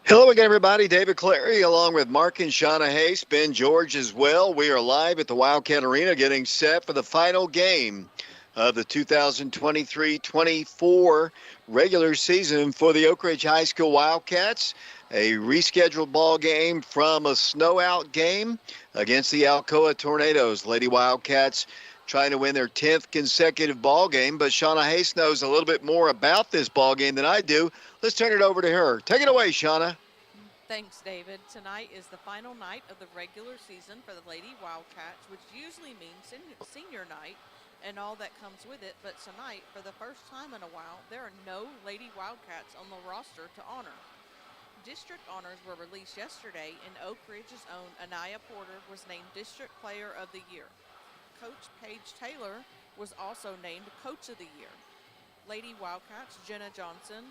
Hello again, everybody. David Clary, along with Mark and Shauna Hayes, Ben George as well. We are live at the Wildcat Arena getting set for the final game of the 2023-24 regular season for the Oak Ridge High School Wildcats. A rescheduled ball game from a snow out game against the Alcoa Tornadoes. Lady Wildcats trying to win their 10th consecutive ball game, but Shauna Hayes knows a little bit more about this ball game than I do. Let's turn it over to her. Take it away, Shauna. Thanks, David. Tonight is the final night of the regular season for the Lady Wildcats, which usually means senior night and all that comes with it. But tonight, for the first time in a while, there are no Lady Wildcats on the roster to honor. District honors were released yesterday, and Oak Ridge's own Anaya Porter was named District Player of the Year. Coach Paige Taylor was also named Coach of the Year. Lady Wildcats Jenna Johnson,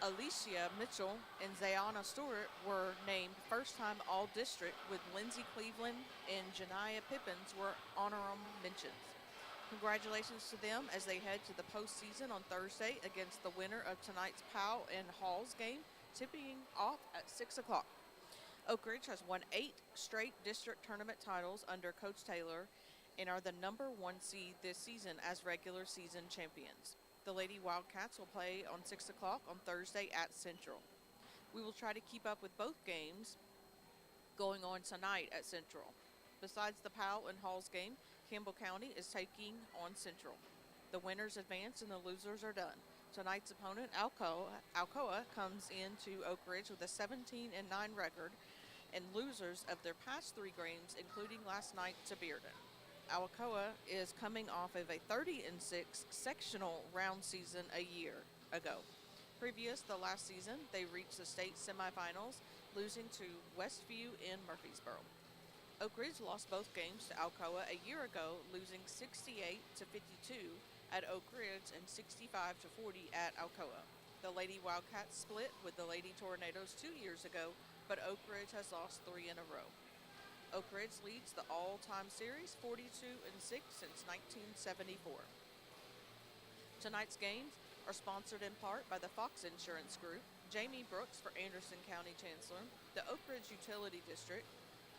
Alicia Mitchell, and Zayana Stewart were named first-time All-District, with Lindsay Cleveland and Janiyah Pippins were honorable mentions. Congratulations to them as they head to the postseason on Thursday against the winner of tonight's Powell and Halls game, tipping off at 6 o'clock. Oak Ridge has won 8 straight district tournament titles under Coach Taylor and are the number 1 seed this season as regular season champions. The Lady Wildcats will play on 6 o'clock on Thursday at Central. We will try to keep up with both games going on tonight at Central. Besides the Powell and Halls game, Campbell County is taking on Central. The winners advance and the losers are done. Tonight's opponent, Alcoa, comes into Oak Ridge with a 17-9 record and losers of their past 3 games, including last night to Bearden. Alcoa is coming off of a 30-6 sectional round season a year ago. Previous the last season, they reached the state semifinals, losing to Westview in Murfreesboro. Oak Ridge lost both games to Alcoa a year ago, losing 68-52 at Oak Ridge and 65-40 at Alcoa. The Lady Wildcats split with the Lady Tornadoes 2 years ago, but Oak Ridge has lost 3 in a row. Oak Ridge leads the all-time series 42-6 since 1974. Tonight's games are sponsored in part by the Fox Insurance Group, Jamie Brooks for Anderson County Chancellor, the Oak Ridge Utility District,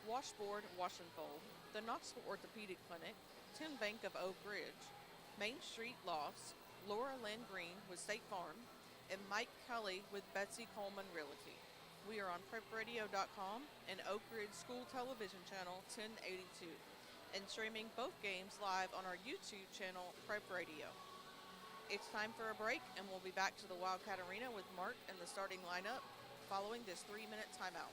Washboard Wash and Fold, the Knoxville Orthopedic Clinic, Tim Bank of Oak Ridge, Main Street Lofts, Laura Lynn Green with State Farm, and Mike Kelly with Betsy Coleman Realty. We are on prepradio.com and Oak Ridge School Television Channel 1082, and streaming both games live on our YouTube channel, Prep Radio. It's time for a break, and we'll be back to the Wildcat Arena with Mark and the starting lineup following this 3-minute timeout.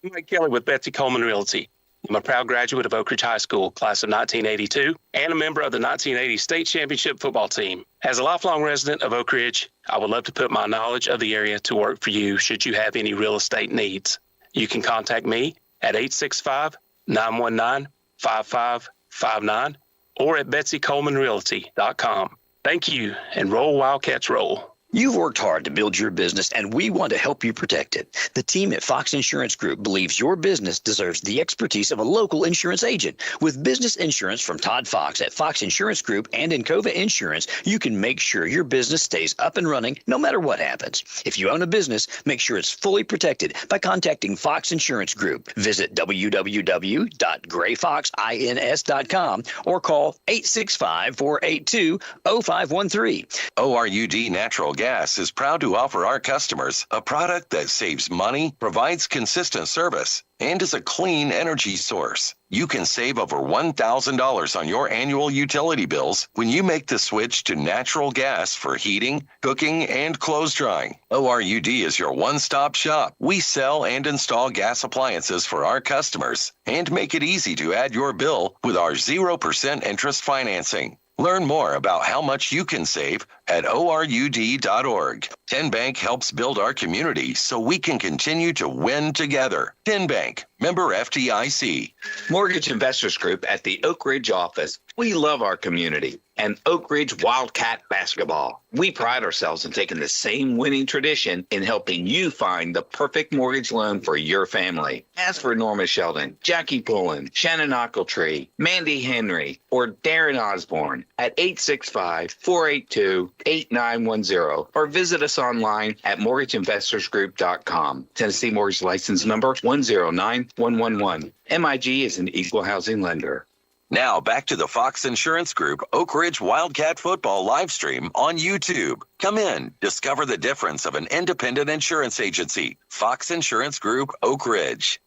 I'm Mike Kelly with Betsy Coleman Realty. I'm a proud graduate of Oak Ridge High School, class of 1982, and a member of the 1980 state championship football team. As a lifelong resident of Oak Ridge, I would love to put my knowledge of the area to work for you should you have any real estate needs. You can contact me at 865-919-5559 or at betsycolemanrealty.com. Thank you, and roll Wildcats roll. You've worked hard to build your business, and we want to help you protect it. The team at Fox Insurance Group believes your business deserves the expertise of a local insurance agent. With business insurance from Todd Fox at Fox Insurance Group and Encova Insurance, you can make sure your business stays up and running no matter what happens. If you own a business, make sure it's fully protected by contacting Fox Insurance Group. Visit www.grayfoxins.com or call 865-482-0513. ORUD Natural Gas is proud to offer our customers a product that saves money, provides consistent service, and is a clean energy source. You can save over $1,000 on your annual utility bills when you make the switch to natural gas for heating, cooking, and clothes drying. ORUD is your one-stop shop. We sell and install gas appliances for our customers and make it easy to add your bill with our 0% interest financing. Learn more about how much you can save at ORUD.org. 10 Bank helps build our community so we can continue to win together. 10 Bank, member FDIC. Mortgage Investors Group at the Oak Ridge office. We love our community and Oak Ridge Wildcat basketball. We pride ourselves in taking the same winning tradition in helping you find the perfect mortgage loan for your family. Ask for Norma Sheldon, Jackie Pullen, Shannon Ochiltree, Mandy Henry, or Darren Osborne at 865-482-8910 or visit us online at mortgageinvestorsgroup.com. Tennessee Mortgage License Number 109111. MIG is an equal housing lender. Now back to the Fox Insurance Group Oak Ridge Wildcat football live stream on YouTube. Come in, discover the difference of an independent insurance agency. Fox Insurance Group Oak Ridge.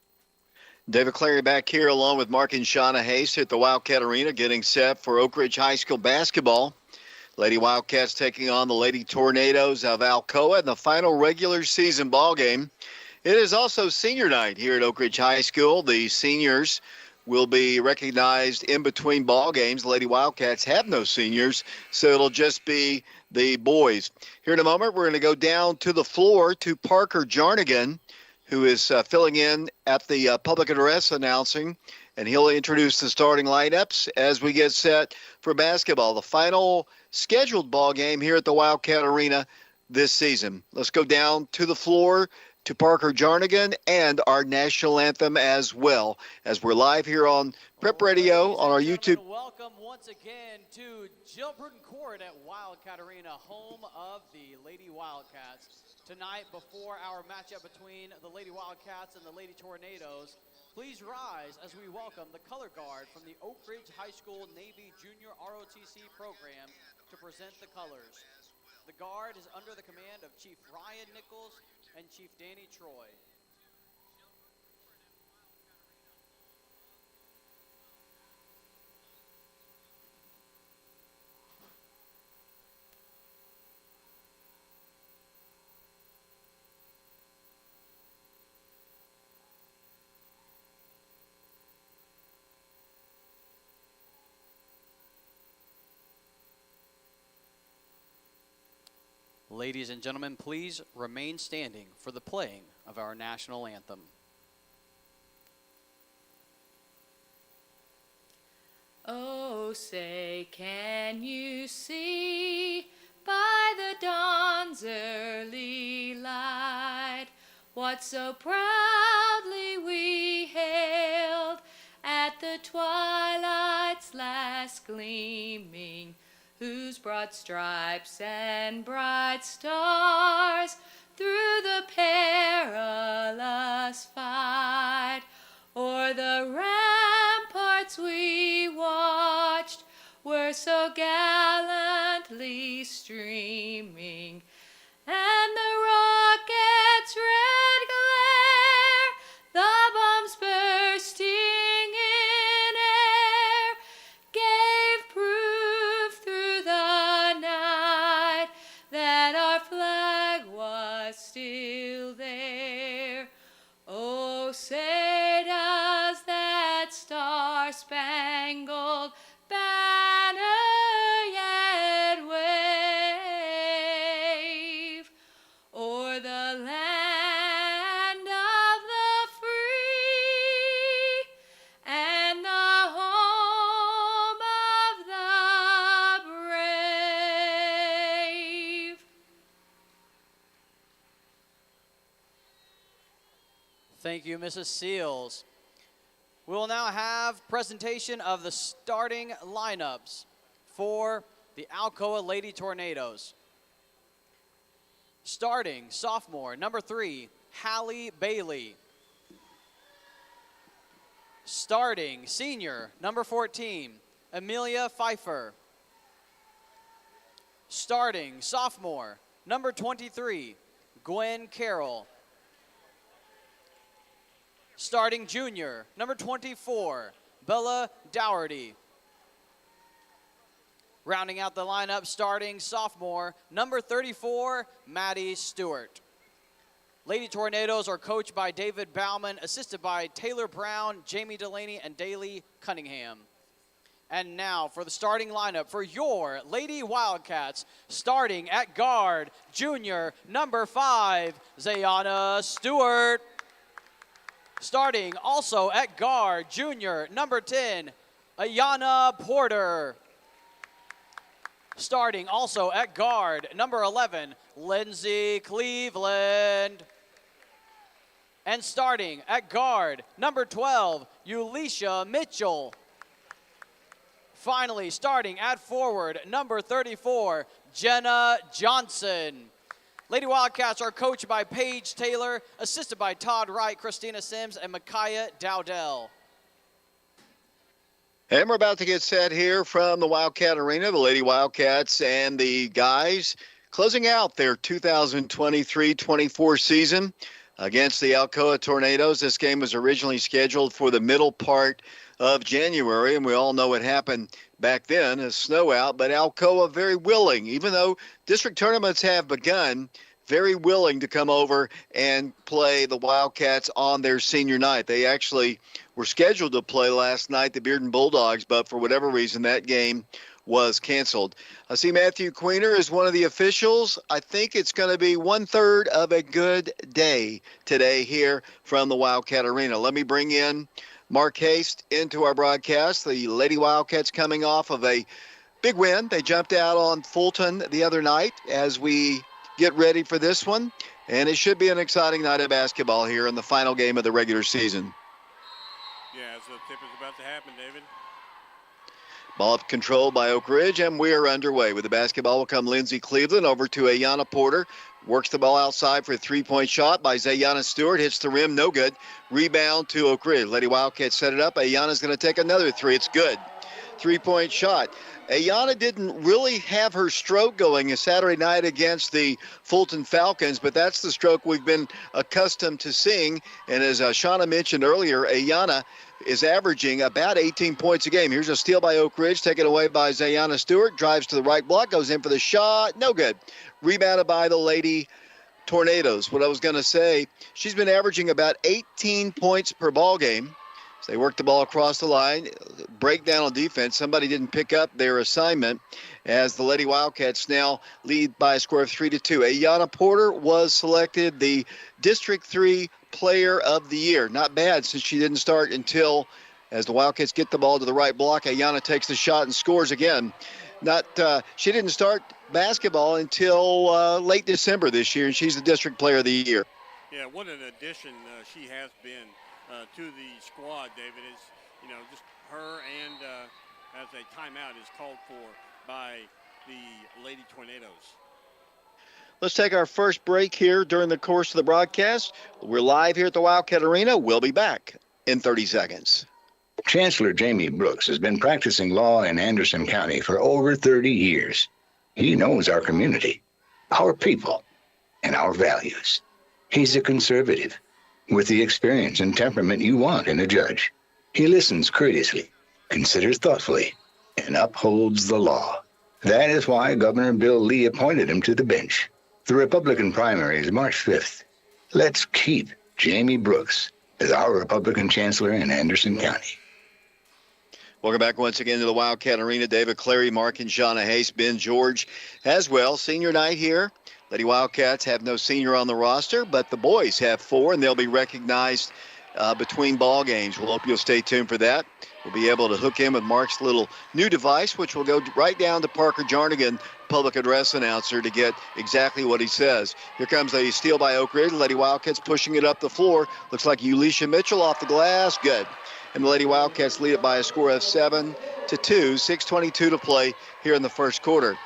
David Clary back here along with Mark and Shauna Hayes at the Wildcat Arena getting set for Oak Ridge High School basketball. Lady Wildcats taking on the Lady Tornadoes of Alcoa in the final regular season ball game. It is also senior night here at Oak Ridge High School. The seniors will be recognized in between ball games. The Lady Wildcats have no seniors, so it'll just be the boys. Here in a moment, we're going to go down to the floor to Parker Jarnigan, who is filling in at the public address announcing, and he'll introduce the starting lineups as we get set for basketball, the final scheduled ball game here at the Wildcat Arena this season. Let's go down to the floor to Parker Jarnigan and our national anthem as well, as we're live here on Prep Radio on our YouTube. Welcome once again to Jill Bruton Court at Wildcat Arena, home of the Lady Wildcats. Tonight, before our matchup between the Lady Wildcats and the Lady Tornadoes, please rise as we welcome the color guard from the Oak Ridge High School Navy Junior ROTC program to present the colors. The guard is under the command of Chief Ryan Nichols and Chief Danny Troy. Ladies and gentlemen, please remain standing for the playing of our national anthem. Oh, say, can you see by the dawn's early light what so proudly we hailed at the twilight's last gleaming, whose broad stripes and bright stars through the perilous fight o'er the ramparts we watched were so gallantly streaming, and the rocket's red glare, the bombs bursting in air, gave proof through the night that our flag was still there. Oh, say does that star-spangled banner yet wave o'er the land of the free and the home of the brave. Thank you, Mrs. Seals. We will now have presentation of the starting lineups for the Alcoa Lady Tornadoes. Starting, sophomore, number 3, Hallie Bailey. Starting, senior, number 14, Amelia Pfeiffer. Starting, sophomore, number 23, Gwen Carroll. Starting, junior, number 24, Bella Dougherty. Rounding out the lineup, starting sophomore, number 34, Maddie Stewart. Lady Tornadoes are coached by David Bauman, assisted by Taylor Brown, Jamie Delaney, and Daly Cunningham. And now for the starting lineup for your Lady Wildcats, starting at guard, junior, number 5, Zayana Stewart. Starting also at guard, junior, number 10, Ayana Porter. Starting also at guard, number 11, Lindsay Cleveland. And starting at guard, number 12, Ulisha Mitchell. Finally, starting at forward, number 34, Jenna Johnson. Lady Wildcats are coached by Paige Taylor, assisted by Todd Wright, Christina Sims, and Micaiah Dowdell. And we're about to get set here from the Wildcat Arena, the Lady Wildcats and the guys closing out their 2023-24 season against the Alcoa Tornadoes. This game was originally scheduled for the middle part of January, and we all know what happened back then, a snow out, but Alcoa very willing, even though district tournaments have begun, very willing to come over and play the Wildcats on their senior night. They actually were scheduled to play last night, the Bearden Bulldogs, but for whatever reason, that game was canceled. I see Matthew Queener is one of the officials. I think it's going to be 1/3 of a good day today here from the Wildcat Arena. Let me bring in Mark Haste into our broadcast. The Lady Wildcats coming off of a big win. They jumped out on Fulton the other night as we get ready for this one. And it should be an exciting night of basketball here in the final game of the regular season. Yeah, so the tip is about to happen, David. Ball controlled by Oak Ridge, and we are underway. With the basketball will come Lindsay Cleveland over to Ayana Porter. Works the ball outside for a three-point shot by Zayana Stewart. Hits the rim, no good. Rebound to Oak Ridge. Lady Wildcats set it up. Ayana's going to take another three. It's good. Three-point shot. Ayana didn't really have her stroke going a Saturday night against the Fulton Falcons, but that's the stroke we've been accustomed to seeing. And as Shauna mentioned earlier, Ayana is averaging about 18 points a game. Here's a steal by Oak Ridge, taken away by Zayana Stewart. Drives to the right block, goes in for the shot. No good. Rebounded by the Lady Tornadoes. What I was going to say, she's been averaging about 18 points per ball game. So they work the ball across the line, breakdown on defense. Somebody didn't pick up their assignment as the Lady Wildcats now lead by a score of 3-2. Ayana Porter was selected the District 3 Player of the Year. Not bad since she didn't start until, as the Wildcats get the ball to the right block, Ayana takes the shot and scores again. She didn't start basketball until late December this year, and she's the District Player of the Year. Yeah, what an addition she has been to the squad, David. Is just her, and as a timeout is called for by the Lady Tornadoes. Let's take our first break here during the course of the broadcast. We're live here at the Wildcat Arena. We'll be back in 30 seconds. Chancellor Jamie Brooks has been practicing law in Anderson County for over 30 years. He knows our community, our people, and our values. He's a conservative with the experience and temperament you want in a judge. He listens courteously, considers thoughtfully, and upholds the law. That is why Governor Bill Lee appointed him to the bench. The Republican primary is March 5th. Let's keep Jamie Brooks as our Republican chancellor in Anderson County. Welcome back once again to the Wildcat Arena. David Clary, Mark and Shauna Hayes, Ben George as well. Senior night here. Lady Wildcats have no senior on the roster, but the boys have 4, and they'll be recognized between ball games. We'll hope you'll stay tuned for that. We'll be able to hook in with Mark's little new device, which will go right down to Parker Jarnigan, public address announcer, to get exactly what he says. Here comes a steal by Oak Ridge. Lady Wildcats pushing it up the floor. Looks like Ulisha Mitchell off the glass. Good. And the Lady Wildcats lead it by a score of 7-2. 6:22 to play here in the first quarter.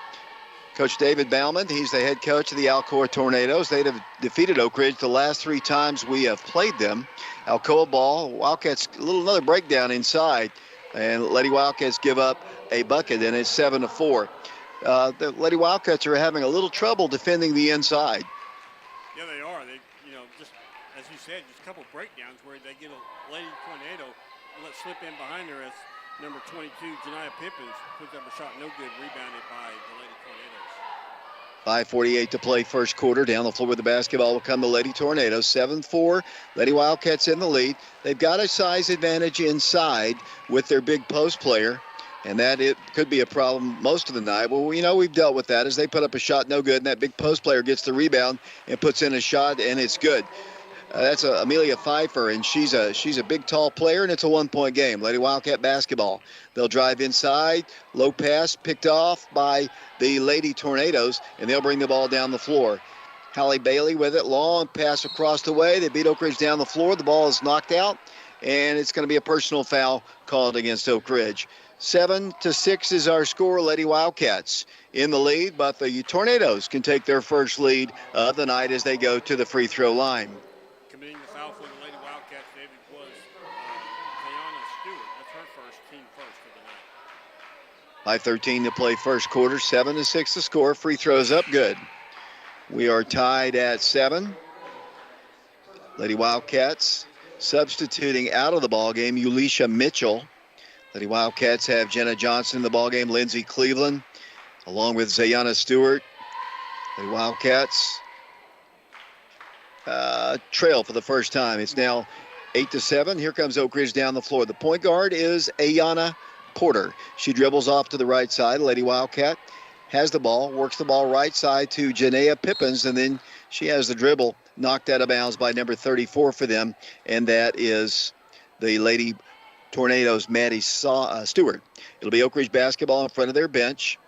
Coach David Bauman, he's the head coach of the Alcoa Tornadoes. They have defeated Oak Ridge the last 3 times we have played them. Alcoa ball, Wildcats, another breakdown inside, and Lady Wildcats give up a bucket, and it's 7-4. The Lady Wildcats are having a little trouble defending the inside. Yeah, they are. They, just as you said, just a couple breakdowns where they get a Lady Tornado let slip in behind her as number 22, Janiah Pippins, puts up a shot no good, rebounded by the Lady Tornadoes. 5:48 to play first quarter. Down the floor with the basketball will come the Lady Tornadoes. 7-4. Lady Wildcats in the lead. They've got a size advantage inside with their big post player, and that it could be a problem most of the night. Well, we've dealt with that as they put up a shot no good, and that big post player gets the rebound and puts in a shot, and it's good. That's Amelia Pfeiffer, and she's a big, tall player, and it's a 1-point game. Lady Wildcat basketball. They'll drive inside. Low pass picked off by the Lady Tornadoes, and they'll bring the ball down the floor. Hallie Bailey with it. Long pass across the way. They beat Oak Ridge down the floor. The ball is knocked out, and it's going to be a personal foul called against Oak Ridge. 7-6 is our score. Lady Wildcats in the lead, but the Tornadoes can take their first lead of the night as they go to the free throw line. Committing the foul for the Lady Wildcats, David, was Diana Stewart. That's her first, team first for the night. 5:13 to play first quarter. 7-6 the score. Free throws up good. We are tied at 7. Lady Wildcats substituting out of the ball game, Ulisha Mitchell. Lady Wildcats have Jenna Johnson in the ball game, Lindsey Cleveland, along with Zayana Stewart. Lady Wildcats trail for the first time. It's now 8-7. Here comes Oak Ridge down the floor. The point guard is Ayana Porter. She dribbles off to the right side. Lady Wildcat has the ball, works the ball right side to Janaea Pippins, and then she has the dribble knocked out of bounds by number 34 for them, and that is the Lady Tornadoes' Maddie Stewart. It'll be Oak Ridge basketball in front of their bench.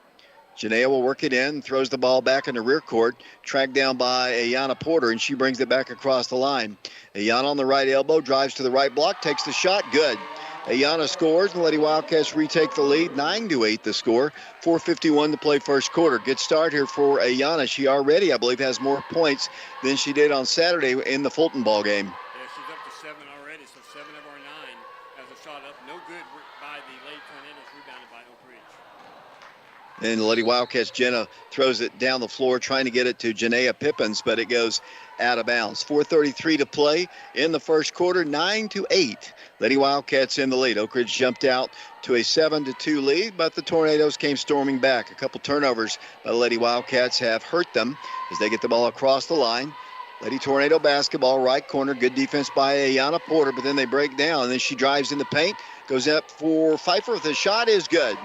Janaea will work it in, throws the ball back in the rear court, tracked down by Ayana Porter, and she brings it back across the line. Ayana on the right elbow, drives to the right block, takes the shot, good. Ayana scores, and the Lady Wildcats retake the lead, 9-8 the score. 4:51 to play first quarter. Good start here for Ayana. She already, I believe, has more points than she did on Saturday in the Fulton ball game. Yeah, she's up to 7 already, so 7 of our 9 has a shot up. No good by the Lady Tornadoes, rebounded by Oak Ridge. And the Lady Wildcats, Jenna throws it down the floor, trying to get it to Janaea Pippins, but it goes out of bounds. 4:33 to play in the first quarter, 9-8. Lady Wildcats in the lead. Oak Ridge jumped out to a 7-2 lead, but the Tornadoes came storming back. A couple turnovers by the Lady Wildcats have hurt them as they get the ball across the line. Lady Tornado basketball, right corner. Good defense by Ayana Porter, but then they break down, and then she drives in the paint, goes up for Pfeiffer. The shot is good.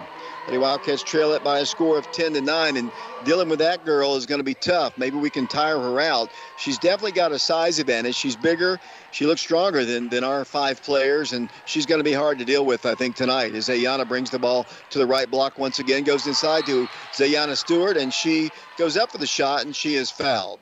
Lady Wildcats trail it by a score of 10-9, and dealing with that girl is going to be tough. Maybe we can tire her out. She's definitely got a size advantage. She's bigger. She looks stronger than our 5 players, and she's going to be hard to deal with, I think, tonight. As Ayana brings the ball to the right block once again, goes inside to Zayana Stewart, and she goes up for the shot, and she is fouled.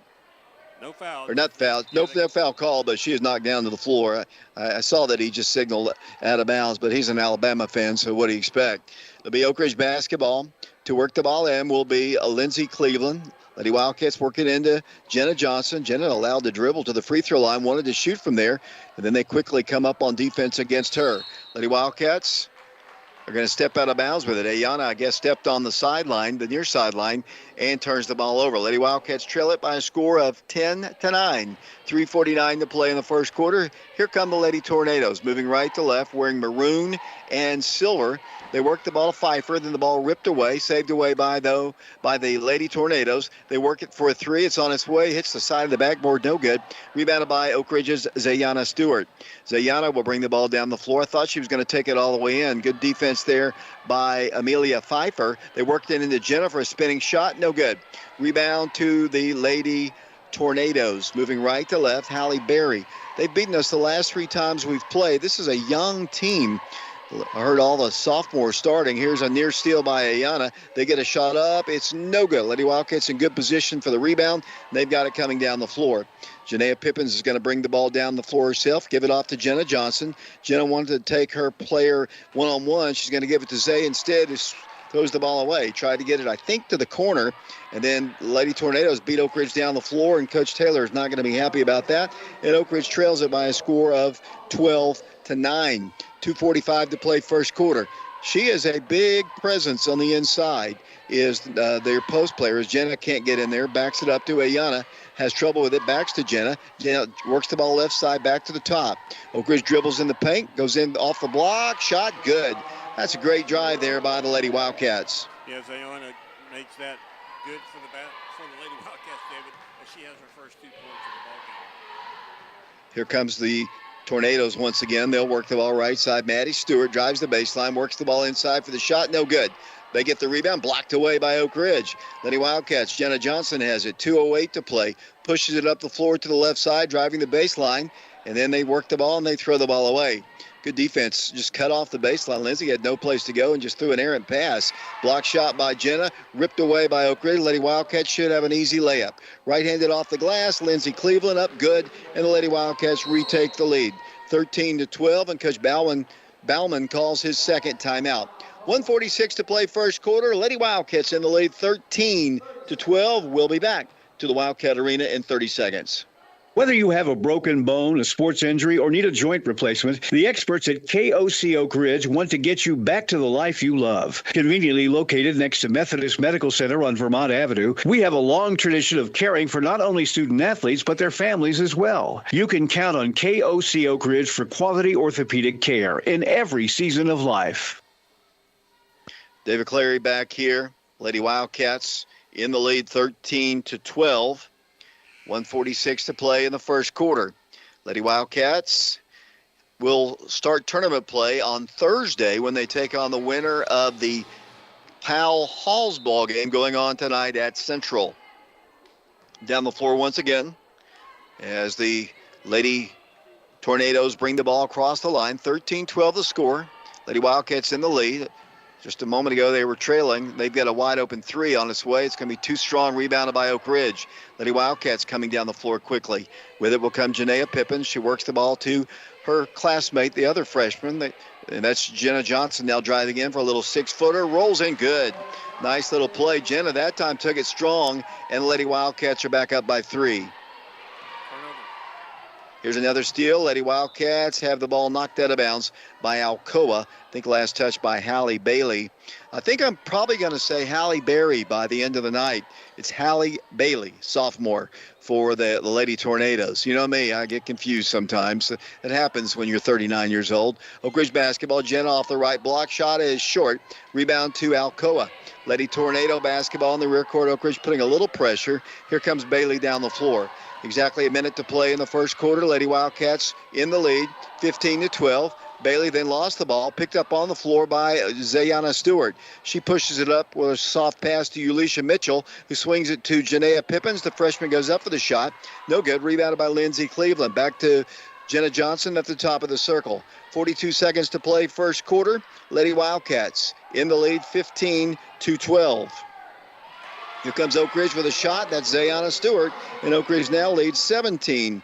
No foul. Or not foul. No foul call, but she is knocked down to the floor. I saw that he just signaled out of bounds, but he's an Alabama fan, so what do you expect? It'll be Oak Ridge basketball. To work the ball in will be Lindsey Cleveland. Lady Wildcats working into Jenna Johnson. Jenna allowed to dribble to the free throw line, wanted to shoot from there, and then they quickly come up on defense against her. Lady Wildcats are going to step out of bounds with it. Ayana, I guess, stepped on the sideline, the near sideline, and turns the ball over. Lady Wildcats trail it by a score of 10-9. 3:49 to play in the first quarter. Here come the Lady Tornadoes, moving right to left, wearing maroon and silver. They work the ball to Pfeiffer, then the ball ripped away, saved away by the Lady Tornadoes. They work it for a three. It's on its way, hits the side of the backboard, no good. Rebounded by Oak Ridge's Zayana Stewart. Zayana will bring the ball down the floor. I thought she was going to take it all the way in. Good defense there by Amelia Pfeiffer. They worked it into Jennifer, a spinning shot, no good. Rebound to the Lady Tornadoes. Moving right to left, Hallie Berry. They've beaten us the last 3 times we've played. This is a young team. I heard all the sophomores starting. Here's a near steal by Ayana. They get a shot up. It's no good. Lady Wildcats in good position for the rebound. They've got it coming down the floor. Janaea Pippins is going to bring the ball down the floor herself, give it off to Jenna Johnson. Jenna wanted to take her player one-on-one. She's going to give it to Zay. Instead, throws the ball away. Tried to get it, I think, to the corner. And then Lady Tornadoes beat Oak Ridge down the floor, and Coach Taylor is not going to be happy about that. And Oak Ridge trails it by a score of 12-9. 2:45 to play first quarter. She is a big presence on the inside, is their post player. As Jenna can't get in there, backs it up to Ayana, has trouble with it, backs to Jenna. Jenna works the ball left side back to the top. Oak Ridge dribbles in the paint, goes in off the block, shot good. That's a great drive there by the Lady Wildcats. Yeah, Ayana makes that good for the Lady Wildcats, David, as she has her first 2 points of the ball game. Here comes the Tornadoes once again. They'll work the ball right side. Maddie Stewart drives the baseline, works the ball inside for the shot. No good. They get the rebound, blocked away by Oak Ridge. Lady Wildcats, Jenna Johnson has it. 2:08 to play. Pushes it up the floor to the left side, driving the baseline. And then they work the ball and they throw the ball away. Good defense. Just cut off the baseline. Lindsay had no place to go and just threw an errant pass. Block shot by Jenna. Ripped away by Oak Ridge. Lady Wildcats should have an easy layup. Right-handed off the glass. Lindsay Cleveland up good. And the Lady Wildcats retake the lead. 13-12. And Coach Bauman calls his second timeout. 1:46 to play first quarter. Lady Wildcats in the lead 13-12. We'll be back to the Wildcat Arena in 30 seconds. Whether you have a broken bone, a sports injury, or need a joint replacement, the experts at KOC Oak Ridge want to get you back to the life you love. Conveniently located next to Methodist Medical Center on Vermont Avenue, we have a long tradition of caring for not only student athletes, but their families as well. You can count on KOC Oak Ridge for quality orthopedic care in every season of life. David Clary back here. Lady Wildcats in the lead 13-12. 1:46 to play in the first quarter. Lady Wildcats will start tournament play on Thursday when they take on the winner of the Powell Halls ball game going on tonight at Central. Down the floor once again as the Lady Tornadoes bring the ball across the line. 13-12 the score. Lady Wildcats in the lead. Just a moment ago, they were trailing. They've got a wide-open three on its way. It's going to be too strong, rebounded by Oak Ridge. Lady Wildcats coming down the floor quickly. With it will come Janaea Pippins. She works the ball to her classmate, the other freshman. And that's Jenna Johnson now driving in for a little 6-footer. Rolls in good. Nice little play. Jenna that time took it strong, and the Lady Wildcats are back up by 3. Here's another steal. Lady Wildcats have the ball knocked out of bounds by Alcoa. I think last touch by Hallie Bailey. I think I'm probably going to say Hallie Berry by the end of the night. It's Hallie Bailey, sophomore, for the Lady Tornadoes. You know me, I get confused sometimes. It happens when you're 39 years old. Oak Ridge basketball, Jenna off the right block. Shot is short. Rebound to Alcoa. Lady Tornado basketball in the rear court. Oak Ridge putting a little pressure. Here comes Bailey down the floor. Exactly a minute to play in the first quarter. Lady Wildcats in the lead, 15-12. Bailey then lost the ball, picked up on the floor by Zayana Stewart. She pushes it up with a soft pass to Ulisha Mitchell, who swings it to Janaea Pippins. The freshman goes up for the shot. No good. Rebounded by Lindsay Cleveland. Back to Jenna Johnson at the top of the circle. 42 seconds to play first quarter. Lady Wildcats in the lead, 15-12. Here comes Oak Ridge with a shot. That's Zayana Stewart. And Oak Ridge now leads 17-12.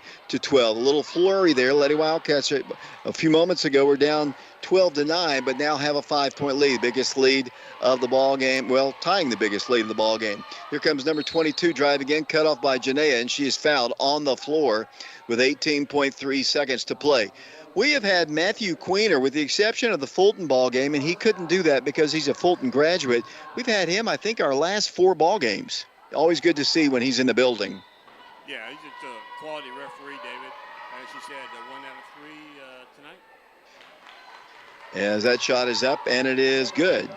A little flurry there. Lady Wildcats a few moments ago were down 12-9, but now have a 5-point lead. Biggest lead of the ball game. Well, tying the biggest lead of the ball game. Here comes number 22, drive again, cut off by Janaea, and she is fouled on the floor with 18.3 seconds to play. We have had Matthew Queener, with the exception of the Fulton ball game, and he couldn't do that because he's a Fulton graduate. We've had him, I think, our last 4 ball games. Always good to see when he's in the building. Yeah, he's just a quality referee, David. As you said, 1 out of 3 tonight. As that shot is up, and it is good.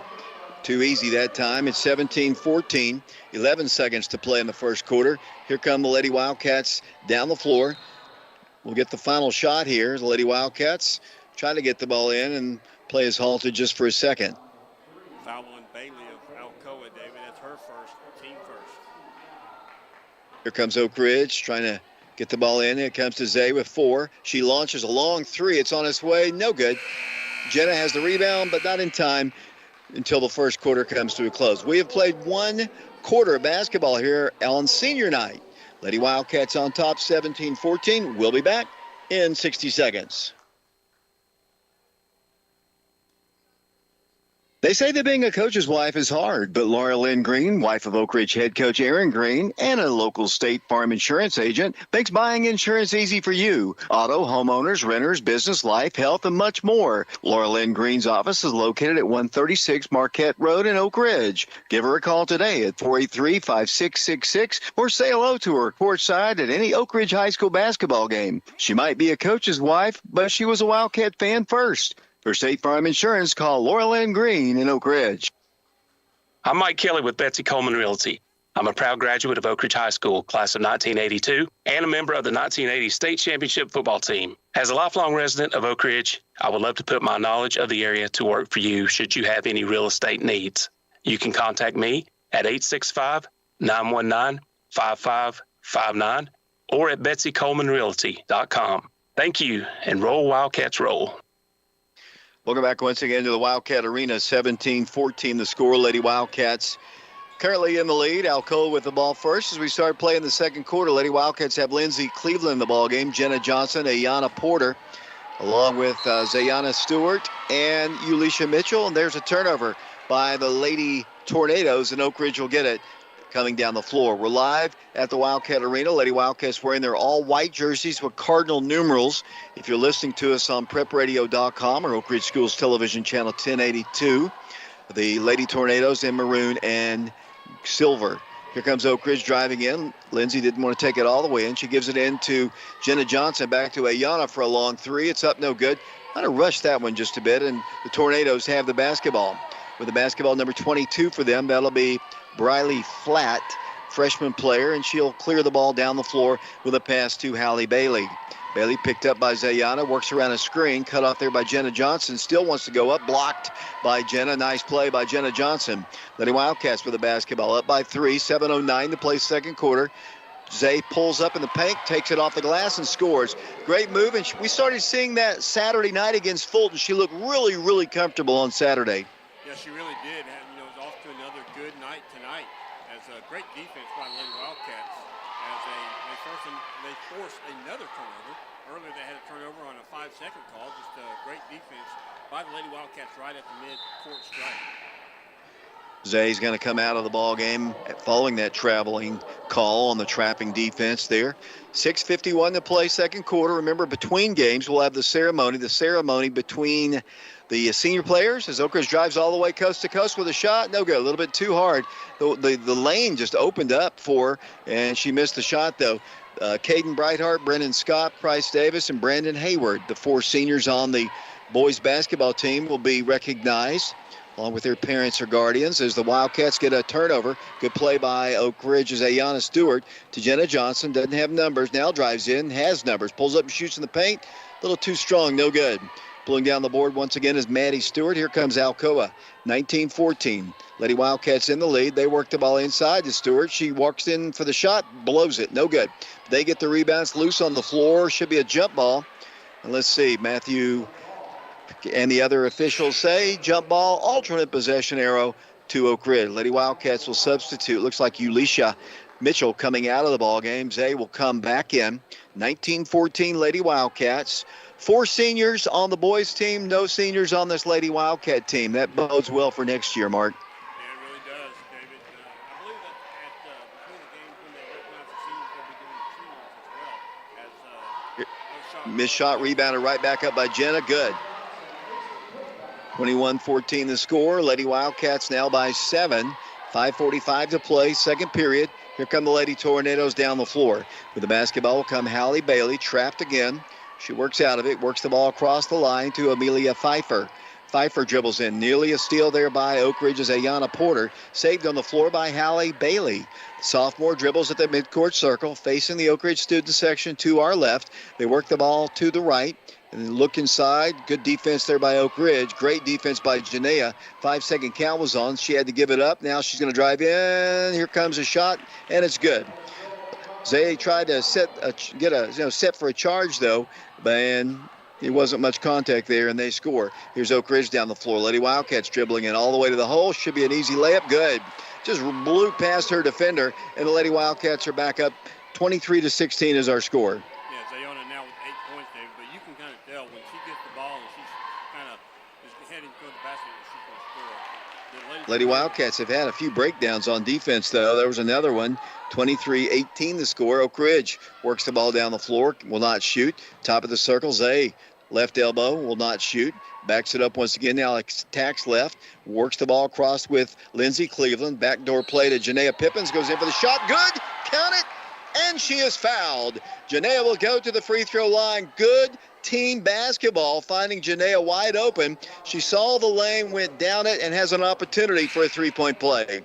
Too easy that time. It's 17-14, 11 seconds to play in the first quarter. Here come the Lady Wildcats down the floor. We'll get the final shot here. The Lady Wildcats trying to get the ball in, and play is halted just for a second. Foul on Bailey of Alcoa, David. That's her first, team first. Here comes Oak Ridge trying to get the ball in. It comes to Zay with 4. She launches a long 3. It's on its way. No good. Jenna has the rebound, but not in time until the first quarter comes to a close. We have played 1 quarter of basketball here on senior night. Lady Wildcats on top 17-14. We'll be back in 60 seconds. They say that being a coach's wife is hard, but Laura Lynn Green, wife of Oak Ridge head coach Aaron Green, and a local State Farm insurance agent, makes buying insurance easy for you. Auto, homeowners, renters, business, life, health, and much more. Laura Lynn Green's office is located at 136 Marquette Road in Oak Ridge. Give her a call today at 483-5666 or say hello to her courtside at any Oak Ridge High School basketball game. She might be a coach's wife, but she was a Wildcat fan first. For State Farm Insurance, call Laura Lynn Green in Oak Ridge. I'm Mike Kelly with Betsy Coleman Realty. I'm a proud graduate of Oak Ridge High School, class of 1982, and a member of the 1980 State Championship football team. As a lifelong resident of Oak Ridge, I would love to put my knowledge of the area to work for you should you have any real estate needs. You can contact me at 865-919-5559 or at betsycolemanrealty.com. Thank you, and roll Wildcats roll. Welcome back once again to the Wildcat Arena. 17-14 the score. Lady Wildcats currently in the lead. Alcoa with the ball first as we start playing the second quarter. Lady Wildcats have Lindsay Cleveland in the ball game, Jenna Johnson, Ayana Porter, along with Zayana Stewart and Ulisha Mitchell. And there's a turnover by the Lady Tornadoes, and Oak Ridge will get it coming down the floor. We're live at the Wildcat Arena. Lady Wildcats wearing their all-white jerseys with cardinal numerals. If you're listening to us on prepradio.com or Oak Ridge Schools Television Channel 1082, the Lady Tornadoes in maroon and silver. Here comes Oak Ridge driving in. Lindsay didn't want to take it all the way in. She gives it in to Jenna Johnson, back to Ayana for a long 3. It's up, no good. Kind of rushed that one just a bit, and the Tornadoes have the basketball. With the basketball number 22 for them, that'll be Briley Flatt, freshman player, and she'll clear the ball down the floor with a pass to Hallie Bailey. Bailey picked up by Zayana, works around a screen, cut off there by Jenna Johnson, still wants to go up, blocked by Jenna. Nice play by Jenna Johnson. Lady Wildcats with the basketball, up by 3, 7:09 to play second quarter. Zay pulls up in the paint, takes it off the glass, and scores. Great move, and we started seeing that Saturday night against Fulton. She looked really, really comfortable on Saturday. Yeah, she really did. And, it's off to another good night tonight. As a great defense by the Lady Wildcats. As they forced another turnover. Earlier they had a turnover on a 5-second call. Just a great defense by the Lady Wildcats right at the mid-court stripe. Zay's going to come out of the ball game following that traveling call on the trapping defense there. 6:51 to play second quarter. Remember, between games, we'll have the ceremony. The ceremony between the senior players as Oak Ridge drives all the way coast to coast with a shot. No good. A little bit too hard. The lane just opened up for her, and she missed the shot, though. Caden Brightheart, Brendan Scott, Price Davis, and Brandon Hayward, the 4 seniors on the boys basketball team, will be recognized along with their parents or guardians as the Wildcats get a turnover. Good play by Oak Ridge's Ayana Stewart to Jenna Johnson. Doesn't have numbers. Now drives in, has numbers. Pulls up and shoots in the paint. A little too strong, no good. Pulling down the board once again is Maddie Stewart. Here comes Alcoa, 19-14. Lady Wildcats in the lead. They work the ball inside to Stewart. She walks in for the shot, blows it, no good. They get the rebounds loose on the floor. Should be a jump ball. And let's see, Matthew and the other officials say jump ball, alternate possession arrow to Oak Ridge. Lady Wildcats will substitute. Looks like Ulisha Mitchell coming out of the ball game. Zay will come back in. 19-14 Lady Wildcats. 4 seniors on the boys team, no seniors on this Lady Wildcat team. That bodes well for next year, Mark. Yeah, it really does, David. I believe that at between the games when they recognize the seniors, they'll be doing the seniors as well. Missed shot, rebounded right back up by Jenna. Good. 21-14 the score. Lady Wildcats now by 7. 5:45 to play, second period. Here come the Lady Tornadoes down the floor. With the basketball will come Hallie Bailey, trapped again. She works out of it, works the ball across the line to Amelia Pfeiffer. Pfeiffer dribbles in. Nearly a steal there by Oak Ridge's Ayana Porter. Saved on the floor by Hallie Bailey. Sophomore dribbles at the midcourt circle, facing the Oak Ridge student section to our left. They work the ball to the right. And then look inside. Good defense there by Oak Ridge. Great defense by Janaea. 5-second count was on. She had to give it up. Now she's going to drive in. Here comes a shot, and it's good. Zay tried to set for a charge, though, and it wasn't much contact there, and they score. Here's Oak Ridge down the floor. Lady Wildcats dribbling in all the way to the hole. Should be an easy layup. Good. Just blew past her defender, and the Lady Wildcats are back up. 23-16 is our score. Yeah, Zayona now with 8 points, David, but you can kind of tell when she gets the ball and she's kind of is heading toward the basket, she's going to score. Lady Wildcats have had a few breakdowns on defense, though. There was another one. 23-18 the score. Oak Ridge works the ball down the floor, will not shoot. Top of the circle, Zay, left elbow, will not shoot. Backs it up once again. Now attacks left. Works the ball across with Lindsey Cleveland. Backdoor play to Janaea Pippins. Goes in for the shot. Good. Count it. And she is fouled. Janaea will go to the free throw line. Good team basketball, finding Janaea wide open. She saw the lane, went down it, and has an opportunity for a three-point play.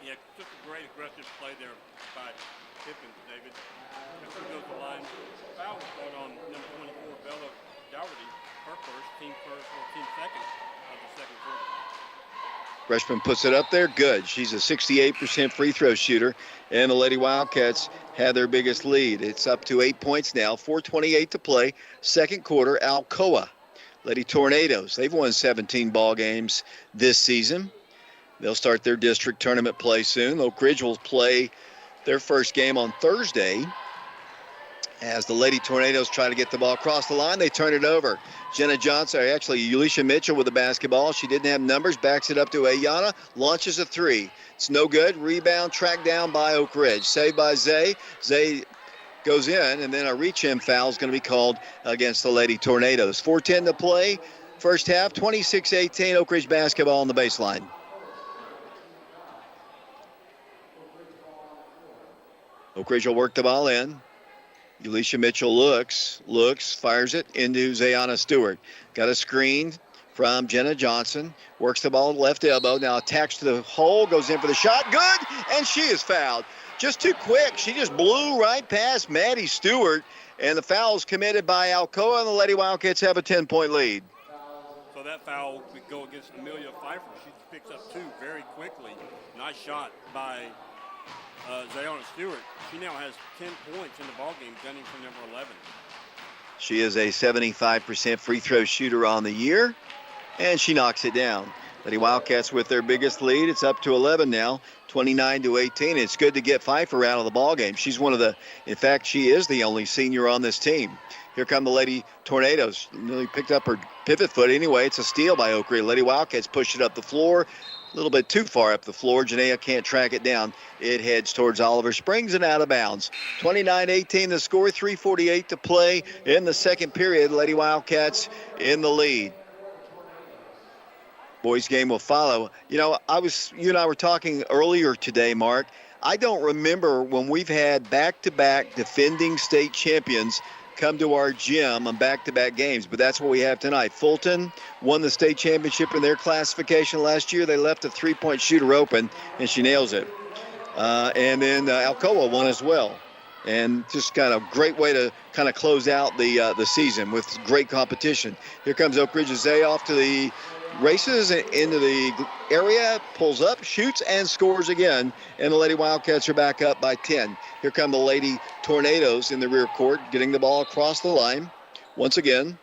Yeah, took a great aggressive play there by Pippins, David. She goes to the line. Foul was called on number 24, Bella Dougherty. Her first, team second of the second quarter. Freshman puts it up there. Good. She's a 68% free throw shooter. And the Lady Wildcats had their biggest lead. It's up to 8 points now. 4:28 to play. Second quarter, Alcoa. Lady Tornadoes. They've won 17 ball games this season. They'll start their district tournament play soon. Oak Ridge will play their first game on Thursday. As the Lady Tornadoes try to get the ball across the line, they turn it over. Jenna Johnson, actually Ulisha Mitchell with the basketball. She didn't have numbers, backs it up to Ayana, launches a three. It's no good. Rebound tracked down by Oak Ridge. Saved by Zay. Zay goes in, and then a reach-in foul is going to be called against the Lady Tornadoes. 4:10 to play. First half, 26-18, Oak Ridge basketball on the baseline. Oak Ridge will work the ball in. Ulisha Mitchell looks, fires it into Zayana Stewart. Got a screen from Jenna Johnson. Works the ball left elbow. Now attacks to the hole. Goes in for the shot. Good. And she is fouled. Just too quick. She just blew right past Maddie Stewart. And the foul is committed by Alcoa, and the Lady Wildcats have a 10-point lead. So that foul would go against Amelia Pfeiffer. She picks up 2 very quickly. Nice shot by Zayana Stewart. She now has 10 points in the ballgame, gunning for number 11. She is a 75% free throw shooter on the year, and she knocks it down. Lady Wildcats with their biggest lead. It's up to 11 now, 29-18. It's good to get Pfeiffer out of the ballgame. She's in fact, she is the only senior on this team. Here come the Lady Tornadoes. Really picked up her pivot foot anyway. It's a steal by Oak Ridge. Lady Wildcats push it up the floor. A little bit too far up the floor. Janaea can't track it down. It heads towards Oliver Springs and out of bounds. 29-18 the score, 3:48 to play in the second period. Lady Wildcats in the lead. Boys game will follow. You know, you and I were talking earlier today, Mark. I don't remember when we've had back-to-back defending state champions come to our gym on back-to-back games, but that's what we have tonight. Fulton won the state championship in their classification last year. They left a three-point shooter open, and she nails it. And then Alcoa won as well. And just kind of great way to kind of close out the season with great competition. Here comes Oak Ridge's Zay off to the races into the area, pulls up, shoots, and scores again. And the Lady Wildcats are back up by 10. Here come the Lady Tornadoes in the rear court, getting the ball across the line once again.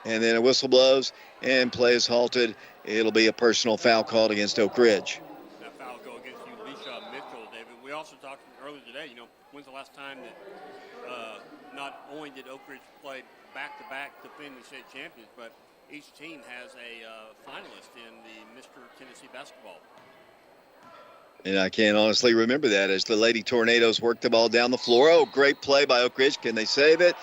And then a whistle blows, and play is halted, it'll be a personal foul called against Oak Ridge. That foul go against Elisha Mitchell, David. We also talked earlier today, when's the last time that not only did Oak Ridge play back-to-back defending state champions, but each team has a finalist in the Mr. Tennessee basketball. And I can't honestly remember that as the Lady Tornadoes worked the ball down the floor. Oh, great play by Oak Ridge. Can they save it?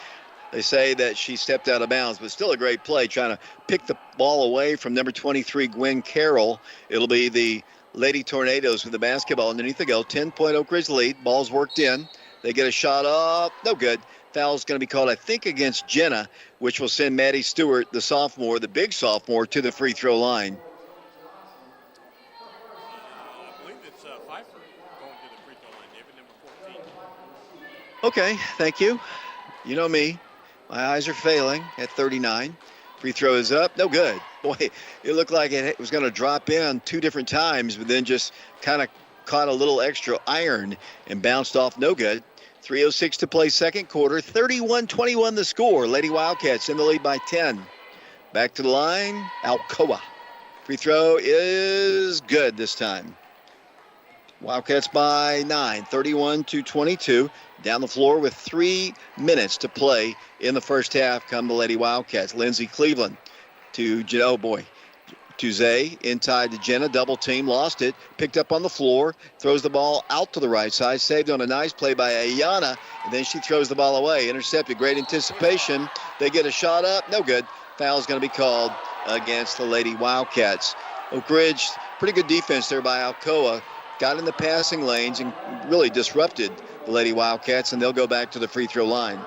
They say that she stepped out of bounds, but still a great play trying to pick the ball away from number 23, Gwen Carroll. It'll be the Lady Tornadoes with the basketball underneath the goal. 10-point Oak Ridge lead. Ball's worked in. They get a shot up. No good. Foul's going to be called, I think, against Jenna, which will send Maddie Stewart, the sophomore, the big sophomore, to the free throw line. Okay, thank you. You know me. My eyes are failing at 39. Free throw is up. No good. Boy, it looked like it was going to drop in 2 different times, but then just kind of caught a little extra iron and bounced off. No good. 3:06 to play second quarter. 31-21 the score. Lady Wildcats in the lead by 10. Back to the line. Alcoa. Free throw is good this time. Wildcats by 9. 31-22. Down the floor with 3 minutes to play in the first half come the Lady Wildcats. Lindsey Cleveland to, to Zay, inside to Jenna, double team, lost it, picked up on the floor, throws the ball out to the right side, saved on a nice play by Ayana, and then she throws the ball away. Intercepted, great anticipation. They get a shot up, no good. Foul's going to be called against the Lady Wildcats. Oak Ridge, pretty good defense there by Alcoa. Got in the passing lanes and really disrupted the Lady Wildcats, and they'll go back to the free throw line.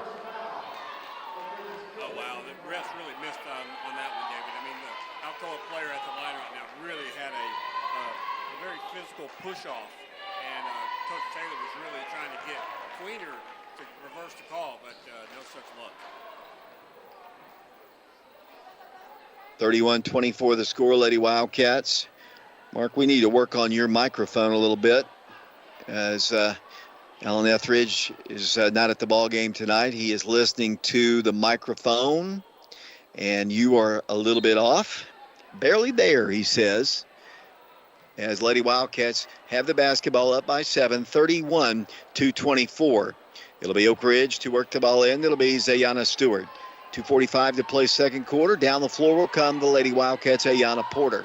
Oh, wow. The refs really missed on that one, David. I mean, the Alcoa player at the line right now really had a very physical push-off, and Coach Taylor was really trying to get Queener to reverse the call, but no such luck. 31-24 the score, Lady Wildcats. Mark, we need to work on your microphone a little bit, as Alan Etheridge is not at the ball game tonight. He is listening to the microphone, and you are a little bit off. Barely there, he says, as Lady Wildcats have the basketball up by 7, 31-24. It'll be Oak Ridge to work the ball in. It'll be Zayana Stewart. 2:45 to play second quarter. Down the floor will come the Lady Wildcats' Ayana Porter.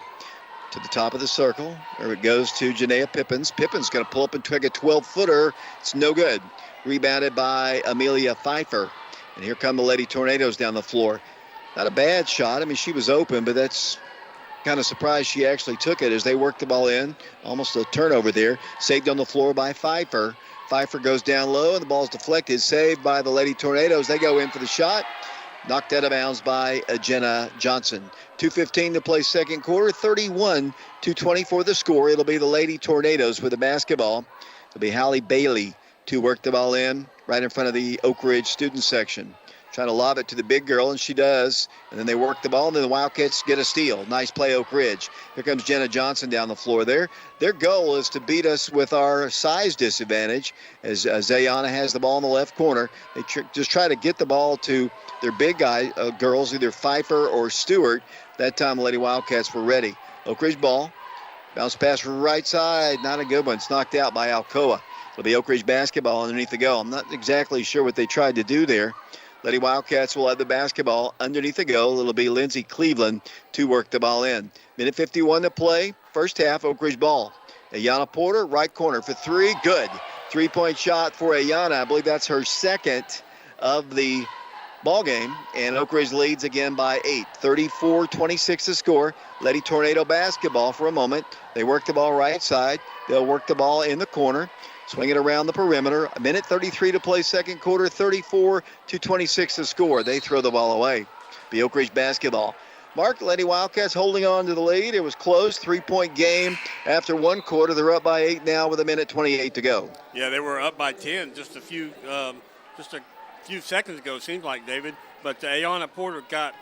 To the top of the circle. There it goes to Janaea Pippins. Pippins going to pull up and take a 12-footer. It's no good. Rebounded by Amelia Pfeiffer. And here come the Lady Tornadoes down the floor. Not a bad shot. I mean, she was open, but that's kind of surprised she actually took it as they worked the ball in. Almost a turnover there. Saved on the floor by Pfeiffer. Pfeiffer goes down low, and the ball's deflected. Saved by the Lady Tornadoes. They go in for the shot. Knocked out of bounds by Jenna Johnson. 2:15 to play second quarter. 31-24 the score. It'll be the Lady Tornadoes with the basketball. It'll be Hallie Bailey to work the ball in right in front of the Oak Ridge student section. Trying to lob it to the big girl, and she does. And then they work the ball, and then the Wildcats get a steal. Nice play, Oak Ridge. Here comes Jenna Johnson down the floor there. Their goal is to beat us with our size disadvantage, as Zayana has the ball in the left corner. They just try to get the ball to their big girls, either Pfeiffer or Stewart. That time the Lady Wildcats were ready. Oak Ridge ball. Bounce pass from right side. Not a good one. It's knocked out by Alcoa. It'll be Oak Ridge basketball underneath the goal. I'm not exactly sure what they tried to do there. Lady Wildcats will have the basketball underneath the goal. It'll be Lindsey Cleveland to work the ball in. Minute 51 to play. First half, Oak Ridge ball. Ayana Porter, right corner for 3. Good. 3-point shot for Ayana. I believe that's her second of the ball game. And Oak Ridge leads again by 8. 34-26 to score. Lady Tornado basketball for a moment. They work the ball right side. They'll work the ball in the corner. Swing it around the perimeter. A minute 33 to play second quarter. 34-26 to score. They throw the ball away. The Oak Ridge basketball. Mark, Lady Wildcats holding on to the lead. It was close. 3-point game after one quarter. They're up by 8 now with a minute 28 to go. Yeah, they were up by 10 just a few seconds ago, it seems like, David. But Ayana Porter got,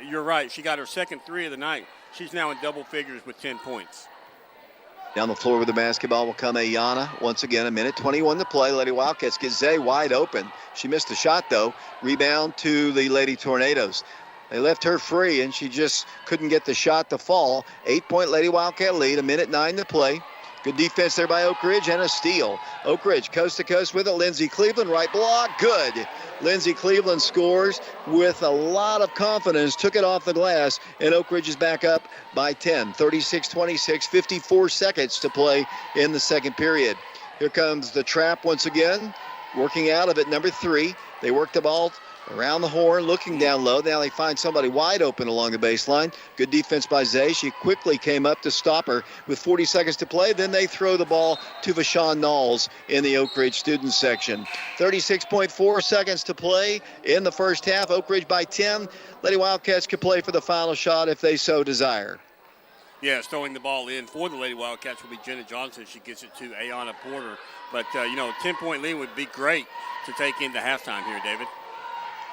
you're right, she got her second 3 of the night. She's now in double figures with 10 points. Down the floor with the basketball will come Ayana. Once again, a minute 21 to play. Lady Wildcats get Zay wide open. She missed the shot, though. Rebound to the Lady Tornadoes. They left her free, and she just couldn't get the shot to fall. 8-point Lady Wildcat lead, 1:09 to play. Good defense there by Oak Ridge and a steal. Oak Ridge coast to coast with it. Lindsey Cleveland, right block, good. Lindsey Cleveland scores with a lot of confidence, took it off the glass, and Oak Ridge is back up by 10. 36-26, 54 seconds to play in the second period. Here comes the trap once again, working out of it, number 3. They work the ball around the horn, looking down low. Now they find somebody wide open along the baseline. Good defense by Zay. She quickly came up to stop her with 40 seconds to play. Then they throw the ball to Vashawn Knowles in the Oak Ridge student section. 36.4 seconds to play in the first half. Oak Ridge by 10. Lady Wildcats could play for the final shot if they so desire. Yes, throwing the ball in for the Lady Wildcats will be Jenna Johnson. She gets it to Ayana Porter. But, 10-point lead would be great to take into halftime here, David.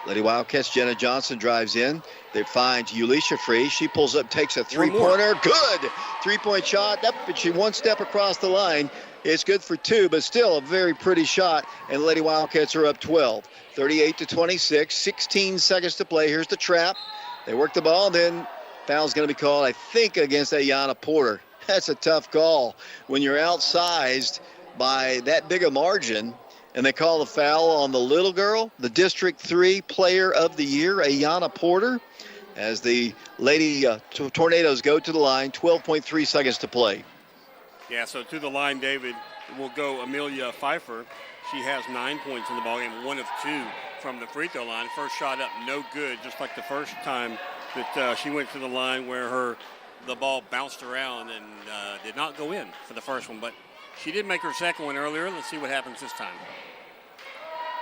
Lady Wildcats, Jenna Johnson drives in. They find Ulisha free. She pulls up, takes a three-pointer. Good! Three-point shot. But she one step across the line. It's good for 2, but still a very pretty shot. And Lady Wildcats are up 12. 38-26, 16 seconds to play. Here's the trap. They work the ball, and then foul's going to be called, I think, against Ayana Porter. That's a tough call. When you're outsized by that big a margin, and they call the foul on the little girl, the District 3 Player of the Year, Ayana Porter, as the Lady Tornadoes go to the line, 12.3 seconds to play. Yeah, so to the line, David, will go Amelia Pfeiffer. She has 9 points in the ballgame, 1 of 2 from the free throw line. First shot up, no good, just like the first time that she went to the line where the ball bounced around and did not go in for the first one, but she did make her second one earlier. Let's see what happens this time.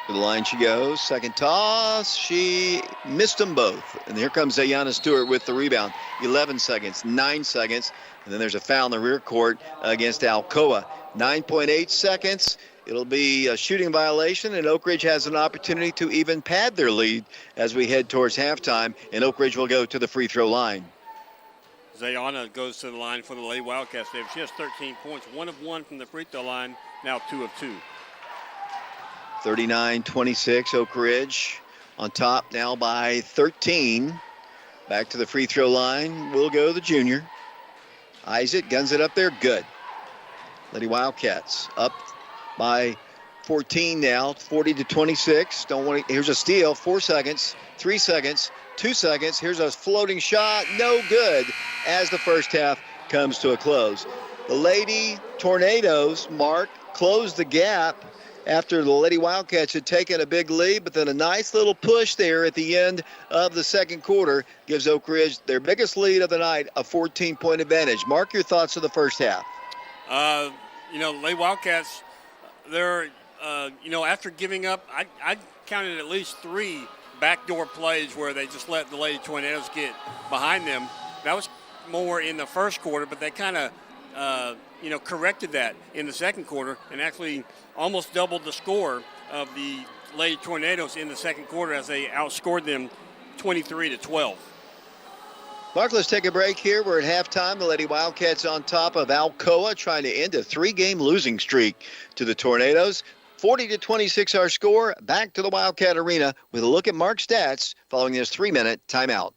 To the line she goes. Second toss. She missed them both. And here comes Ayana Stewart with the rebound. 11 seconds, 9 seconds. And then there's a foul in the rear court against Alcoa. 9.8 seconds. It'll be a shooting violation, and Oak Ridge has an opportunity to even pad their lead as we head towards halftime. And Oak Ridge will go to the free throw line. Zayana goes to the line for the Lady Wildcats. She has 13 points, 1 of 1 from the free throw line, now 2 of 2. 39-26, Oak Ridge on top now by 13. Back to the free throw line will go the junior. Isaac guns it up there, good. Lady Wildcats up by 14 now, 40-26. Here's a steal, 4 seconds, 3 seconds, 2 seconds. Here's a floating shot, no good, as the first half comes to a close. The Lady Tornadoes, Mark, closed the gap after the Lady Wildcats had taken a big lead, but then a nice little push there at the end of the second quarter gives Oak Ridge their biggest lead of the night, a 14-point advantage. Mark, your thoughts of the first half? Lady Wildcats, they're, after giving up, I counted at least 3 backdoor plays where they just let the Lady Tornadoes get behind them. That was more in the first quarter, but they kind of, corrected that in the second quarter and actually almost doubled the score of the Lady Tornadoes in the second quarter as they outscored them 23-12. Mark, let's take a break here. We're at halftime. The Lady Wildcats on top of Alcoa, trying to end a 3-game losing streak to the Tornadoes. 40-26 our score. Back to the Wildcat Arena with a look at Mark's stats following this 3-minute timeout.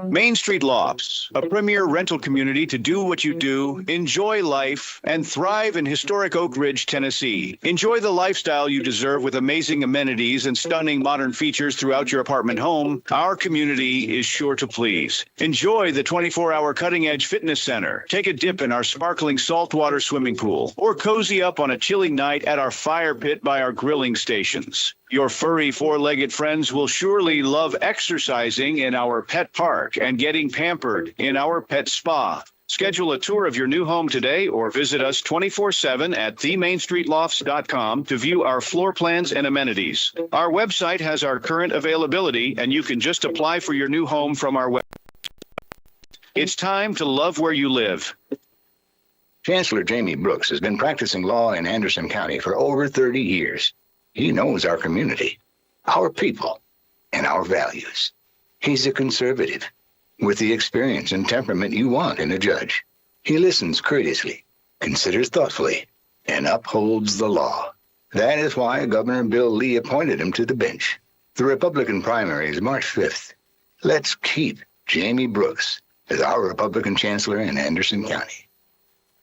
Main Street Lofts, a premier rental community to do what you do, enjoy life, and thrive in historic Oak Ridge, Tennessee. Enjoy the lifestyle you deserve with amazing amenities and stunning modern features throughout your apartment home. Our community is sure to please. Enjoy the 24-hour cutting-edge fitness center. Take a dip in our sparkling saltwater swimming pool, or cozy up on a chilly night at our fire pit by our grilling stations. Your furry four-legged friends will surely love exercising in our pet park and getting pampered in our pet spa. Schedule a tour of your new home today or visit us 24/7 at themainstreetlofts.com to view our floor plans and amenities. Our website has our current availability, and you can just apply for your new home from our website. It's time to love where you live. Chancellor Jamie Brooks has been practicing law in Anderson County for over 30 years. He knows our community, our people, and our values. He's a conservative with the experience and temperament you want in a judge. He listens courteously, considers thoughtfully, and upholds the law. That is why Governor Bill Lee appointed him to the bench. The Republican primary is March 5th. Let's keep Jamie Brooks as our Republican chancellor in Anderson County.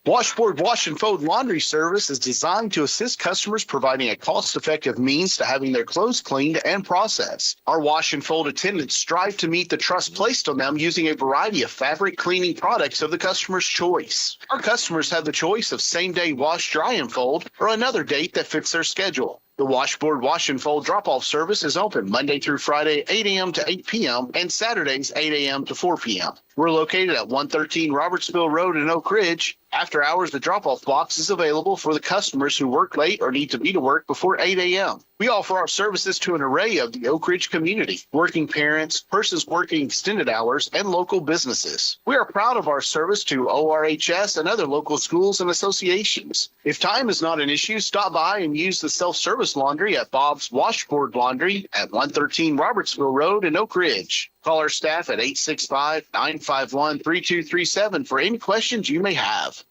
Washboard Wash and Fold Laundry Service is designed to assist customers providing a cost-effective means to having their clothes cleaned and processed. Our wash and fold attendants strive to meet the trust placed on them using a variety of fabric cleaning products of the customer's choice. Our customers have the choice of same-day wash, dry, and fold, or another date that fits their schedule. The Washboard Wash and Fold drop-off service is open Monday through Friday, 8 a.m. to 8 p.m., and Saturdays, 8 a.m. to 4 p.m. We're located at 113 Robertsville Road in Oak Ridge. After hours, the drop-off box is available for the customers who work late or need to be to work before 8 a.m. We offer our services to an array of the Oak Ridge community, working parents, persons working extended hours, and local businesses. We are proud of our service to ORHS and other local schools and associations. If time is not an issue, stop by and use the self-service laundry at Bob's Washboard Laundry at 113 Robertsville Road in Oak Ridge. Call our staff at 865-951-3237 for any questions you may have.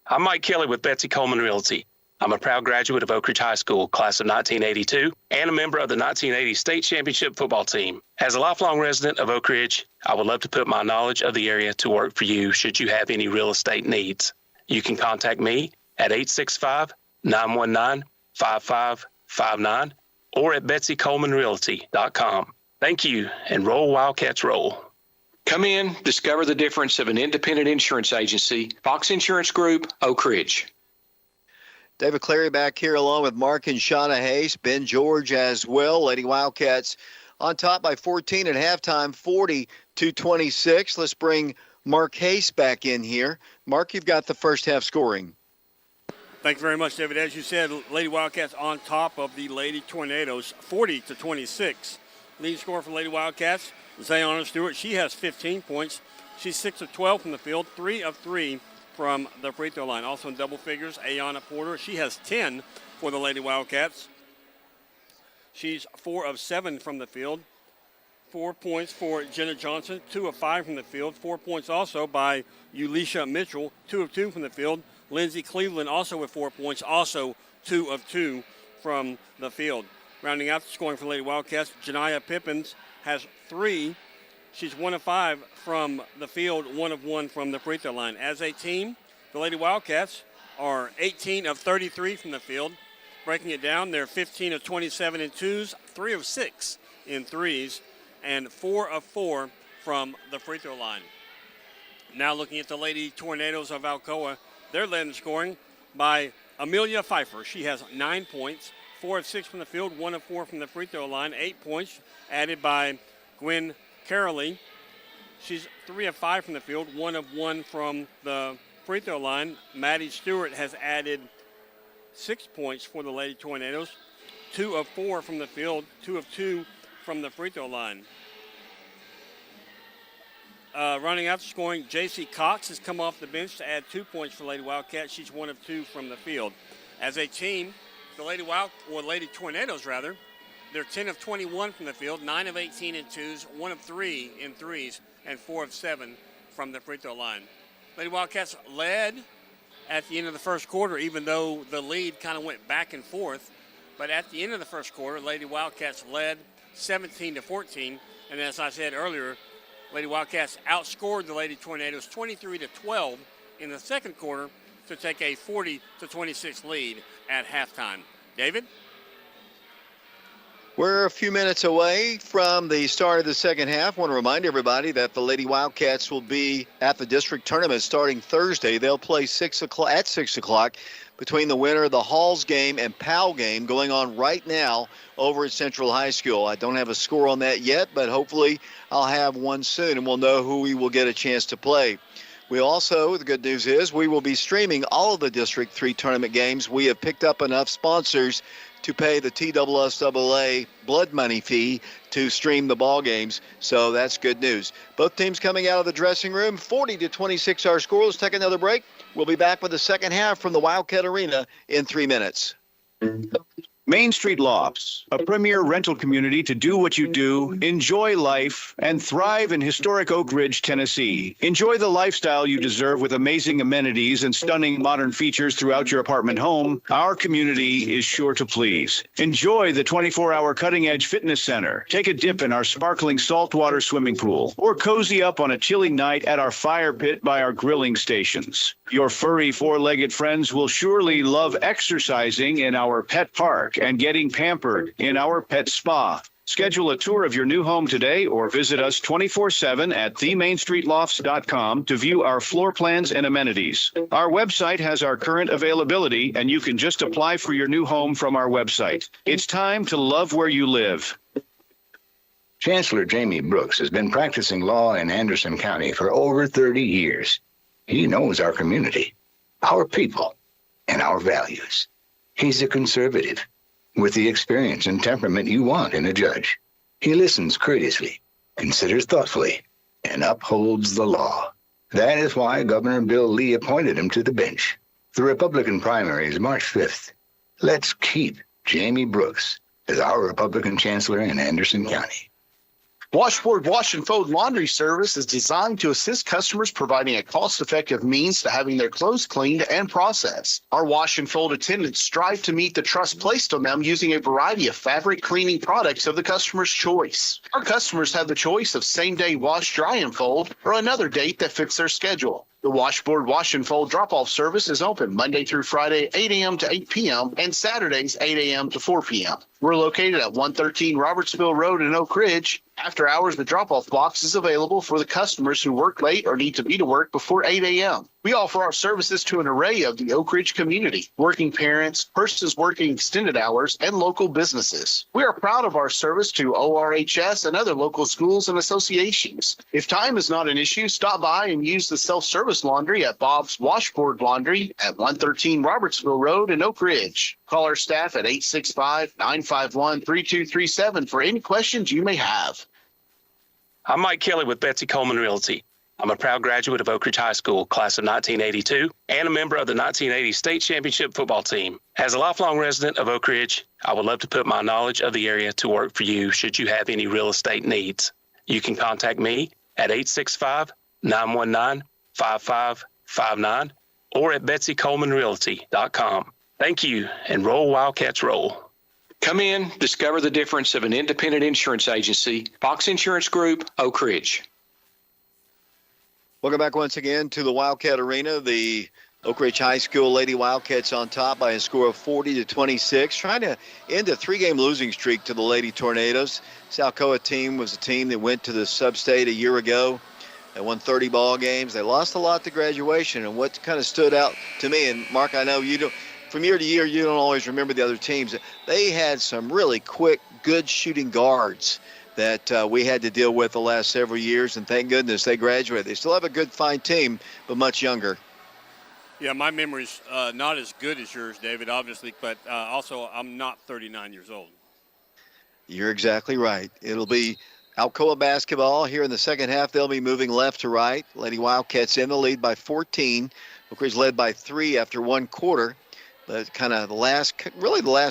I'm Mike Kelly with Betsy Coleman Realty. I'm a proud graduate of Oak Ridge High School, class of 1982, and a member of the 1980 state championship football team. As a lifelong resident of Oak Ridge, I would love to put my knowledge of the area to work for you should you have any real estate needs. You can contact me at 865-919-5559 or at betsycolemanrealty.com. Thank you, and roll Wildcats roll. Come in, discover the difference of an independent insurance agency. Fox Insurance Group, Oak Ridge. David Clary back here along with Mark and Shauna Hayes, Ben George as well. Lady Wildcats on top by 14 at halftime, 40-26. Let's bring Mark Hayes back in here. Mark, you've got the first half scoring. Thank you very much, David. As you said, Lady Wildcats on top of the Lady Tornadoes, 40-26. Lead scorer for Lady Wildcats, Zayana Stewart. She has 15 points. She's 6 of 12 from the field, 3 of 3 from the free throw line. Also in double figures, Ayana Porter. She has 10 for the Lady Wildcats. She's 4 of 7 from the field. 4 points for Jenna Johnson, 2 of 5 from the field. 4 points also by Ulisha Mitchell, 2 of 2 from the field. Lindsey Cleveland also with 4 points, also 2 of 2 from the field. Rounding out the scoring for Lady Wildcats, Janiyah Pippins has 3. She's 1 of 5 from the field, 1 of 1 from the free throw line. As a team, the Lady Wildcats are 18 of 33 from the field. Breaking it down, they're 15 of 27 in twos, 3 of 6 in threes, and 4 of 4 from the free throw line. Now looking at the Lady Tornadoes of Alcoa, they're led in scoring by Amelia Pfeiffer. She has 9 points. 4 of 6 from the field, 1 of 4 from the free throw line. 8 points added by Gwen Carolee. She's 3 of 5 from the field, 1 of 1 from the free throw line. Maddie Stewart has added 6 points for the Lady Tornadoes. 2 of 4 from the field, 2 of 2 from the free throw line. Running out the scoring, J.C. Cox has come off the bench to add 2 points for Lady Wildcats. She's 1 of 2 from the field. As a team, the Lady Tornadoes, they're 10 of 21 from the field, 9 of 18 in twos, 1 of 3 in threes, and 4 of 7 from the free throw line. Lady Wildcats led at the end of the first quarter, even though the lead kind of went back and forth. But at the end of the first quarter, Lady Wildcats led 17-14. And as I said earlier, Lady Wildcats outscored the Lady Tornadoes 23-12 in the second quarter to take a 40-26 lead at halftime. David? We're a few minutes away from the start of the second half. I want to remind everybody that the Lady Wildcats will be at the district tournament starting Thursday. They'll play at 6 o'clock between the winner of the Halls game and Powell game going on right now over at Central High School. I don't have a score on that yet, but hopefully I'll have one soon, and we'll know who we will get a chance to play. We also, the good news is, we will be streaming all of the District 3 tournament games. We have picked up enough sponsors to pay the TSSAA blood money fee to stream the ball games, so that's good news. Both teams coming out of the dressing room, 40-26 our score. Let's take another break. We'll be back with the second half from the Wildcat Arena in 3 minutes. Main Street Lofts, a premier rental community to do what you do, enjoy life, and thrive in historic Oak Ridge, Tennessee. Enjoy the lifestyle you deserve with amazing amenities and stunning modern features throughout your apartment home. Our community is sure to please. Enjoy the 24-hour cutting-edge fitness center. Take a dip in our sparkling saltwater swimming pool, or cozy up on a chilly night at our fire pit by our grilling stations. Your furry four-legged friends will surely love exercising in our pet park and getting pampered in our pet spa. Schedule a tour of your new home today or visit us 24/7 at themainstreetlofts.com to view our floor plans and amenities. Our website has our current availability, and you can just apply for your new home from our website. It's time to love where you live. Chancellor Jamie Brooks has been practicing law in Anderson County for over 30 years. He knows our community, our people, and our values. He's a conservative, with the experience and temperament you want in a judge. He listens courteously, considers thoughtfully, and upholds the law. That is why Governor Bill Lee appointed him to the bench. The Republican primary is March 5th. Let's keep Jamie Brooks as our Republican chancellor in Anderson County. Washboard Wash and Fold Laundry Service is designed to assist customers providing a cost-effective means to having their clothes cleaned and processed. Our wash and fold attendants strive to meet the trust placed on them using a variety of fabric cleaning products of the customer's choice. Our customers have the choice of same-day wash, dry, and fold, or another date that fits their schedule. The Washboard Wash and Fold drop-off service is open Monday through Friday, 8 a.m. to 8 p.m., and Saturdays, 8 a.m. to 4 p.m. We're located at 113 Robertsville Road in Oak Ridge. After hours, the drop-off box is available for the customers who work late or need to be to work before 8 a.m. We offer our services to an array of the Oak Ridge community, working parents, persons working extended hours, and local businesses. We are proud of our service to ORHS and other local schools and associations. If time is not an issue, stop by and use the self-service laundry at Bob's Washboard Laundry at 113 Robertsville Road in Oak Ridge. Call our staff at 865-951-3237 for any questions you may have. I'm Mike Kelly with Betsy Coleman Realty. I'm a proud graduate of Oak Ridge High School, class of 1982, and a member of the 1980 state championship football team. As a lifelong resident of Oak Ridge, I would love to put my knowledge of the area to work for you should you have any real estate needs. You can contact me at 865-919-5559 or at betsycolemanrealty.com. Thank you, and roll Wildcats roll. Come in, discover the difference of an independent insurance agency. Fox Insurance Group, Oak Ridge. Welcome back once again to the Wildcat Arena. The Oak Ridge High School Lady Wildcats on top by a score of 40-26, trying to end a three-game losing streak to the Lady Tornadoes. This Alcoa team was a team that went to the sub-state a year ago. They won 30 ball games. They lost a lot to graduation, and what kind of stood out to me, and Mark, I know you don't, from year to year, you don't always remember the other teams. They had some really quick, good shooting guards that we had to deal with the last several years, and thank goodness they graduated. They still have a good, fine team, but much younger. Yeah, my memory's not as good as yours, David, obviously, but also I'm not 39 years old. You're exactly right. It'll be Alcoa basketball here in the second half. They'll be moving left to right. Lady Wildcats in the lead by 14. Oak Ridge led by 3 after one quarter. But kind of the last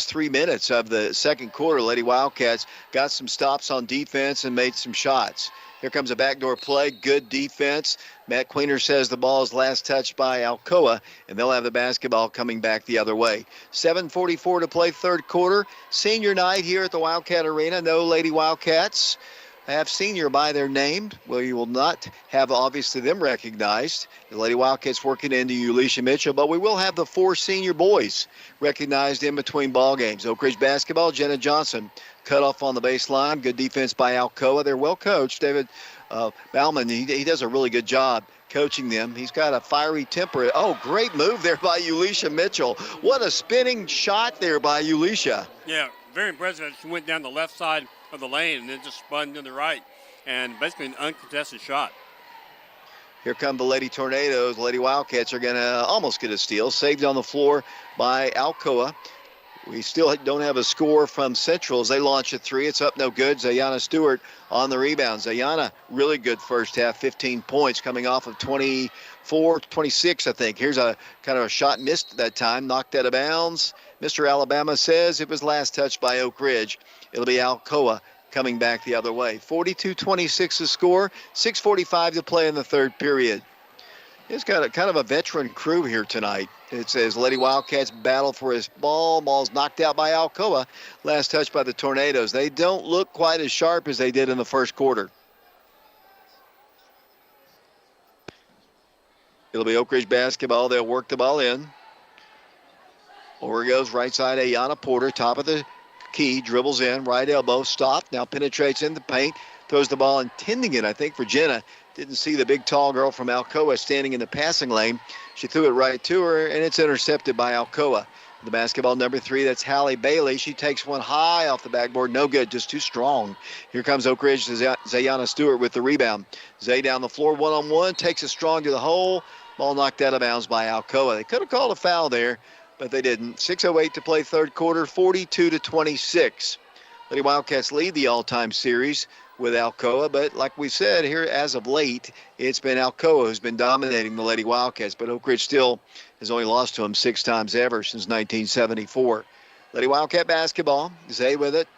3 minutes of the second quarter, Lady Wildcats got some stops on defense and made some shots. Here comes a backdoor play, good defense. Matt Queener says the ball is last touched by Alcoa, and they'll have the basketball coming back the other way. 7:44 to play third quarter. Senior night here at the Wildcat Arena. No Lady Wildcats have senior by their name. Well, you will not have, obviously, them recognized. The Lady Wildcats working into Ulisha Mitchell, but we will have the 4 senior boys recognized in between ball games. Oak Ridge basketball, Jenna Johnson cut off on the baseline. Good defense by Alcoa. They're well coached. David Bauman, he does a really good job coaching them. He's got a fiery temper. Oh, great move there by Ulisha Mitchell. What a spinning shot there by Ulisha. Yeah, very impressive. She went down the left side of the lane and then just spun to the right, and basically an uncontested shot. Here come the Lady Tornadoes. Lady Wildcats are going to almost get a steal. Saved on the floor by Alcoa. We still don't have a score from Central as they launch a three. It's up no good. Zayana Stewart on the rebound. Zayana, really good first half, 15 points coming off of 24, 26, I think. Here's a kind of a shot missed that time, knocked out of bounds. Mr. Alabama says it was last touched by Oak Ridge. It'll be Alcoa coming back the other way. 42-26 the score, 6:45 to play in the third period. It's got a kind of a veteran crew here tonight. It says Lady Wildcats battle for his ball. Ball's knocked out by Alcoa. Last touch by the Tornadoes. They don't look quite as sharp as they did in the first quarter. It'll be Oak Ridge basketball. They'll work the ball in. Over goes right side, Ayana Porter, top of the key, dribbles in, right elbow, stopped, now penetrates in the paint, throws the ball, intending it, I think, for Jenna. Didn't see the big, tall girl from Alcoa standing in the passing lane. She threw it right to her, and it's intercepted by Alcoa. The basketball number 3, that's Hallie Bailey. She takes one high off the backboard. No good, just too strong. Here comes Oak Ridge, Zayana Stewart with the rebound. Zay down the floor, one-on-one, takes it strong to the hole. Ball knocked out of bounds by Alcoa. They could have called a foul there, but they didn't. 6:08 to play third quarter, 42-26. Lady Wildcats lead the all-time series with Alcoa, but like we said here, as of late, it's been Alcoa who's been dominating the Lady Wildcats, but Oak Ridge still has only lost to them 6 times ever since 1974. Lady Wildcat basketball, Zay with it,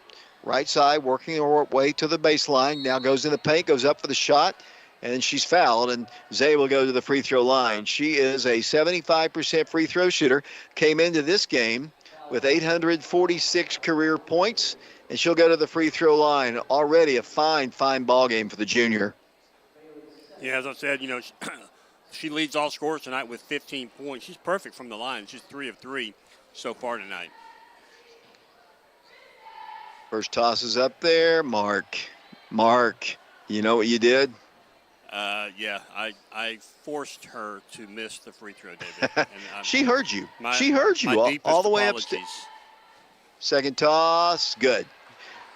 right side, working her way to the baseline, now goes in the paint, goes up for the shot, and then she's fouled, and Zay will go to the free throw line. She is a 75% free throw shooter, came into this game with 846 career points, and she'll go to the free throw line. Already a fine ball game for the junior. Yeah, as I said, she leads all scorers tonight with 15 points. She's perfect from the line. She's 3 of 3 so far tonight. First toss is up there. Mark, you know what you did? Yeah, I forced her to miss the free throw, David. And She heard you. She heard you all the way upstairs. Second toss, good.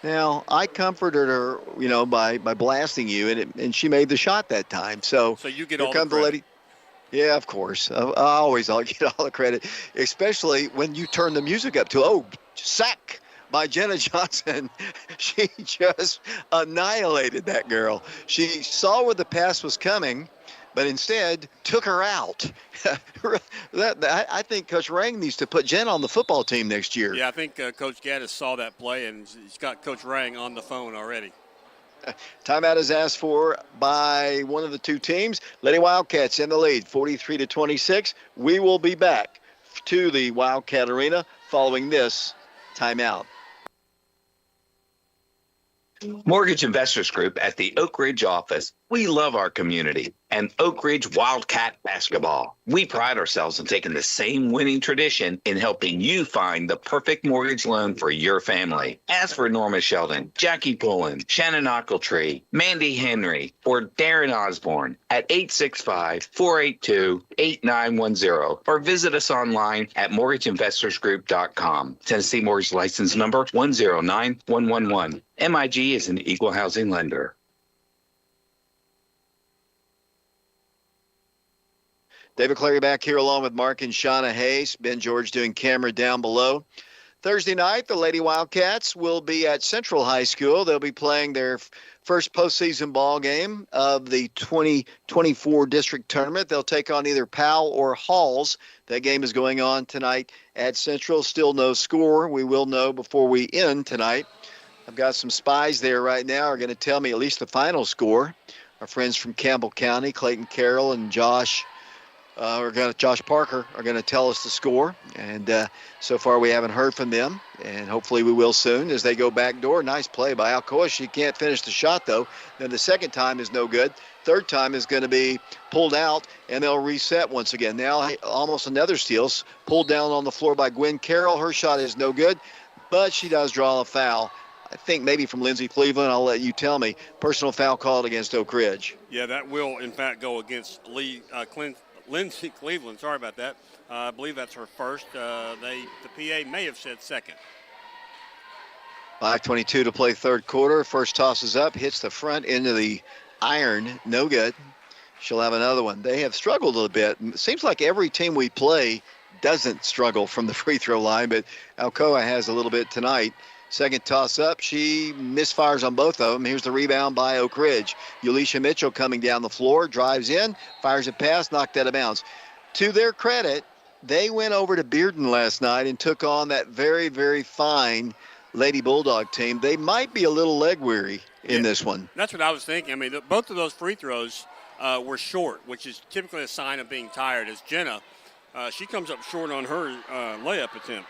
Now, I comforted her, by blasting you, and she made the shot that time. So you get here all comes the credit. lady. Yeah, of course. I'll get all the credit, especially when you turn the music up to, sack by Jenna Johnson. She just annihilated that girl. She saw where the pass was coming, but instead took her out. I think Coach Rang needs to put Jen on the football team next year. Yeah, I think Coach Gaddis saw that play, and he's got Coach Rang on the phone already. Timeout is asked for by one of the two teams. Lady Wildcats in the lead, 43-26. We will be back to the Wildcat Arena following this timeout. Mortgage Investors Group at the Oak Ridge office. We love our community and Oak Ridge Wildcat basketball. We pride ourselves in taking the same winning tradition in helping you find the perfect mortgage loan for your family. Ask for Norma Sheldon, Jackie Pullen, Shannon Ochiltree, Mandy Henry, or Darren Osborne at 865-482-8910 or visit us online at mortgageinvestorsgroup.com. Tennessee Mortgage License Number 109111. MIG is an equal housing lender. David Clary back here along with Mark and Shauna Hayes. Ben George doing camera down below. Thursday night, the Lady Wildcats will be at Central High School. They'll be playing their first postseason ball game of the 2024 district tournament. They'll take on either Powell or Halls. That game is going on tonight at Central. Still no score. We will know before we end tonight. I've got some spies there right now are going to tell me at least the final score. Our friends from Campbell County, Clayton Carroll and Josh Parker are going to tell us the score, and so far we haven't heard from them, and hopefully we will soon as they go back door. Nice play by Alcoa. She can't finish the shot, though. Then the second time is no good. Third time is going to be pulled out, and they'll reset once again. Now almost another steal, pulled down on the floor by Gwen Carroll. Her shot is no good, but she does draw a foul. I think maybe from Lindsey Cleveland. I'll let you tell me. Personal foul called against Oak Ridge. Yeah, that will, in fact, go against Lindsey Cleveland. Sorry about that. I believe that's her first. The PA may have said second. 5:22 to play third quarter. First toss is up, hits the front into the iron. No good. She'll have another one. They have struggled a little bit. It seems like every team we play doesn't struggle from the free throw line, but Alcoa has a little bit tonight. Second toss up, she misfires on both of them. Here's the rebound by Oak Ridge. Ulisha Mitchell coming down the floor, drives in, fires a pass, knocked out of bounds. To their credit, they went over to Bearden last night and took on that very, very fine Lady Bulldog team. They might be a little leg weary in this one. That's what I was thinking. I mean, both of those free throws were short, which is typically a sign of being tired. As Jenna, she comes up short on her layup attempt.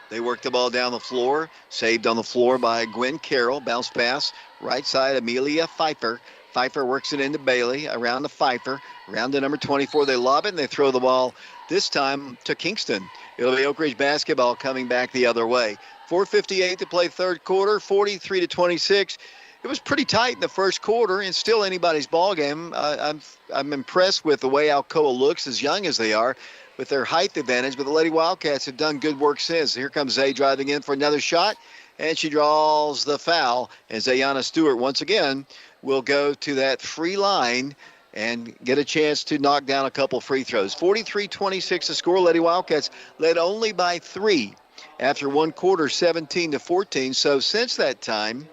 They work the ball down the floor, saved on the floor by Gwen Carroll. Bounce pass, right side, Amelia Pfeiffer. Pfeiffer works it into Bailey, around to Pfeiffer, around to number 24. They lob it, and they throw the ball, this time to Kingston. It'll be Oak Ridge basketball coming back the other way. 4:58 to play third quarter, 43-26. It was pretty tight in the first quarter, and still anybody's ball game. I'm impressed with the way Alcoa looks, as young as they are, with their height advantage, but the Lady Wildcats have done good work since. Here comes Zay driving in for another shot, and she draws the foul. And Zayana Stewart, once again, will go to that free line and get a chance to knock down a couple free throws. 43-26 the score. Lady Wildcats led only by 3 after one quarter, 17-14. So since that time,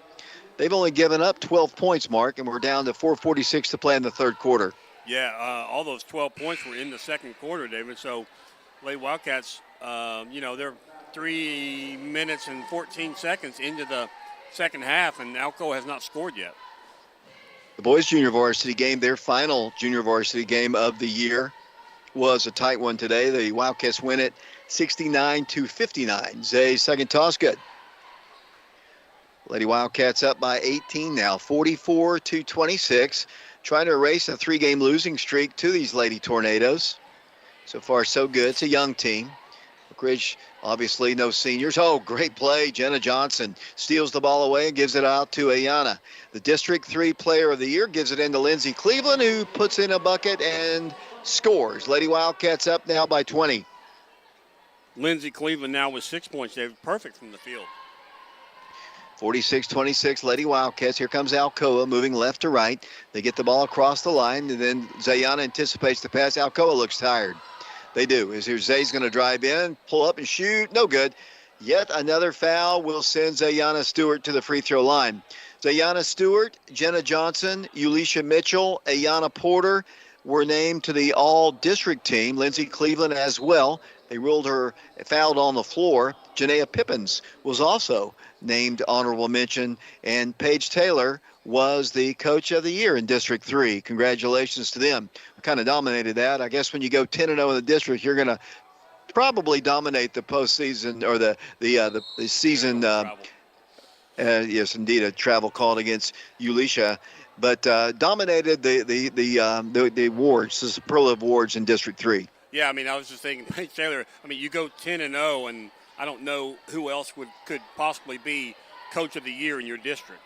they've only given up 12 points, Mark, and we're down to 4:46 to play in the third quarter. Yeah, all those 12 points were in the second quarter, David. So, Lady Wildcats, they're 3 minutes and 14 seconds into the second half, and Alcoa has not scored yet. The boys' junior varsity game, their final junior varsity game of the year, was a tight one today. The Wildcats win it 69-59. Zay's second toss, good. Lady Wildcats up by 18 now, 44-26. Trying to erase a 3-game losing streak to these Lady Tornadoes. So far, so good. It's a young team. Oak Ridge, obviously, no seniors. Oh, great play. Jenna Johnson steals the ball away and gives it out to Ayana. The District 3 Player of the Year gives it into Lindsay Cleveland, who puts in a bucket and scores. Lady Wildcats up now by 20. Lindsay Cleveland now with 6 points. They're perfect from the field. 46-26, Lady Wildcats. Here comes Alcoa moving left to right. They get the ball across the line, and then Zayana anticipates the pass. Alcoa looks tired. They do. Here's Zay's going to drive in, pull up and shoot. No good. Yet another foul will send Zayana Stewart to the free throw line. Zayana Stewart, Jenna Johnson, Ulisha Mitchell, Ayana Porter were named to the all-district team. Lindsay Cleveland as well. They ruled her fouled on the floor. Janaea Pippins was also named honorable mention, and Paige Taylor was the coach of the year in District 3. Congratulations to them. We kind of dominated that. I guess when you go 10-0 in the district, you're going to probably dominate the postseason or the season. Yes, indeed, a travel called against Ulisha, but dominated the awards, the superlative awards in District 3. Yeah, I mean, I was just thinking, Paige Taylor, I mean, you go 10-0, and I don't know who else could possibly be coach of the year in your district.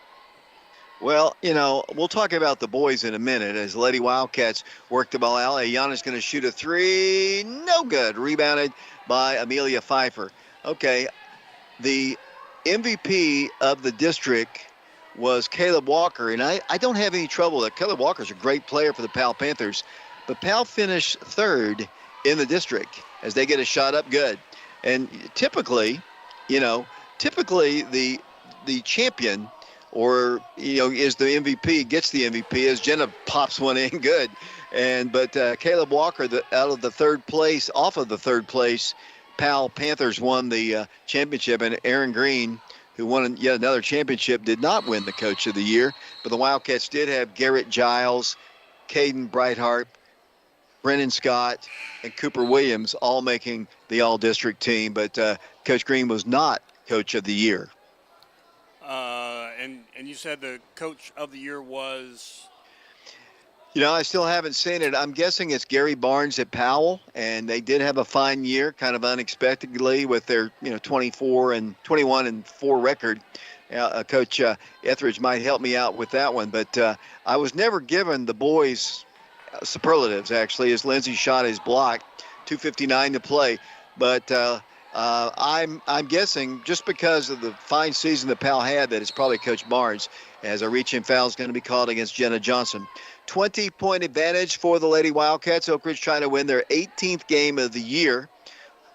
Well, we'll talk about the boys in a minute as Lady Wildcats work the ball out. Ayana's going to shoot a 3. No good. Rebounded by Amelia Pfeiffer. Okay, the MVP of the district was Caleb Walker, and I don't have any trouble with that. Caleb Walker's a great player for the Powell Panthers, but Powell finished third in the district as they get a shot up good. And typically the champion or, is the MVP, gets the MVP as Jenna pops one in good. But Caleb Walker, off of the third place, Powell Panthers won the championship, and Aaron Green, who won yet another championship, did not win the Coach of the Year. But the Wildcats did have Garrett Giles, Caden Brightheart, Brennan Scott, and Cooper Williams all making the all-district team. But Coach Green was not Coach of the Year. And you said the Coach of the Year was? I still haven't seen it. I'm guessing it's Gary Barnes at Powell, and they did have a fine year, kind of unexpectedly, with their 21-4 record. Coach Etheridge might help me out with that one, but I was never given the boys' superlatives, actually, as Lindsay shot his block, 2:59 to play. But I'm guessing, just because of the fine season that Powell had, that it's probably Coach Barnes, as a reach-in foul is going to be called against Jenna Johnson. 20-point advantage for the Lady Wildcats. Oak Ridge trying to win their 18th game of the year.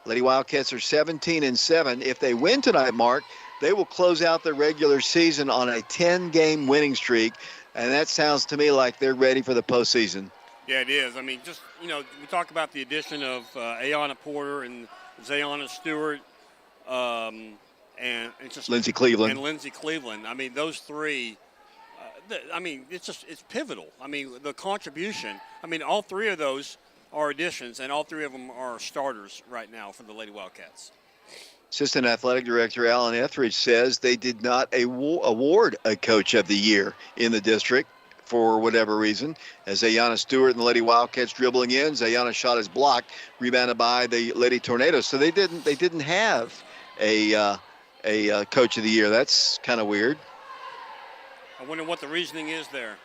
Lady Wildcats are 17-7. If they win tonight, Mark, they will close out the regular season on a 10-game winning streak, and that sounds to me like they're ready for the postseason. Yeah, it is. I mean, just, we talk about the addition of Ayanna Porter and Zayana Stewart, and it's just Lindsey Cleveland. And Lindsey Cleveland. I mean, those three. It's pivotal. I mean, the contribution. I mean, all three of those are additions, and all three of them are starters right now for the Lady Wildcats. Assistant Athletic Director Alan Etheridge says they did not award a Coach of the Year in the district for whatever reason. As Ayanna Stewart and the Lady Wildcats dribbling in, Zayana's shot is blocked, rebounded by the Lady Tornadoes. So they didn't have a Coach of the Year. That's kind of weird. I wonder what the reasoning is there.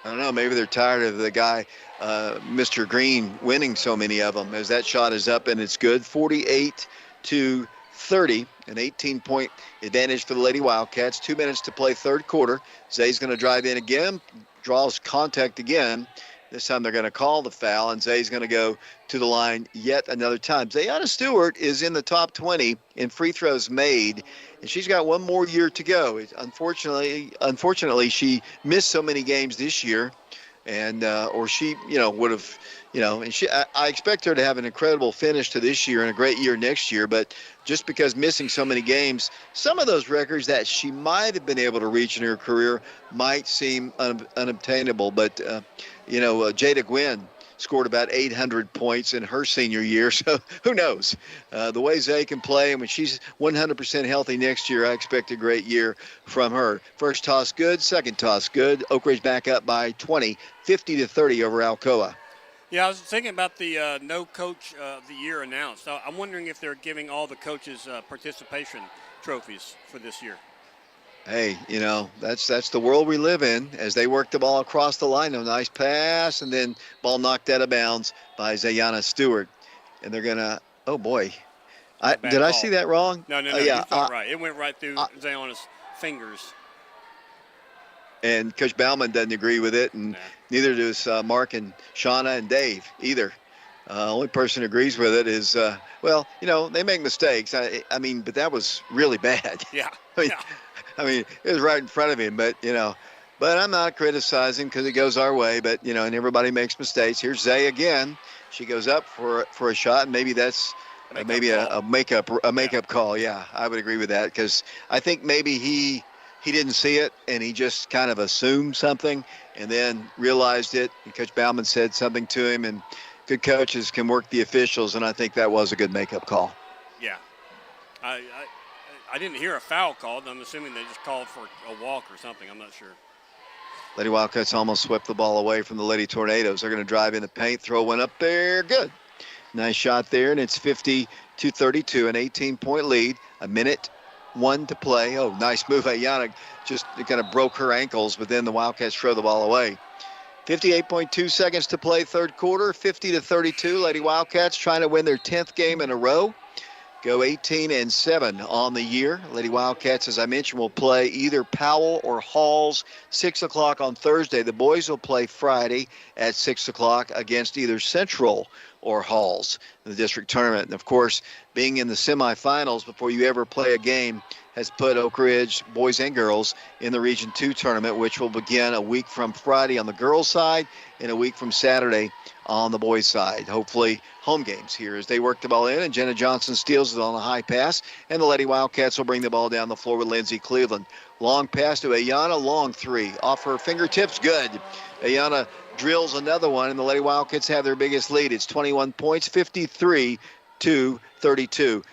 I don't know. Maybe they're tired of the guy, Mr. Green, winning so many of them. As that shot is up and it's good, 48-30, an 18-point advantage for the Lady Wildcats. 2 minutes to play third quarter. Zay's going to drive in again, draws contact again. This time they're going to call the foul, and Zay's going to go to the line yet another time. Zayana Stewart is in the top 20 in free throws made, and she's got one more year to go. Unfortunately, she missed so many games this year, and or she, would have, and I expect her to have an incredible finish to this year and a great year next year. But just because missing so many games, some of those records that she might have been able to reach in her career might seem unobtainable. But Jada Gwynn scored about 800 points in her senior year, so who knows? The way Zay can play, and when she's 100% healthy next year, I expect a great year from her. First toss good, second toss good. Oak Ridge back up by 20, 50-30 over Alcoa. Yeah, I was thinking about the no coach of the year announced. I'm wondering if they're giving all the coaches participation trophies for this year. Hey, that's the world we live in. As they work the ball across the line, a nice pass, and then ball knocked out of bounds by Zayana Stewart. And they're going to, oh, boy. Did I see that wrong? No, yeah, you thought right. It went right through Zayana's fingers. And Coach Bauman doesn't agree with it, and neither does Mark and Shauna and Dave either. Only person who agrees with it is, they make mistakes. I mean, but that was really bad. Yeah. I mean, it was right in front of him, but I'm not criticizing because it goes our way, but, and everybody makes mistakes. Here's Zay again. She goes up for a shot, and maybe that's a makeup call. Yeah, I would agree with that because I think maybe he didn't see it, and he just kind of assumed something and then realized it, and Coach Bauman said something to him, and good coaches can work the officials, and I think that was a good makeup call. Yeah. I didn't hear a foul called. I'm assuming they just called for a walk or something. I'm not sure. Lady Wildcats almost swept the ball away from the Lady Tornadoes. They're going to drive in the paint, throw one up there. Good. Nice shot there, and it's 50-32, an 18-point lead. A minute, 1 to play. Oh, nice move. Ayanna just kind of broke her ankles, but then the Wildcats throw the ball away. 58.2 seconds to play third quarter, 50-32. Lady Wildcats trying to win their 10th game in a row. Go 18-7 on the year. Lady Wildcats, as I mentioned, will play either Powell or Halls 6 o'clock on Thursday. The boys will play Friday at 6 o'clock against either Central or Halls in the district tournament. And, of course, being in the semifinals before you ever play a game has put Oak Ridge, boys and girls, in the Region 2 tournament, which will begin a week from Friday on the girls' side and a week from Saturday on the boys' side. Hopefully home games here as they work the ball in, and Jenna Johnson steals it on a high pass, and the Lady Wildcats will bring the ball down the floor with Lindsey Cleveland. Long pass to Ayanna, long three. Off her fingertips, good. Ayanna drills another one, and the Lady Wildcats have their biggest lead. It's 21 points, 53-32.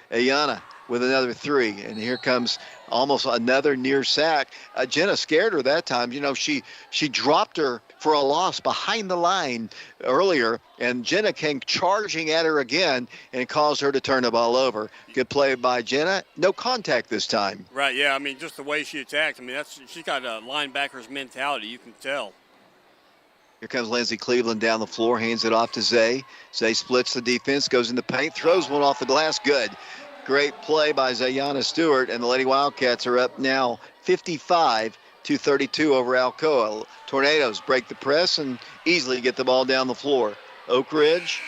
Ayanna with another three, and here comes almost another near sack. Jenna scared her that time. She dropped her for a loss behind the line earlier, and Jenna came charging at her again, and it caused her to turn the ball over. Good play by Jenna. No contact this time. Right, yeah. I mean, just the way she attacked. I mean, she's got a linebacker's mentality. You can tell. Here comes Lindsey Cleveland down the floor, hands it off to Zay. Zay splits the defense, goes in the paint, throws one off the glass. Good. Great play by Zayana Stewart, and the Lady Wildcats are up now 55-32. 55-32 over Alcoa. Tornadoes break the press and easily get the ball down the floor. Oak Ridge,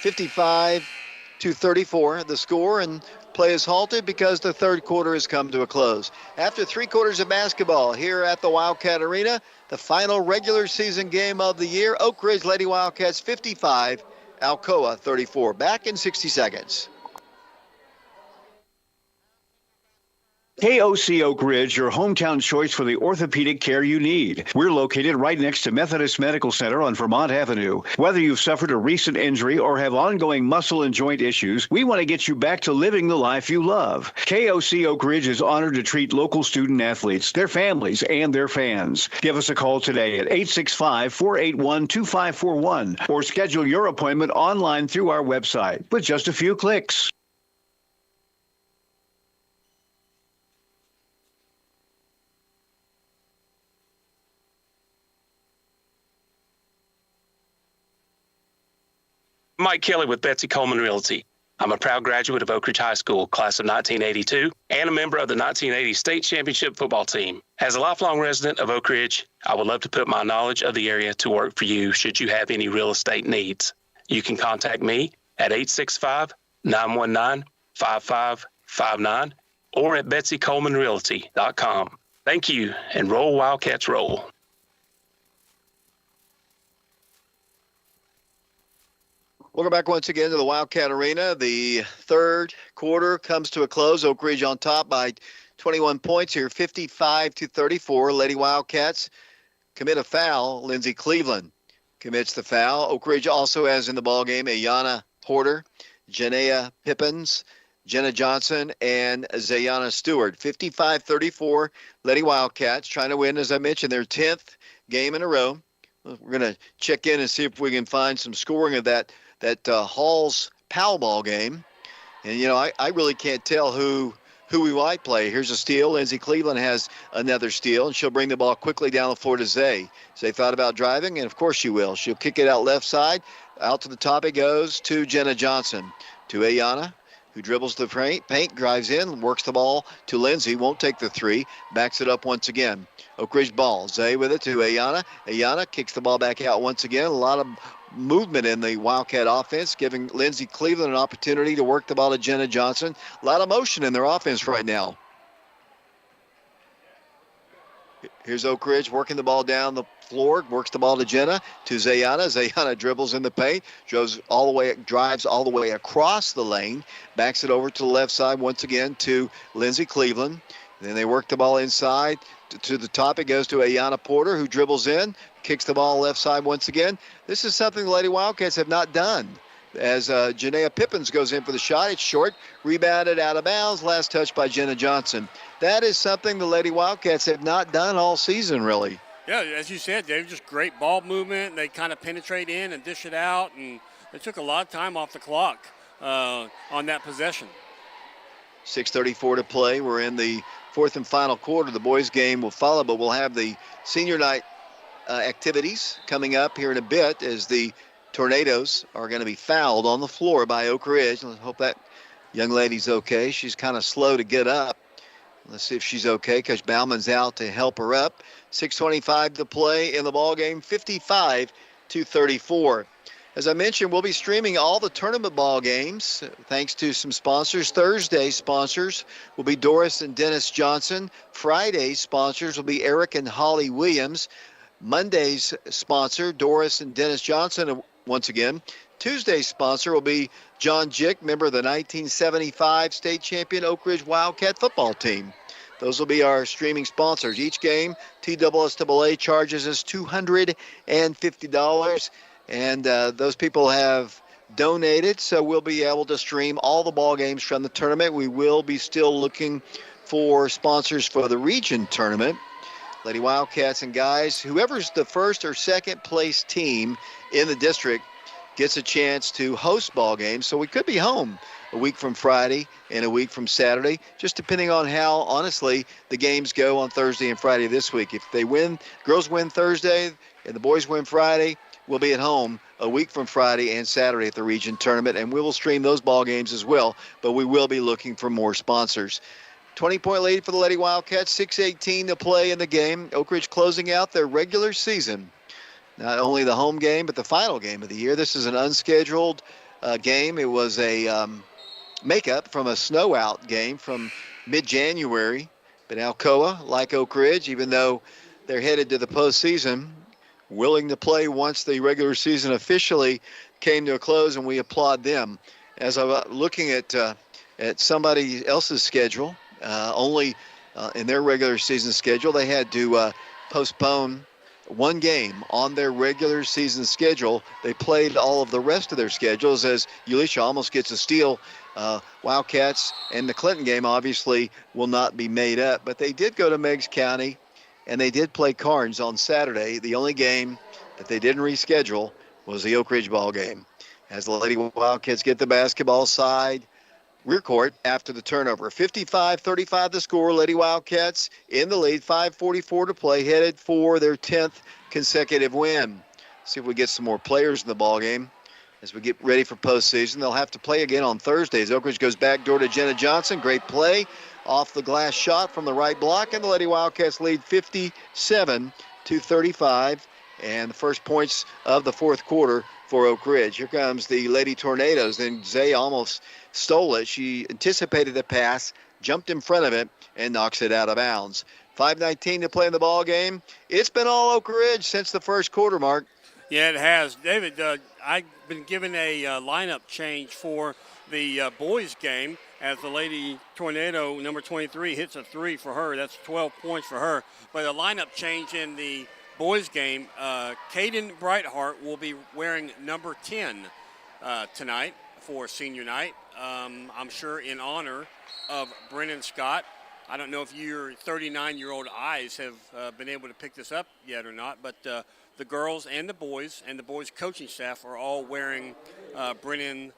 55-34 the score, and play is halted because the third quarter has come to a close. After 3 quarters of basketball here at the Wildcat Arena, the final regular season game of the year, Oak Ridge Lady Wildcats 55, Alcoa 34. Back in 60 seconds. KOC Oak Ridge, your hometown choice for the orthopedic care you need. We're located right next to Methodist Medical Center on Vermont Avenue. Whether you've suffered a recent injury or have ongoing muscle and joint issues, we want to get you back to living the life you love. KOC Oak Ridge is honored to treat local student athletes, their families, and their fans. Give us a call today at 865-481-2541 or schedule your appointment online through our website with just a few clicks. Mike Kelly with Betsy Coleman Realty. I'm a proud graduate of Oak Ridge High School, class of 1982, and a member of the 1980 state championship football team. As a lifelong resident of Oak Ridge, I would love to put my knowledge of the area to work for you should you have any real estate needs. You can contact me at 865-919-5559 or at betsycolemanrealty.com. Thank you, and roll Wildcats roll. Welcome back once again to the Wildcat Arena. The third quarter comes to a close. Oak Ridge on top by 21 points here, 55-34. Lady Wildcats commit a foul. Lindsey Cleveland commits the foul. Oak Ridge also has in the ballgame Ayana Porter, Janaea Pippins, Jenna Johnson, and Zayana Stewart. 55-34, Lady Wildcats trying to win, as I mentioned, their 10th game in a row. We're going to check in and see if we can find some scoring of that Hall's Powell ball game. And, you know, I really can't tell who we might play. Here's a steal. Lindsey Cleveland has another steal, and she'll bring the ball quickly down the floor to Zay. Zay thought about driving, and of course she will. She'll kick it out left side. Out to the top it goes to Jenna Johnson. To Ayana, who dribbles the paint, drives in, works the ball to Lindsey, won't take the three, backs it up once again. Oak Ridge ball. Zay with it to Ayana. Ayana kicks the ball back out once again. A lot of movement in the Wildcat offense, giving Lindsey Cleveland an opportunity to work the ball to Jenna Johnson. A lot of motion in their offense right now. Here's Oak Ridge working the ball down the floor, works the ball to Jenna, to Zayana. Zayana dribbles in the paint, drives all the way across the lane, backs it over to the left side once again to Lindsey Cleveland. Then they work the ball inside to the top. It goes to Ayana Porter, who dribbles in, kicks the ball left side once again. This is something the Lady Wildcats have not done. As Janaea Pippins goes in for the shot, it's short, rebounded out of bounds, last touch by Jenna Johnson. That is something the Lady Wildcats have not done all season, really. Yeah, as you said, they've just great ball movement. They kind of penetrate in and dish it out, and they took a lot of time off the clock on that possession. 6:34 to play. We're in the fourth and final quarter. The boys' game will follow, but we'll have the senior night activities coming up here in a bit as the Tornadoes are going to be fouled on the floor by Oak Ridge. Let's hope that young lady's okay. She's kind of slow to get up. Let's see if she's okay. Coach Bauman's out to help her up. 6:25 to play in the ballgame, 55-34. As I mentioned, we'll be streaming all the tournament ball games thanks to some sponsors. Thursday sponsors will be Doris and Dennis Johnson. Friday sponsors will be Eric and Holly Williams. Monday's sponsor, Doris and Dennis Johnson, once again. Tuesday's sponsor will be John Jick, member of the 1975 state champion Oak Ridge Wildcat football team. Those will be our streaming sponsors. Each game, TSSAA charges us $250. And those people have donated, so we'll be able to stream all the ball games from the tournament. We will be still looking for sponsors for the region tournament. Lady Wildcats and guys, whoever's the first or second place team in the district gets a chance to host ball games. So we could be home a week from Friday and a week from Saturday, just depending on how, honestly, the games go on Thursday and Friday this week. If they win, girls win Thursday and the boys win Friday, we'll be at home a week from Friday and Saturday at the region tournament, and we will stream those ball games as well, but we will be looking for more sponsors. 20-point lead for the Lady Wildcats, 6:18 to play in the game. Oak Ridge closing out their regular season. Not only the home game, but the final game of the year. This is an unscheduled game. It was a makeup from a snow out game from mid-January. But Alcoa, like Oak Ridge, even though they're headed to the postseason, willing to play once the regular season officially came to a close, and we applaud them. As I'm looking at somebody else's schedule, only in their regular season schedule, they had to postpone one game on their regular season schedule. They played all of the rest of their schedules as Elisha almost gets a steal. Wildcats and the Clinton game obviously will not be made up, but they did go to Meigs County and they did play Carnes on Saturday. The only game that they didn't reschedule was the Oak Ridge ball game. As the Lady Wildcats get the basketball side rear court after the turnover. 55-35 the score. Lady Wildcats in the lead. 5:44 to play, headed for their 10th consecutive win. See if we get some more players in the ball game as we get ready for postseason. They'll have to play again on Thursdays. Oak Ridge goes back door to Jenna Johnson. Great play off the glass shot from the right block, and the Lady Wildcats lead 57-35. And the first points of the fourth quarter for Oak Ridge. Here comes the Lady Tornadoes. And Zay almost stole it. She anticipated the pass, jumped in front of it, and knocks it out of bounds. 5:19 to play in the ball game. It's been all Oak Ridge since the first quarter, Mark. Yeah, it has. David, I've been given a lineup change for the boys game as the Lady Tornado, number 23, hits a three for her. That's 12 points for her. But a lineup change in the boys game, Caden Brightheart will be wearing number 10 tonight for senior night. I'm sure in honor of Brennan Scott. I don't know if your 39-year-old eyes have been able to pick this up yet or not, but the girls and the boys coaching staff are all wearing Brennan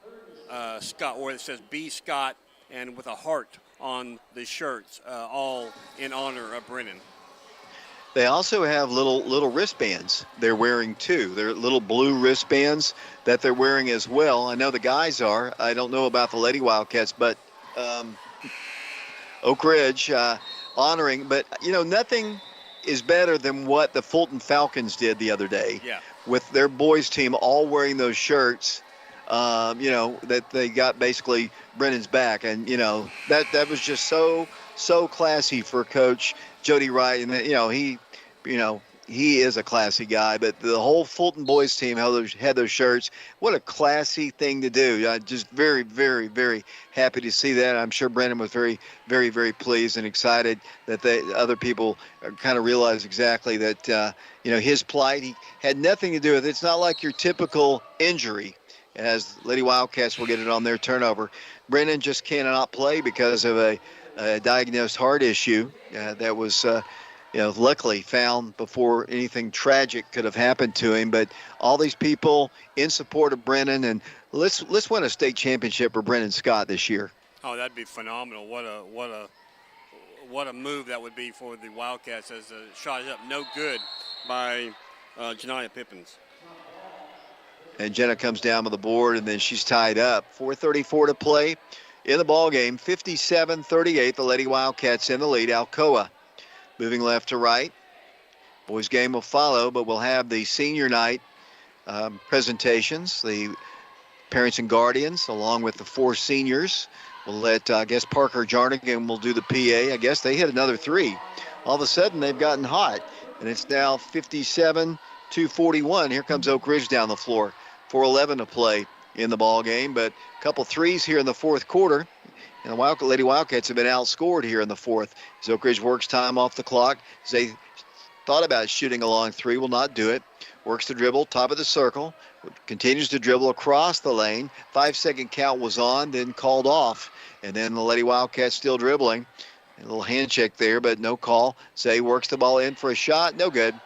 Scott, or it says B. Scott, and with a heart on the shirts, all in honor of Brennan. They also have little wristbands they're wearing too. They're little blue wristbands that they're wearing as well. I know the guys are. I don't know about the Lady Wildcats, but Oak Ridge honoring. But, nothing is better than what the Fulton Falcons did the other day. Yeah. With their boys team all wearing those shirts, that they got basically Brennan's back. And, that was just so classy for Coach Jody Wright. And, he is a classy guy, but the whole Fulton boys team had those shirts. What a classy thing to do. I'm just very, very, very happy to see that. I'm sure Brennan was very, very, very pleased and excited that other people kind of realize exactly that, his plight. He had nothing to do with it. It's not like your typical injury, as Lady Wildcats will get it on their turnover. Brennan just cannot play because of a diagnosed heart issue that was luckily found before anything tragic could have happened to him. But all these people in support of Brennan, and let's win a state championship for Brennan Scott this year. Oh, that'd be phenomenal. What a move that would be for the Wildcats, as the shot is up no good by Janiah Pippins. And Jenna comes down with the board, and then she's tied up. 4:34 to play in the ball game. 57-38. The Lady Wildcats in the lead. Alcoa moving left to right. Boys game will follow, but we'll have the senior night presentations. The parents and guardians, along with the four seniors. We'll let, Parker Jarnigan will do the PA. I guess they hit another three. All of a sudden, they've gotten hot, and it's now 57-41. Here comes Oak Ridge down the floor. 4:11 to play in the ball game, but a couple threes here in the fourth quarter. And the Lady Wildcats have been outscored here in the fourth. As Oak Ridge works time off the clock. As they thought about shooting a long three, will not do it. Works the dribble, top of the circle. Continues to dribble across the lane. 5-second count was on, then called off. And then the Lady Wildcats still dribbling. A little hand check there, but no call. Zay works the ball in for a shot. No good.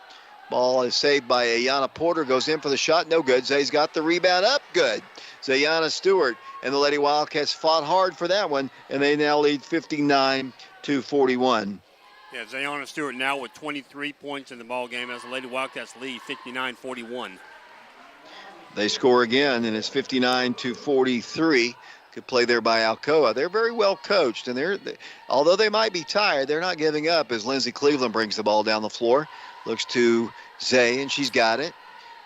Ball is saved by Ayana Porter. Goes in for the shot. No good. Zay's got the rebound up. Good. Zayana Stewart and the Lady Wildcats fought hard for that one, and they now lead 59-41. Yeah, Zayana Stewart now with 23 points in the ball game as the Lady Wildcats lead 59-41. They score again, and it's 59-43. Good play there by Alcoa. They're very well coached, and although they might be tired, they're not giving up as Lindsey Cleveland brings the ball down the floor. Looks to Zay, and she's got it.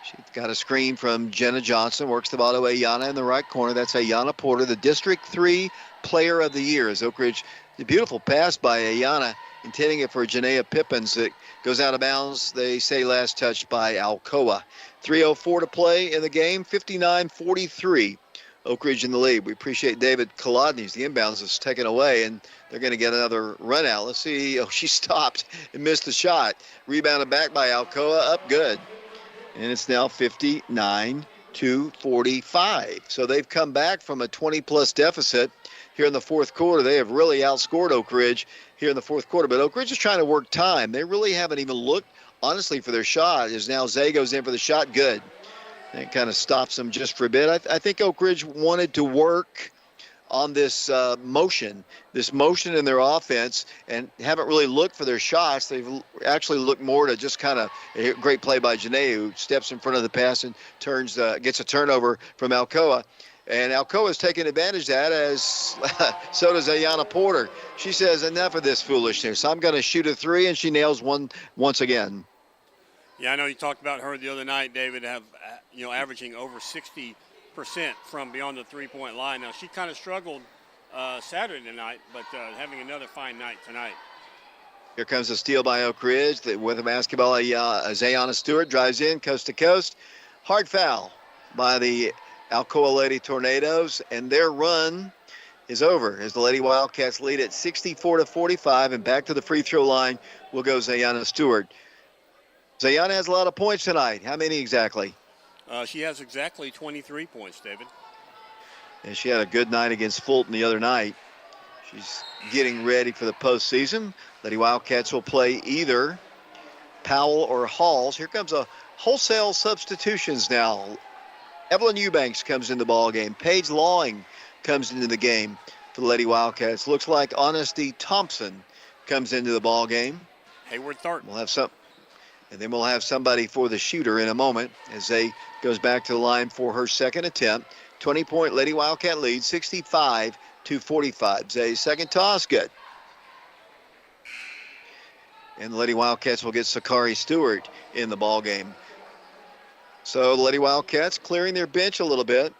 She's got a screen from Jenna Johnson, works the ball to Ayana in the right corner. That's Ayana Porter, the District 3 Player of the Year. As Oak Ridge, the beautiful pass by Ayana, intending it for Janaea Pippins. It goes out of bounds, they say last touched by Alcoa. 3:04 to play in the game, 59-43. Oak Ridge in the lead. We appreciate David Kolodny's. The inbounds is taken away, and they're going to get another run out. Let's see. Oh, she stopped and missed the shot. Rebounded back by Alcoa, up good. And it's now 59-45. So they've come back from a 20-plus deficit here in the fourth quarter. They have really outscored Oak Ridge here in the fourth quarter. But Oak Ridge is trying to work time. They really haven't even looked, honestly, for their shot. As now Zay goes in for the shot, good. And it kind of stops them just for a bit. I think Oak Ridge wanted to work on this motion in their offense, and haven't really looked for their shots. They've actually looked more to just kind of a great play by Janae, who steps in front of the pass and gets a turnover from Alcoa. And Alcoa is taking advantage of that, as so does Ayana Porter. She says, enough of this foolishness. I'm going to shoot a three, and she nails one once again. Yeah, I know you talked about her the other night, David, averaging over 60% from beyond the three-point line. Now, she kind of struggled Saturday night, but having another fine night tonight. Here comes a steal by Oak Ridge with a basketball. Zayana Stewart drives in coast to coast. Hard foul by the Alcoa Lady Tornadoes, and their run is over as the Lady Wildcats lead at 64-45, and back to the free throw line will go Zayana Stewart. Zayana has a lot of points tonight. How many exactly? She has exactly 23 points, David. And she had a good night against Fulton the other night. She's getting ready for the postseason. Lady Wildcats will play either Powell or Halls. Here comes a wholesale substitutions now. Evelyn Eubanks comes in the ball game. Paige Lawing comes into the game for the Lady Wildcats. Looks like Honesty Thompson comes into the ball game. Hayward Thornton. We'll have some. And then we'll have somebody for the shooter in a moment as Zay goes back to the line for her second attempt. 20-point Lady Wildcat lead, 65-45. Zay's second toss, good. And the Lady Wildcats will get Sakari Stewart in the ball game. So the Lady Wildcats clearing their bench a little bit.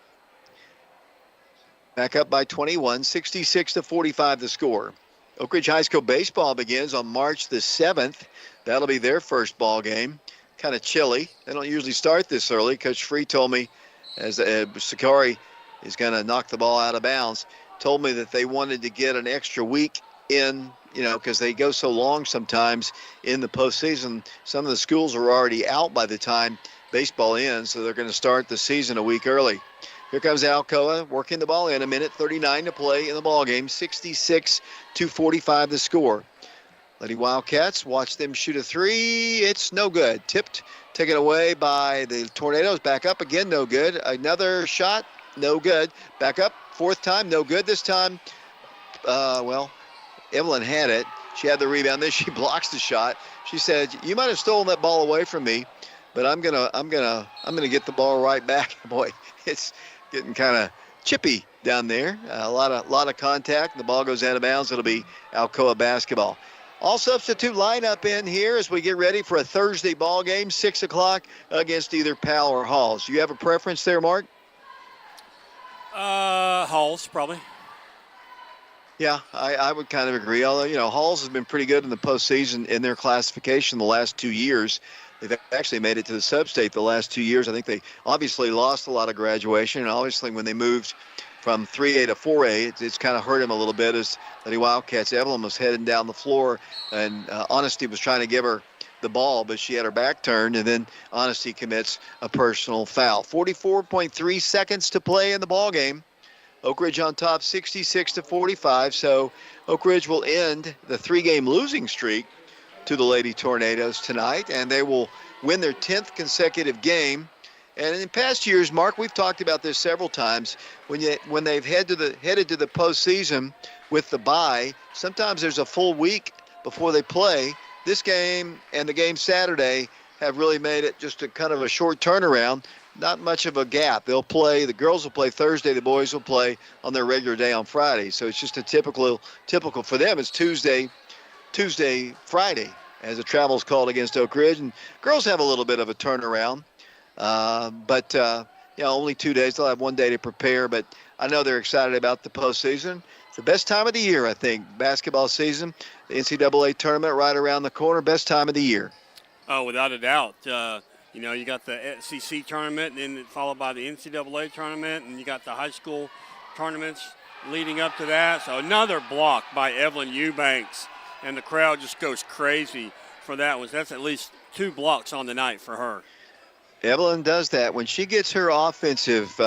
Back up by 21, 66-45 the score. Oak Ridge High School baseball begins on March the 7th. That'll be their first ball game. Kind of chilly. They don't usually start this early. Coach Free told me, as Sakari is going to knock the ball out of bounds, told me that they wanted to get an extra week in, because they go so long sometimes in the postseason. Some of the schools are already out by the time baseball ends, so they're going to start the season a week early. Here comes Alcoa working the ball in. A minute 39 to play in the ball game. 66-45 the score. Lady Wildcats, watch them shoot a three. It's no good. Tipped, taken away by the Tornadoes. Back up again, no good. Another shot, no good. Back up, fourth time, no good. This time, Evelyn had it. She had the rebound. Then she blocks the shot. She said, "You might have stolen that ball away from me, but I'm gonna get the ball right back." Boy, it's getting kind of chippy down there. A lot of contact. The ball goes out of bounds. It'll be Alcoa basketball. All substitute lineup in here as we get ready for a Thursday ball game, 6 o'clock against either Powell or Halls. You have a preference there, Mark? Halls, probably. Yeah, I would kind of agree. Although, Halls has been pretty good in the postseason in their classification the last 2 years. They've actually made it to the sub-state the last 2 years. I think they obviously lost a lot of graduation, and obviously when they moved from 3A to 4A, it's kind of hurt him a little bit as Lady Wildcats. Evelyn was heading down the floor, and Honesty was trying to give her the ball, but she had her back turned, and then Honesty commits a personal foul. 44.3 seconds to play in the ball game. Oak Ridge on top, 66-45. So Oak Ridge will end the 3-game losing streak to the Lady Tornadoes tonight, and they will win their 10th consecutive game. And in past years, Mark, we've talked about this several times. When they've headed to the postseason with the bye, sometimes there's a full week before they play. This game and the game Saturday have really made it just a kind of a short turnaround. not much of a gap. They'll play. The girls will play Thursday. The boys will play on their regular day on Friday. So it's just a typical for them. It's Tuesday, Friday, as the travel's called against Oak Ridge. And girls have a little bit of a turnaround, but only 2 days. They'll have 1 day to prepare. But I know they're excited about the postseason. It's the best time of the year, I think, basketball season. The NCAA tournament right around the corner. Best time of the year. Oh, without a doubt. You got the SEC tournament, and then followed by the NCAA tournament, and you got the high school tournaments leading up to that. So another block by Evelyn Eubanks, and the crowd just goes crazy for that one. That's at least 2 blocks on the night for her. Evelyn does that. When she gets her offensive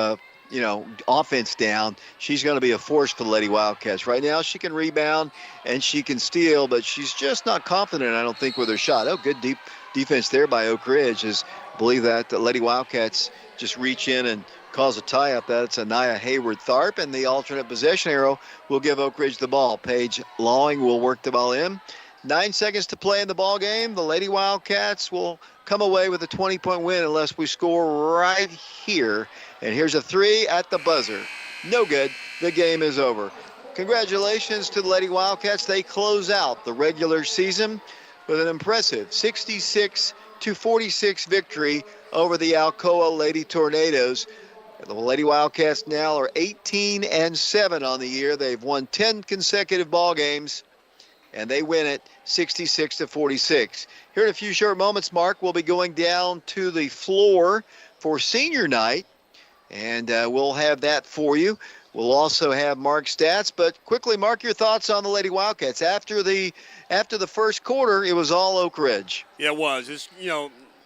offense down, she's going to be a force for the Lady Wildcats. Right now, she can rebound and she can steal, but she's just not confident, I don't think, with her shot. Oh, good deep defense there by Oak Ridge. I believe that the Lady Wildcats just reach in and cause a tie-up. That's Anaya Hayward-Tharp, and the alternate possession arrow will give Oak Ridge the ball. Paige Lawing will work the ball in. 9 seconds to play in the ball game. The Lady Wildcats will come away with a 20-point win unless we score right here. And here's a 3 at the buzzer. No good. The game is over. Congratulations to the Lady Wildcats. They close out the regular season with an impressive 66-46 victory over the Alcoa Lady Tornadoes. The Lady Wildcats now are 18-7 on the year. They've won 10 consecutive ball games, and they win it 66-46. Here in a few short moments, Mark, we'll be going down to the floor for senior night, and we'll have that for you. We'll also have Mark's stats, but quickly, Mark, your thoughts on the Lady Wildcats. After the first quarter, it was all Oak Ridge. Yeah, it was. It's,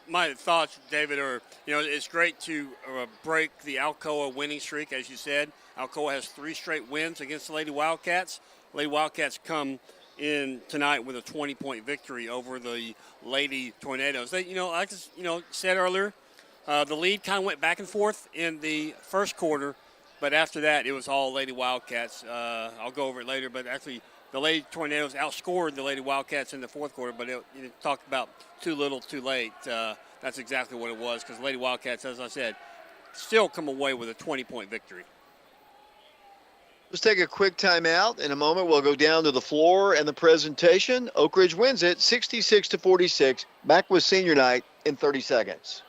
my thoughts, David, are, it's great to break the Alcoa winning streak, as you said. Alcoa has 3 straight wins against the Lady Wildcats. Lady Wildcats come in tonight with a 20-point victory over the Lady Tornadoes. They, like I said earlier, the lead kind of went back and forth in the first quarter, but after that, it was all Lady Wildcats. I'll go over it later, but actually the Lady Tornadoes outscored the Lady Wildcats in the fourth quarter, but it talked about too little, too late. That's exactly what it was, because Lady Wildcats, as I said, still come away with a 20-point victory. Let's take a quick timeout. In a moment, we'll go down to the floor and the presentation. Oak Ridge wins it 66-46. Back with senior night in 30 seconds.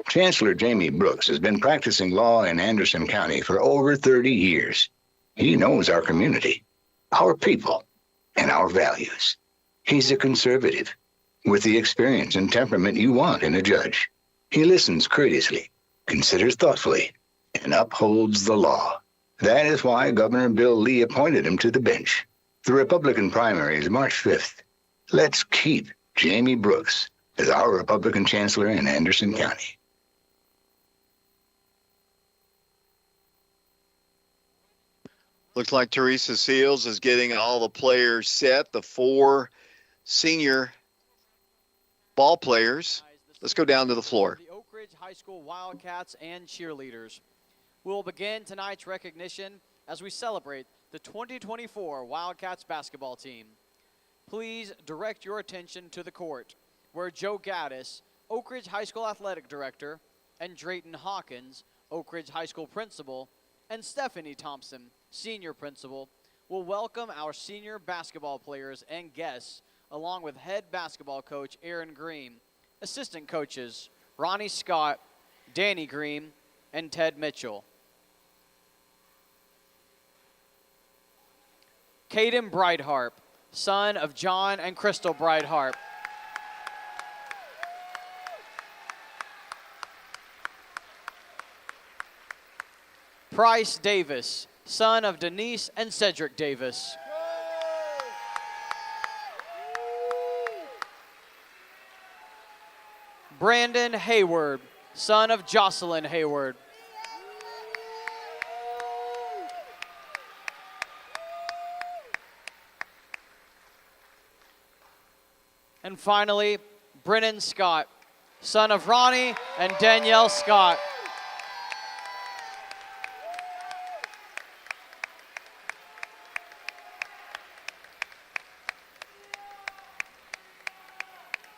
Chancellor Jamie Brooks has been practicing law in Anderson County for over 30 years. He knows our community, our people, and our values. He's a conservative with the experience and temperament you want in a judge. He listens courteously, considers thoughtfully, and upholds the law. That is why Governor Bill Lee appointed him to the bench. The Republican primary is March 5th. Let's keep Jamie Brooks as our Republican chancellor in Anderson County. Looks like Teresa Seals is getting all the players set, the 4 senior ball players. Let's go down to the floor. The Oak Ridge High School Wildcats and cheerleaders. We'll begin tonight's recognition as we celebrate the 2024 Wildcats basketball team. Please direct your attention to the court, where Joe Gaddis, Oak Ridge High School Athletic Director, and Drayton Hawkins, Oak Ridge High School Principal, and Stephanie Thompson, Senior Principal, will welcome our senior basketball players and guests, along with head basketball coach Aaron Green, assistant coaches Ronnie Scott, Danny Green, and Ted Mitchell. Caden Breitharp, son of John and Crystal Breitharp. Price Davis, son of Denise and Cedric Davis. Brandon Hayward, son of Jocelyn Hayward. And finally, Brennan Scott, son of Ronnie and Danielle Scott.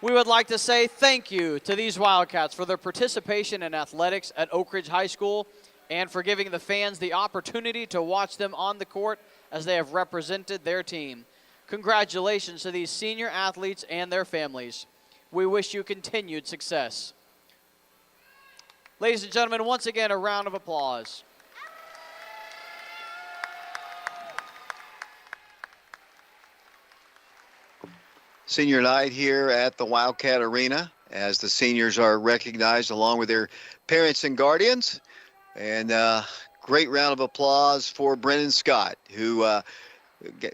We would like to say thank you to these Wildcats for their participation in athletics at Oak Ridge High School and for giving the fans the opportunity to watch them on the court as they have represented their team. Congratulations to these senior athletes and their families. We wish you continued success. Ladies and gentlemen, once again, a round of applause. Senior night here at the Wildcat Arena as the seniors are recognized along with their parents and guardians. And great round of applause for Brennan Scott, who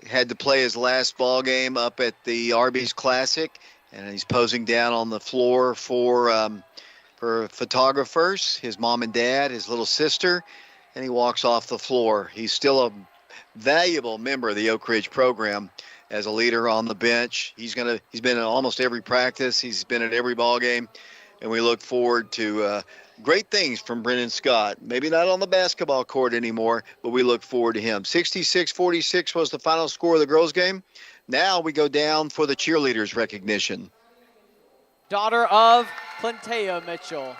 had to play his last ball game up at the Arby's Classic, and he's posing down on the floor for photographers, his mom and dad, his little sister, and he walks off the floor. He's still a valuable member of the Oak Ridge program as a leader on the bench. He's been in almost every practice. He's been at every ball game, and we look forward to great things from Brennan Scott. Maybe not on the basketball court anymore, but we look forward to him. 66-46 was the final score of the girls' game. Now we go down for the cheerleaders recognition. Daughter of Clintea Mitchell.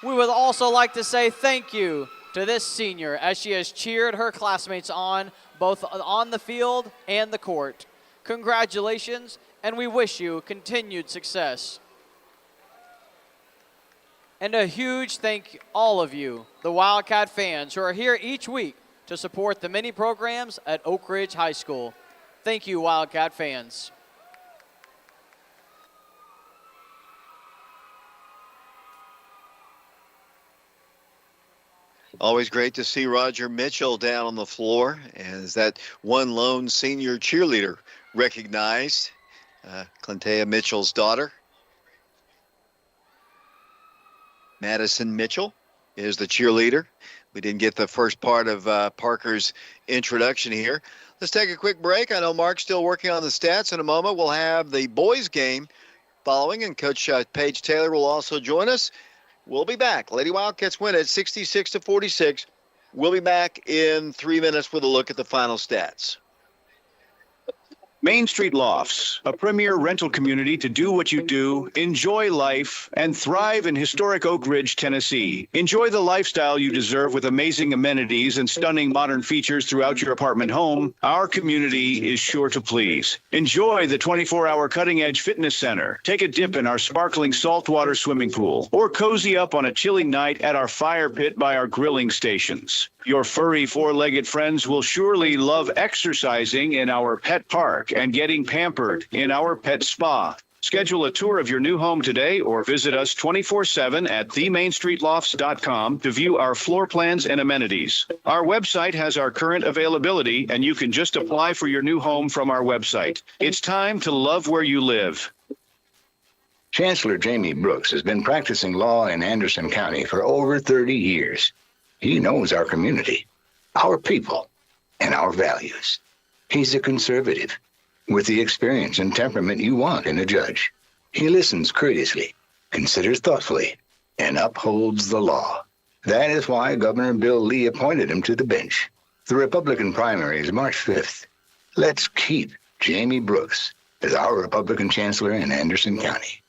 We would also like to say thank you to this senior as she has cheered her classmates on both on the field and the court. Congratulations, and we wish you continued success. And a huge thank you, all of you, the Wildcat fans who are here each week to support the many programs at Oak Ridge High School. Thank you, Wildcat fans. Always great to see Roger Mitchell down on the floor as that one lone senior cheerleader recognized. Clintea Mitchell's daughter. Madison Mitchell is the cheerleader. We didn't get the first part of Parker's introduction here. Let's take a quick break. I know Mark's still working on the stats. In a moment, we'll have the boys' game following, and Coach Paige Taylor will also join us. We'll be back. Lady Wildcats win at 66-46. We'll be back in 3 minutes with a look at the final stats. Main Street Lofts, a premier rental community to do what you do, enjoy life, and thrive in historic Oak Ridge, Tennessee. Enjoy the lifestyle you deserve with amazing amenities and stunning modern features throughout your apartment home. Our community is sure to please. Enjoy the 24-hour cutting-edge fitness center. Take a dip in our sparkling saltwater swimming pool, or cozy up on a chilly night at our fire pit by our grilling stations. Your furry four-legged friends will surely love exercising in our pet park and getting pampered in our pet spa. Schedule a tour of your new home today or visit us 24/7 at themainstreetlofts.com to view our floor plans and amenities. Our website has our current availability, and you can just apply for your new home from our website. It's time to love where you live. Chancellor Jamie Brooks has been practicing law in Anderson County for over 30 years. He knows our community, our people, and our values. He's a conservative with the experience and temperament you want in a judge. He listens courteously, considers thoughtfully, and upholds the law. That is why Governor Bill Lee appointed him to the bench. The Republican primary is March 5th. Let's keep Jamie Brooks as our Republican chancellor in Anderson County.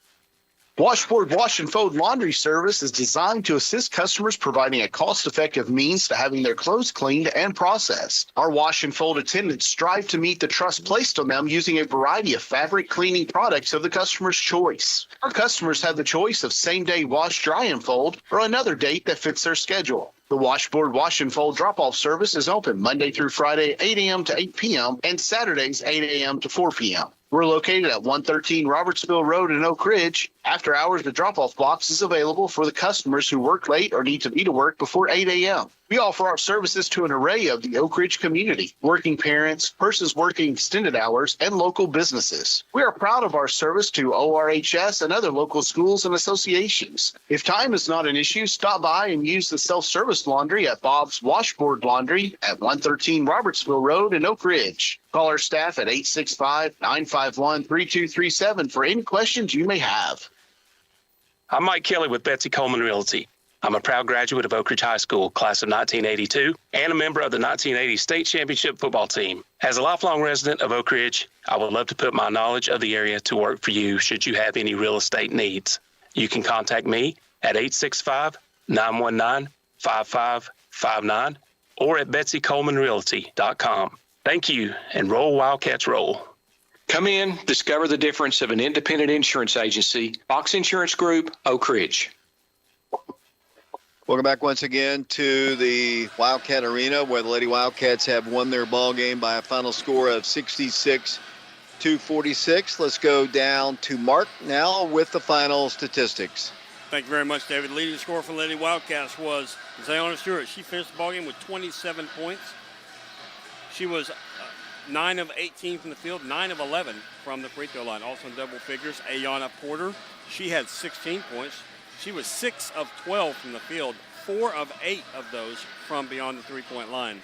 Washboard Wash and Fold Laundry Service is designed to assist customers providing a cost-effective means to having their clothes cleaned and processed. Our wash and fold attendants strive to meet the trust placed on them using a variety of fabric cleaning products of the customer's choice. Our customers have the choice of same-day wash, dry, and fold, or another date that fits their schedule. The Washboard Wash and Fold drop-off service is open Monday through Friday, 8 a.m. to 8 p.m., and Saturdays, 8 a.m. to 4 p.m. We're located at 113 Robertsville Road in Oak Ridge. After hours, the drop-off box is available for the customers who work late or need to be to work before 8 a.m. We offer our services to an array of the Oak Ridge community, working parents, persons working extended hours, and local businesses. We are proud of our service to ORHS and other local schools and associations. If time is not an issue, stop by and use the self-service laundry at Bob's Washboard Laundry at 113 Robertsville Road in Oak Ridge. Call our staff at 865-951-3237 for any questions you may have. I'm Mike Kelly with Betsy Coleman Realty. I'm a proud graduate of Oak Ridge High School, class of 1982, and a member of the 1980 state championship football team. As a lifelong resident of Oak Ridge, I would love to put my knowledge of the area to work for you should you have any real estate needs. You can contact me at 865-919-5559 or at BetsyColemanRealty.com. Thank you, and roll Wildcats roll. Come in, discover the difference of an independent insurance agency. Fox Insurance Group, Oak Ridge. Welcome back once again to the Wildcat Arena, where the Lady Wildcats have won their ball game by a final score of 66-46. Let's go down to Mark now with the final statistics. Thank you very much, David. Leading scorer for Lady Wildcats was Zayona Stewart. She finished the ball game with 27 points. She was 9 of 18 from the field, 9 of 11 from the free throw line. Also in double figures, Ayana Porter. She had 16 points. She was 6 of 12 from the field, 4 of 8 of those from beyond the three-point line.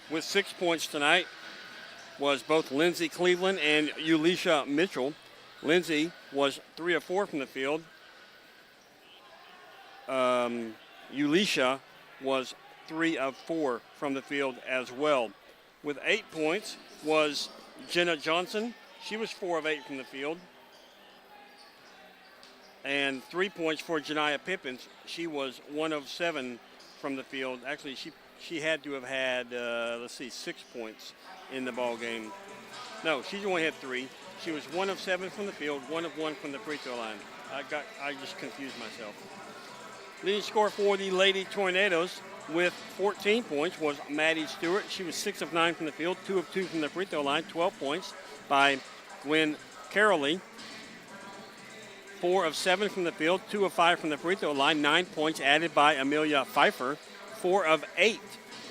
With 6 points tonight was both Lindsay Cleveland and Ulisha Mitchell. Lindsay was 3 of 4 from the field. Ulisha was 3 of 4 from the field as well. With 8 points was Jenna Johnson. She was 4 of 8 from the field. And 3 points for Janiah Pippins. She was 1 of 7 from the field. Actually, she had to have had, 6 points in the ball game. No, she only had 3. She was 1 of 7 from the field, 1 of 1 from the free throw line. I just confused myself. Leading scorer for the Lady Tornadoes with 14 points was Maddie Stewart. She was 6 of 9 from the field, 2 of 2 from the free throw line, 12 points by Gwen Carolee. 4 of 7 from the field, 2 of 5 from the free throw line, 9 points added by Amelia Pfeiffer. 4 of 8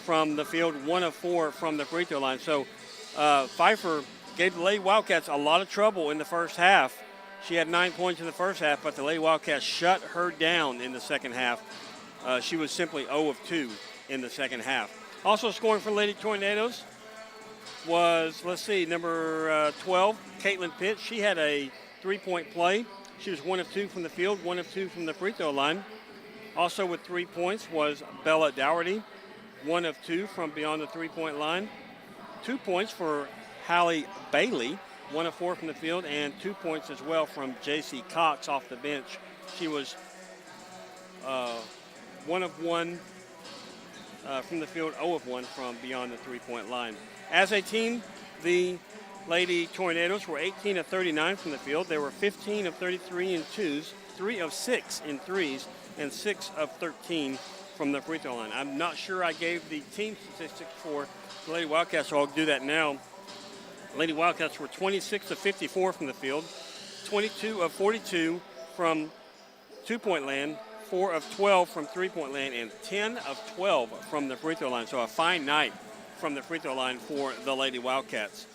from the field, 1 of 4 from the free throw line. So Pfeiffer gave the Lady Wildcats a lot of trouble in the first half. She had 9 points in the first half, but the Lady Wildcats shut her down in the second half. She was simply 0 of 2 in the second half. Also scoring for Lady Tornadoes was, number 12, Caitlin Pitts. She had a 3-point play. She was 1 of 2 from the field, 1 of 2 from the free throw line. Also with 3 points was Bella Dougherty, 1 of 2 from beyond the three-point line. 2 points for Hallie Bailey, 1 of 4 from the field, and 2 points as well from J.C. Cox off the bench. She was 1 of 1 from the field, 0 of 1 from beyond the three-point line. As a team, the Lady Tornadoes were 18 of 39 from the field. They were 15 of 33 in twos, 3 of 6 in threes, and 6 of 13 from the free throw line. I'm not sure I gave the team statistics for the Lady Wildcats, so I'll do that now. Lady Wildcats were 26 of 54 from the field, 22 of 42 from two-point land, 4 of 12 from three-point land, and 10 of 12 from the free throw line. So a fine night from the free throw line for the Lady Wildcats.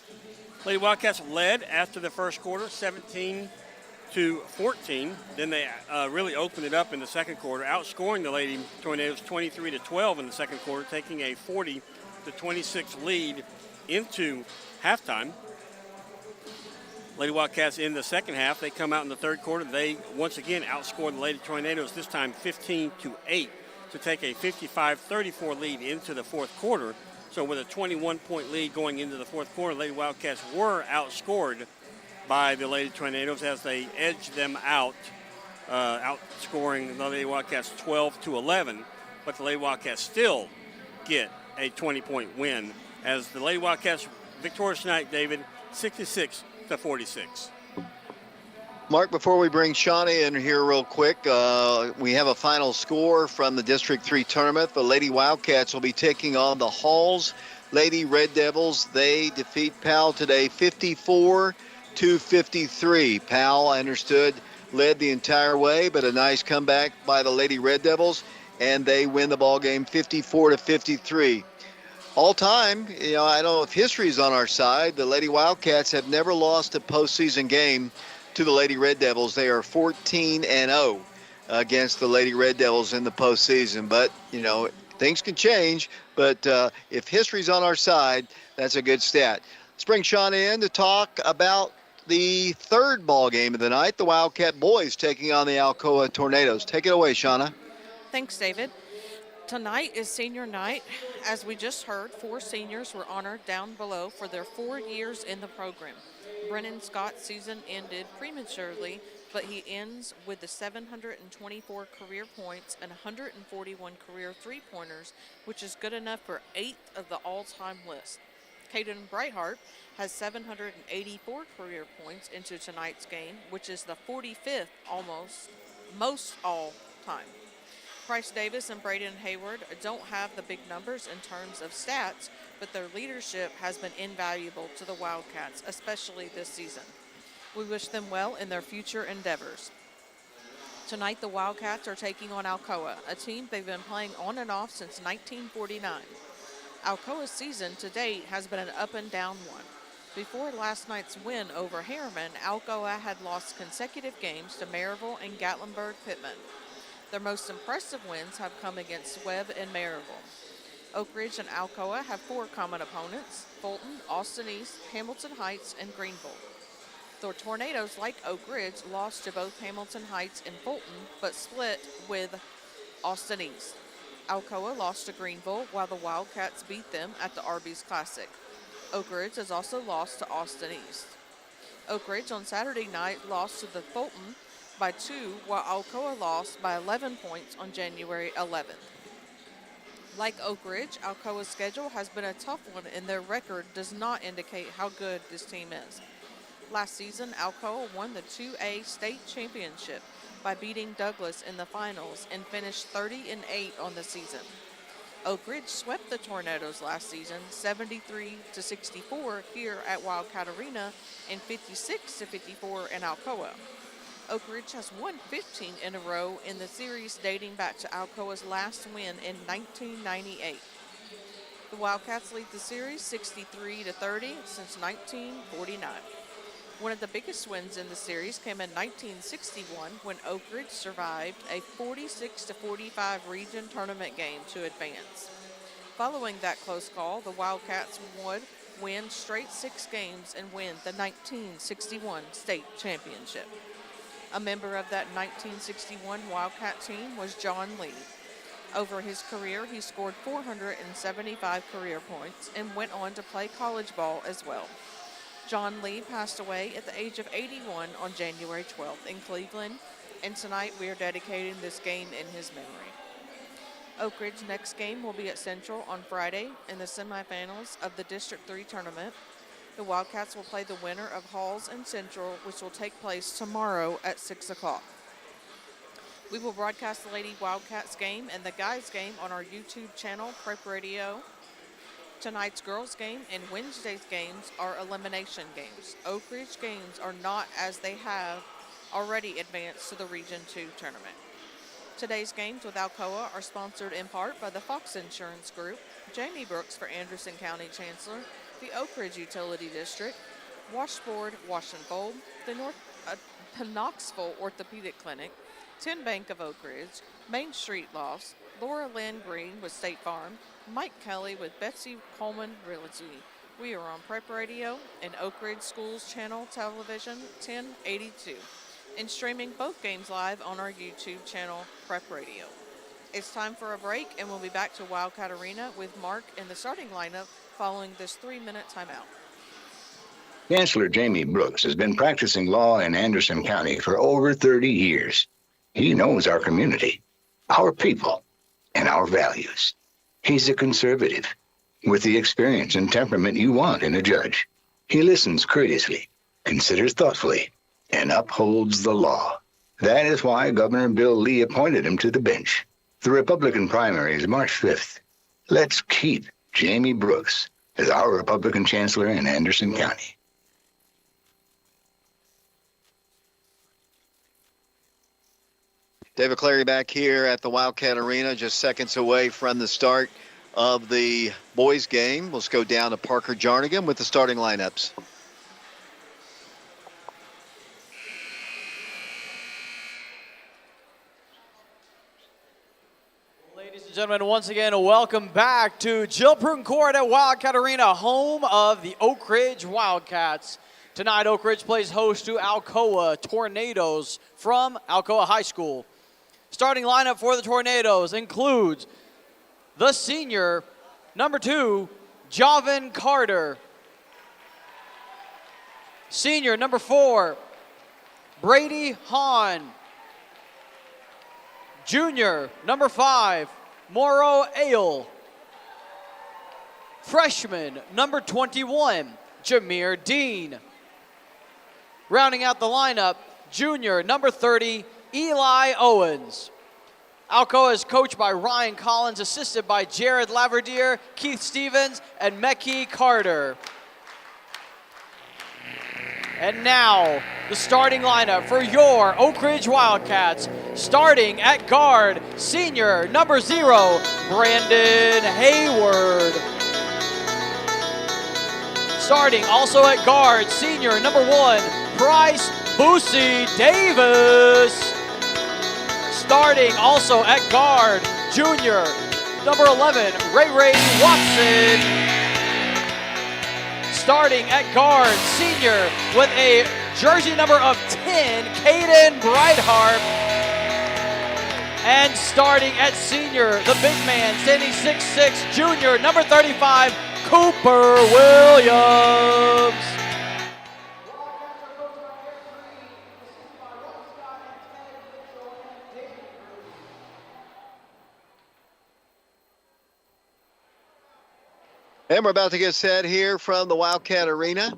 Lady Wildcats led after the first quarter, 17-14. Then they really opened it up in the second quarter, outscoring the Lady Tornadoes 23-12 in the second quarter, taking a 40-26 lead into halftime. Lady Wildcats in the second half, they come out in the third quarter. They once again outscored the Lady Tornadoes, this time 15-8, to take a 55-34 lead into the fourth quarter. So with a 21-point lead going into the fourth quarter, Lady Wildcats were outscored by the Lady Tornadoes as they edged them out, outscoring the Lady Wildcats 12-11. But the Lady Wildcats still get a 20-point win as the Lady Wildcats victorious tonight, David, 66-46. Mark, before we bring Shawnee in here real quick, we have a final score from the District 3 tournament. The Lady Wildcats will be taking on the Halls Lady Red Devils. They defeat Powell today 54-53. Powell, I understood, led the entire way, but a nice comeback by the Lady Red Devils, and they win the ball game 54-53. All time, I don't know if history's on our side. The Lady Wildcats have never lost a postseason game to the Lady Red Devils. They are 14-0 against the Lady Red Devils in the postseason. But, things can change. But if history's on our side, that's a good stat. Let's bring Shauna in to talk about the third ball game of the night, the Wildcat boys taking on the Alcoa Tornadoes. Take it away, Shauna. Thanks, David. Tonight is senior night. As we just heard, 4 seniors were honored down below for their 4 years in the program. Brennan Scott's season ended prematurely, but he ends with the 724 career points and 141 career three-pointers, which is good enough for 8th of the all-time list. Caden Brightheart has 784 career points into tonight's game, which is the 45th most all-time. Bryce Davis and Braden Hayward don't have the big numbers in terms of stats, but their leadership has been invaluable to the Wildcats, especially this season. We wish them well in their future endeavors. Tonight, the Wildcats are taking on Alcoa, a team they've been playing on and off since 1949. Alcoa's season to date has been an up and down one. Before last night's win over Harriman, Alcoa had lost consecutive games to Maryville and Gatlinburg-Pittman. Their most impressive wins have come against Webb and Maryville. Oak Ridge and Alcoa have 4 common opponents: Fulton, Austin East, Hamilton Heights, and Greenville. The Tornadoes, like Oak Ridge, lost to both Hamilton Heights and Fulton, but split with Austin East. Alcoa lost to Greenville, while the Wildcats beat them at the Arby's Classic. Oak Ridge has also lost to Austin East. Oak Ridge on Saturday night lost to the Fulton by 2, while Alcoa lost by 11 points on January 11th. Like Oak Ridge, Alcoa's schedule has been a tough one, and their record does not indicate how good this team is. Last season, Alcoa won the 2A state championship by beating Douglas in the finals and finished 30-8 on the season. Oak Ridge swept the Tornadoes last season, 73-64 here at Wildcat Arena and 56-54 in Alcoa. Oak Ridge has won 15 in a row in the series dating back to Alcoa's last win in 1998. The Wildcats lead the series 63-30 since 1949. One of the biggest wins in the series came in 1961 when Oak Ridge survived a 46-45 region tournament game to advance. Following that close call, the Wildcats would win straight 6 games and win the 1961 state championship. A member of that 1961 Wildcat team was John Lee. Over his career, he scored 475 career points and went on to play college ball as well. John Lee passed away at the age of 81 on January 12th in Cleveland, and tonight we are dedicating this game in his memory. Oak Ridge's next game will be at Central on Friday in the semifinals of the District 3 tournament. The Wildcats will play the winner of Halls and Central, which will take place tomorrow at 6 o'clock. We will broadcast the Lady Wildcats game and the guys game on our YouTube channel, Prep Radio. Tonight's girls game and Wednesday's games are elimination games. Oak Ridge games are not, as they have already advanced to the Region 2 tournament. Today's games with Alcoa are sponsored in part by the Fox Insurance Group, Jamie Brooks for Anderson County Chancellor, the Oak Ridge Utility District, Washboard Wash and Fold, the Knoxville Orthopedic Clinic, Tin Bank of Oak Ridge, Main Street Lofts, Laura Lynn Green with State Farm, Mike Kelly with Betsy Coleman Realty. We are on Prep Radio and Oak Ridge Schools Channel Television 1082 and streaming both games live on our YouTube channel, Prep Radio. It's time for a break, and we'll be back to Wildcat Arena with Mark in the starting lineup following this 3-minute timeout. Chancellor Jamie Brooks has been practicing law in Anderson County for over 30 years. He knows our community, our people, and our values. He's a conservative with the experience and temperament you want in a judge. He listens courteously, considers thoughtfully, and upholds the law. That is why Governor Bill Lee appointed him to the bench. The Republican primary is March 5th. Let's keep Jamie Brooks as our Republican chancellor in Anderson County. David Clary back here at the Wildcat Arena, just seconds away from the start of the boys' game. Let's go down to Parker Jarnigan with the starting lineups. Ladies and gentlemen, once again, welcome back to Jill Pruden Court at Wildcat Arena, home of the Oak Ridge Wildcats. Tonight, Oak Ridge plays host to Alcoa Tornadoes from Alcoa High School. Starting lineup for the Tornadoes includes the senior, number 2, Javin Carter. Senior, number 4, Brady Hahn. Junior, number 5, Moro Ale. Freshman, number 21, Jameer Dean. Rounding out the lineup, junior, number 30, Eli Owens. Alcoa is coached by Ryan Collins, assisted by Jared Laverdier, Keith Stevens, and Mekhi Carter. And now, the starting lineup for your Oak Ridge Wildcats. Starting at guard, senior, number 0, Brandon Hayward. Starting also at guard, senior, number 1, Bryce Boosie Davis. Starting also at guard, junior, number 11, Ray Watson. Starting at guard, senior, with a jersey number of 10, Caden Breithart. And starting at senior, the big man, standing 6'6", junior, number 35, Cooper Williams. And we're about to get set here from the Wildcat Arena.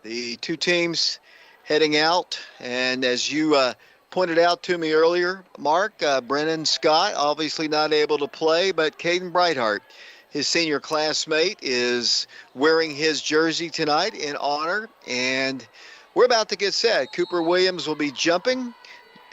The two teams heading out. And as you pointed out to me earlier, Mark, Brennan Scott obviously not able to play, but Caden Breithart, his senior classmate, is wearing his jersey tonight in honor. And we're about to get set. Cooper Williams will be jumping,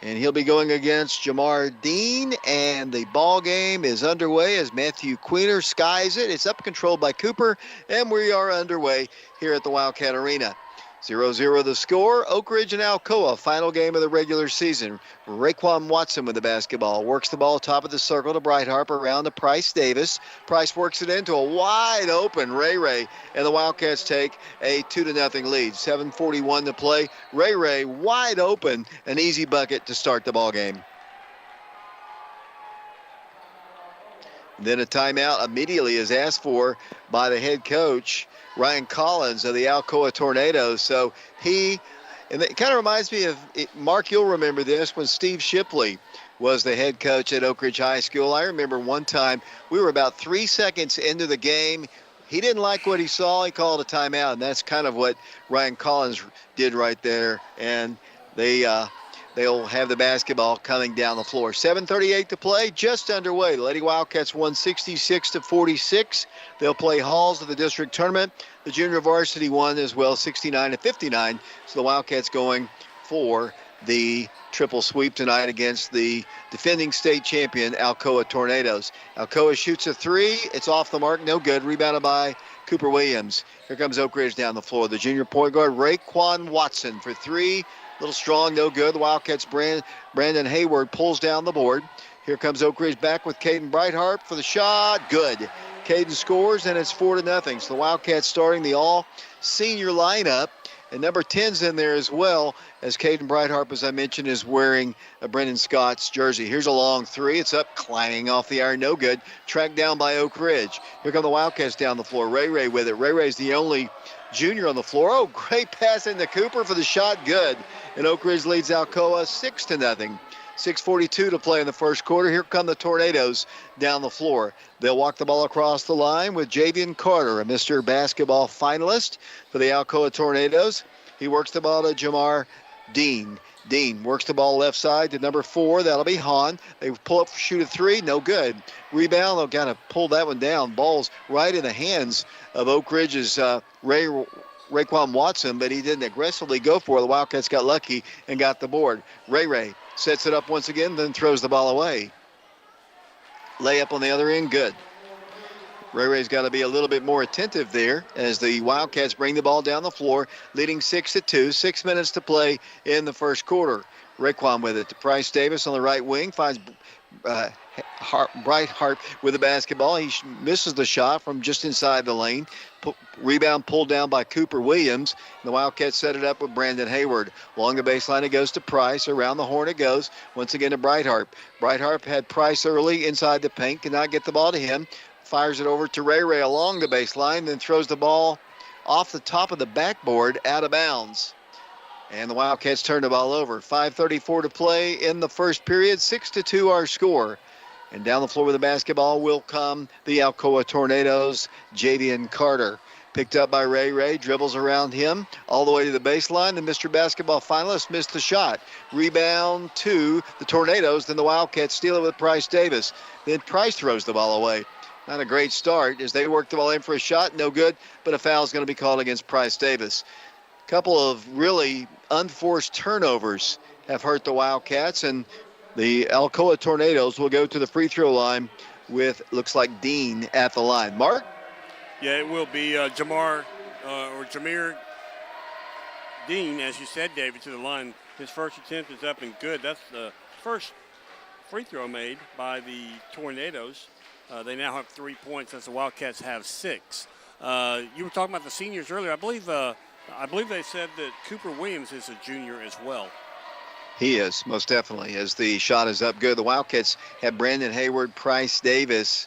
and he'll be going against Jamar Dean, and the ball game is underway as Matthew Queener skies it. It's up controlled by Cooper, and we are underway here at the Wildcat Arena. 0-0 the score. Oak Ridge and Alcoa, final game of the regular season. Raekwon Watson with the basketball. Works the ball top of the circle to Breithart around to Price Davis. Price works it into a wide open Ray, and the Wildcats take a 2-0 lead. 7:41 to play. Ray wide open, an easy bucket to start the ball game. Then a timeout immediately is asked for by the head coach, Ryan Collins of the Alcoa Tornadoes. So and it kind of reminds me of, Mark, you'll remember this, when Steve Shipley was the head coach at Oak Ridge High School. I remember one time we were about 3 seconds into the game. He didn't like what he saw. He called a timeout, and that's kind of what Ryan Collins did right there. And they'll have the basketball coming down the floor. 7:38 to play, just underway. The Lady Wildcats won 66-46. They'll play Halls of the district tournament. The junior varsity won as well, 69-59. So the Wildcats going for the triple sweep tonight against the defending state champion Alcoa Tornadoes. Alcoa shoots a 3. It's off the mark, no good. Rebounded by Cooper Williams. Here comes Oak Ridge down the floor. The junior point guard, Raekwon Watson, for 3. Little strong, no good. The Wildcats' Brandon Hayward pulls down the board. Here comes Oak Ridge back with Caden Breithart for the shot. Good. Caden scores, and it's 4-0. So the Wildcats starting the all-senior lineup. And number 10's in there as well, as Caden Breithart, as I mentioned, is wearing a Brendan Scott's jersey. Here's a long 3. It's up, clanging off the iron, no good. Tracked down by Oak Ridge. Here come the Wildcats down the floor. Ray with it. Ray's the only junior on the floor. Oh, great pass into Cooper for the shot. Good. And Oak Ridge leads Alcoa 6-0. 6:42 to play in the first quarter. Here come the Tornadoes down the floor. They'll walk the ball across the line with Javian Carter, a Mr. Basketball finalist for the Alcoa Tornadoes. He works the ball to Jamar Dean. Dean works the ball left side to number 4. That'll be Hahn. They pull up, shoot a 3. No good. Rebound. They'll kind of pull that one down. Ball's right in the hands of Oak Ridge's Raekwon Watson, but he didn't aggressively go for it. The Wildcats got lucky and got the board. Ray sets it up once again, then throws the ball away. Layup on the other end, good. Ray's got to be a little bit more attentive there as the Wildcats bring the ball down the floor, leading 6-2. 6 minutes to play in the first quarter. Raekwon with it to Price Davis on the right wing, finds Brighthart with the basketball. He misses the shot from just inside the lane. Rebound pulled down by Cooper Williams. The Wildcats set it up with Brandon Hayward. Along the baseline it goes to Price. Around the horn it goes. Once again to Brighthart. Brighthart had Price early inside the paint. Could not get the ball to him. Fires it over to Ray along the baseline. Then throws the ball off the top of the backboard out of bounds. And the Wildcats turn the ball over. 5:34 to play in the first period. 6-2 our score. And down the floor with the basketball will come the Alcoa Tornadoes, Javian Carter. Picked up by Ray, dribbles around him all the way to the baseline. The Mr. Basketball finalist missed the shot. Rebound to the Tornadoes. Then the Wildcats steal it with Price Davis. Then Price throws the ball away. Not a great start as they work the ball in for a shot. No good, but a foul is going to be called against Price Davis. A couple of really unforced turnovers have hurt the Wildcats, and the Alcoa Tornadoes will go to the free throw line with, looks like, Dean at the line. Mark? Yeah, it will be Jameer Dean, as you said, David, to the line. His first attempt is up and good. That's the first free throw made by the Tornadoes. They now have 3 points as the Wildcats have 6. You were talking about the seniors earlier. I believe they said that Cooper Williams is a junior as well. He is, most definitely, as the shot is up good. The Wildcats have Brandon Hayward, Price Davis,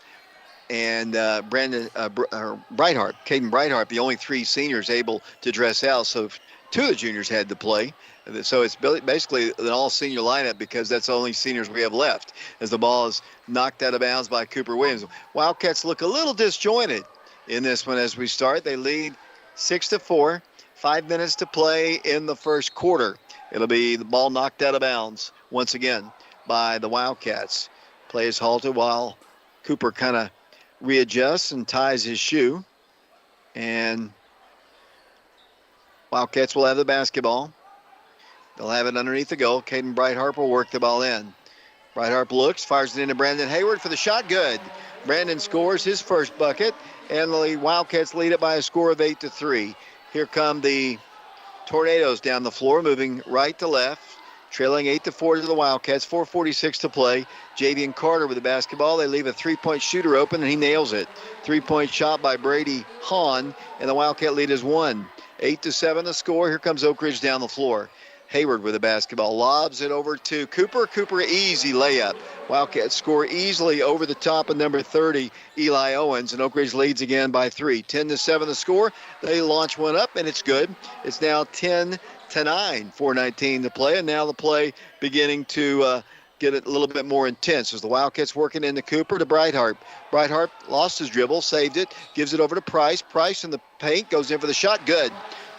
and Brighthart, Caden Brighthart, the only 3 seniors able to dress out. So 2 of the juniors had to play. So it's basically an all-senior lineup because that's the only seniors we have left as the ball is knocked out of bounds by Cooper Williams. Wildcats look a little disjointed in this one as we start. They lead 6-4, 5 minutes to play in the first quarter. It'll be the ball knocked out of bounds once again by the Wildcats. Play is halted while Cooper kind of readjusts and ties his shoe. And Wildcats will have the basketball. They'll have it underneath the goal. Caden Brighthart will work the ball in. Brighthart looks, fires it into Brandon Hayward for the shot. Good. Brandon scores his first bucket, and the Wildcats lead it by a score of 8-3. Here come the Tornadoes down the floor, moving right to left, trailing 8-4 to the Wildcats. 4:46 to play. Javian Carter with the basketball. They leave a three-point shooter open, and he nails it. Three-point shot by Brady Hahn, and the Wildcat lead is 1. 8-7 the score. Here comes Oak Ridge down the floor. Hayward with the basketball, lobs it over to Cooper. Cooper, easy layup. Wildcats score easily over the top of number 30, Eli Owens, and Oak Ridge leads again by 3. 10-7 the score. They launch one up, and it's good. It's now 10-9, 4:19 to play, and now the play beginning to get it a little bit more intense as the Wildcats working into Cooper to Brighthart. Brighthart lost his dribble, saved it, gives it over to Price. Price in the paint, goes in for the shot, good.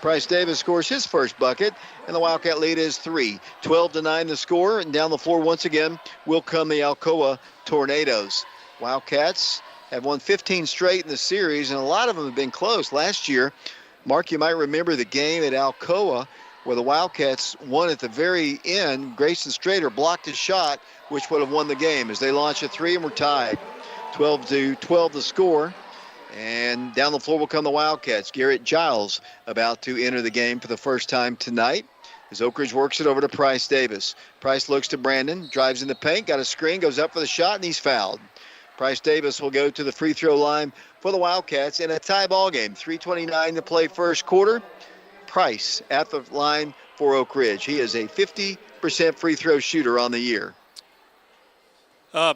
Price Davis scores his first bucket, and the Wildcat lead is 3. 12-9 the score, and down the floor once again will come the Alcoa Tornadoes. Wildcats have won 15 straight in the series, and a lot of them have been close. Last year, Mark, you might remember the game at Alcoa where the Wildcats won at the very end. Grayson Strader blocked his shot, which would have won the game as they launched a 3 and were tied. 12-12 the score. And down the floor will come the Wildcats. Garrett Giles about to enter the game for the first time tonight as Oak Ridge works it over to Price Davis. Price looks to Brandon, drives in the paint, got a screen, goes up for the shot, and he's fouled. Price Davis will go to the free throw line for the Wildcats in a tie ball game. 3:29 to play first quarter. Price at the line for Oak Ridge. He is a 50% free throw shooter on the year.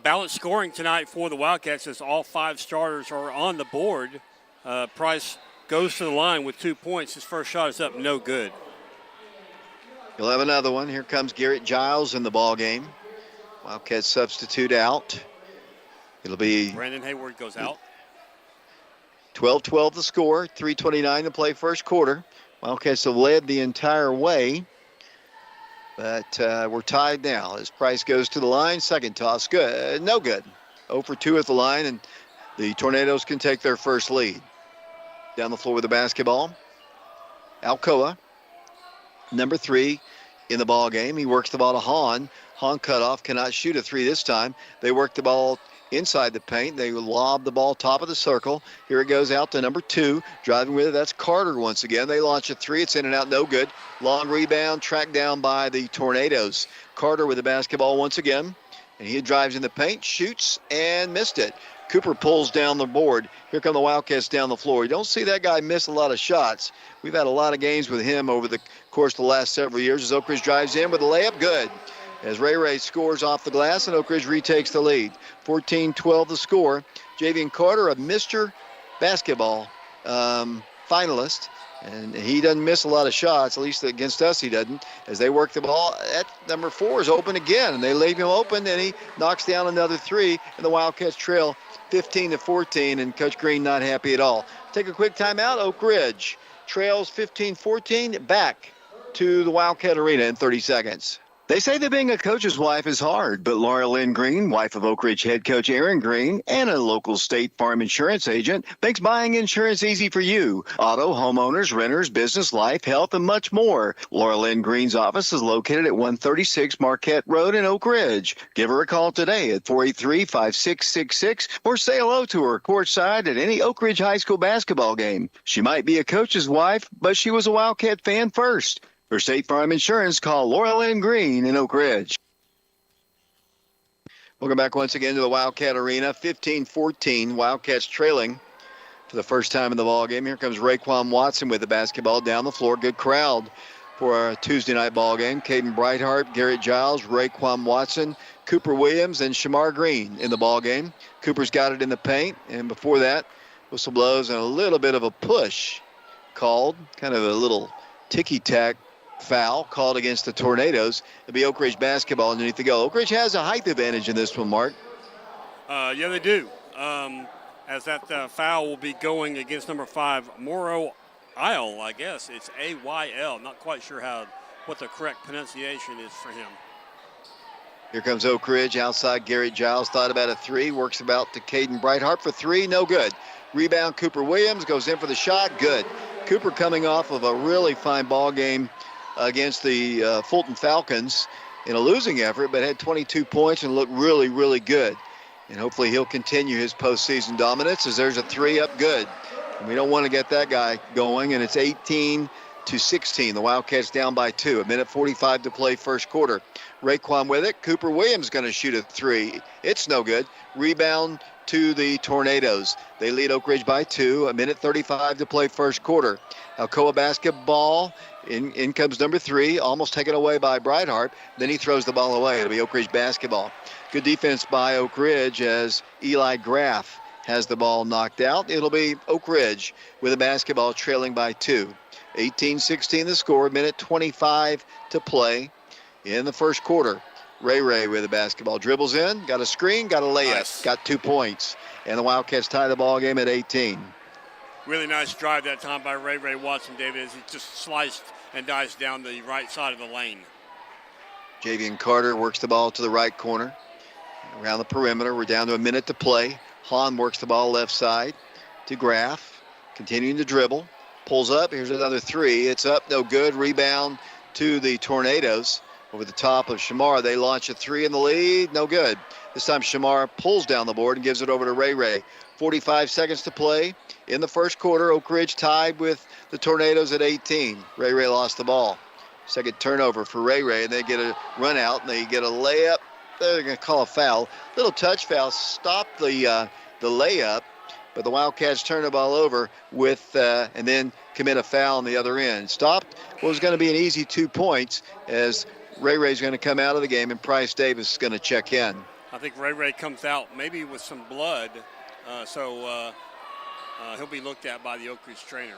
Balanced scoring tonight for the Wildcats as all 5 starters are on the board. Price goes to the line with 2 points. His first shot is up, no good. You'll have another one. Here comes Garrett Giles in the ball game. Wildcats substitute out. It'll be Brandon Hayward goes out. 12-12 the score. 3:29 to play first quarter. Wildcats have led the entire way. But we're tied now as Price goes to the line. Second toss, good. No good. 0 for 2 at the line, and the Tornadoes can take their first lead. Down the floor with the basketball. Alcoa, number 3 in the ball game. He works the ball to Hahn. Hahn cut off, cannot shoot a 3 this time. They work the ball inside the paint. They lob the ball top of the circle. Here it goes out to number 2. Driving with it, that's Carter once again. They launch a 3. It's in and out, no good. Long rebound, tracked down by the Tornadoes. Carter with the basketball once again. and he drives in the paint, shoots, and missed it. Cooper pulls down the board. Here come the Wildcats down the floor. You don't see that guy miss a lot of shots. We've had a lot of games with him over the course of the last several years as Oak Ridge drives in with a layup. Good. As Ray scores off the glass and Oak Ridge retakes the lead. 14-12 the score. Javian Carter, a Mr. Basketball finalist, and he doesn't miss a lot of shots, at least against us he doesn't. As they work the ball, at number 4 is open again, and they leave him open, and he knocks down another 3, and the Wildcats trail 15-14, and Coach Green not happy at all. Take a quick timeout. Oak Ridge trails 15-14, back to the Wildcat Arena in 30 seconds. They say that being a coach's wife is hard, but Laura Lynn Green, wife of Oak Ridge head coach Aaron Green, and a local State Farm insurance agent, makes buying insurance easy for you. Auto, homeowners, renters, business, life, health, and much more. Laura Lynn Green's office is located at 136 Marquette Road in Oak Ridge. Give her a call today at 483-5666 or say hello to her courtside at any Oak Ridge High School basketball game. She might be a coach's wife, but she was a Wildcat fan first. For State Farm Insurance, call Laura Lynn Green in Oak Ridge. Welcome back once again to the Wildcat Arena. 15-14, Wildcats trailing for the first time in the ball game. Here comes Raekwon Watson with the basketball down the floor. Good crowd for a Tuesday night ball game. Caden Brightheart, Garrett Giles, Raekwon Watson, Cooper Williams, and Shamar Green in the ball game. Cooper's got it in the paint, and before that, whistle blows and a little bit of a push called, kind of a little ticky-tack foul called against the Tornadoes. It'll be Oak Ridge basketball underneath the goal. Oak Ridge has a height advantage in this one, Mark. Yeah, they do. As that foul will be going against number 5, Moro Isle, I guess. It's A-Y-L. Not quite sure what the correct pronunciation is for him. Here comes Oak Ridge outside. Garrett Giles thought about a 3. Works about to Caden Brightheart for 3. No good. Rebound, Cooper Williams goes in for the shot. Good. Cooper coming off of a really fine ball game against the Fulton Falcons in a losing effort, but had 22 points and looked really, really good. And hopefully he'll continue his postseason dominance as there's a 3 up good. And we don't want to get that guy going, and it's 18-16. The Wildcats down by 2. 1:45 to play first quarter. Raekwon with it. Cooper Williams going to shoot a 3. It's no good. Rebound to the Tornadoes. They lead Oak Ridge by 2. 1:35 to play first quarter. Alcoa basketball. In comes number 3, almost taken away by Brightheart. Then he throws the ball away. It'll be Oak Ridge basketball. Good defense by Oak Ridge as Eli Graff has the ball knocked out. It'll be Oak Ridge with a basketball trailing by 2. 18-16 the score. 1:25 to play in the first quarter. Ray with the basketball. Dribbles in, got a screen, got a layup, nice. Got 2 points. And the Wildcats tie the ball game at 18. Really nice drive that time by Ray Watson, David, as he just sliced and dives down the right side of the lane. Javian Carter works the ball to the right corner. Around the perimeter, we're down to a minute to play. Hahn works the ball left side to Graff. Continuing to dribble. Pulls up. Here's another 3. It's up. No good. Rebound to the Tornadoes. Over the top of Shamar. They launch a 3 in the lead. No good. This time Shamar pulls down the board and gives it over to Ray. 45 seconds to play in the first quarter. Oak Ridge tied with the Tornadoes at 18. Ray lost the ball. Second turnover for Ray, and they get a run out, and they get a layup. They're going to call a foul. Little touch foul. Stop the layup, but the Wildcats turn the ball over with and then commit a foul on the other end. Stopped what was going to be an easy 2 points as Ray's going to come out of the game, and Price Davis is going to check in. I think Ray comes out maybe with some blood, so he'll be looked at by the Oak Ridge trainer.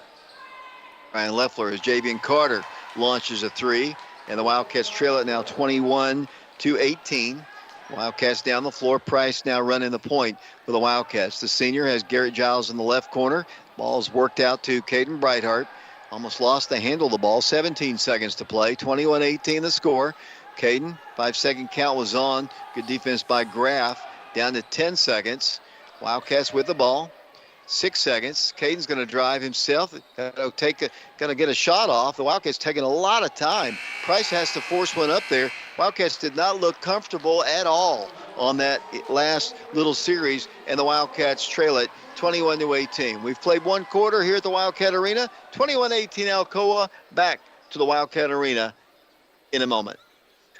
Ryan Leffler as Javian Carter launches a 3, and the Wildcats trail it now 21-18. Wildcats down the floor. Price now running the point for the Wildcats. The senior has Garrett Giles in the left corner. Ball's worked out to Caden Brightheart. Almost lost the handle of the ball. 17 seconds to play. 21-18 the score. Caden, 5-second count was on. Good defense by Graff. Down to 10 seconds. Wildcats with the ball. 6 seconds. Caden's going to drive himself. Going to get a shot off. The Wildcats taking a lot of time. Price has to force one up there. Wildcats did not look comfortable at all on that last little series, and the Wildcats trail it 21-18. We've played one quarter here at the Wildcat Arena. 21-18 Alcoa. Back to the Wildcat Arena in a moment.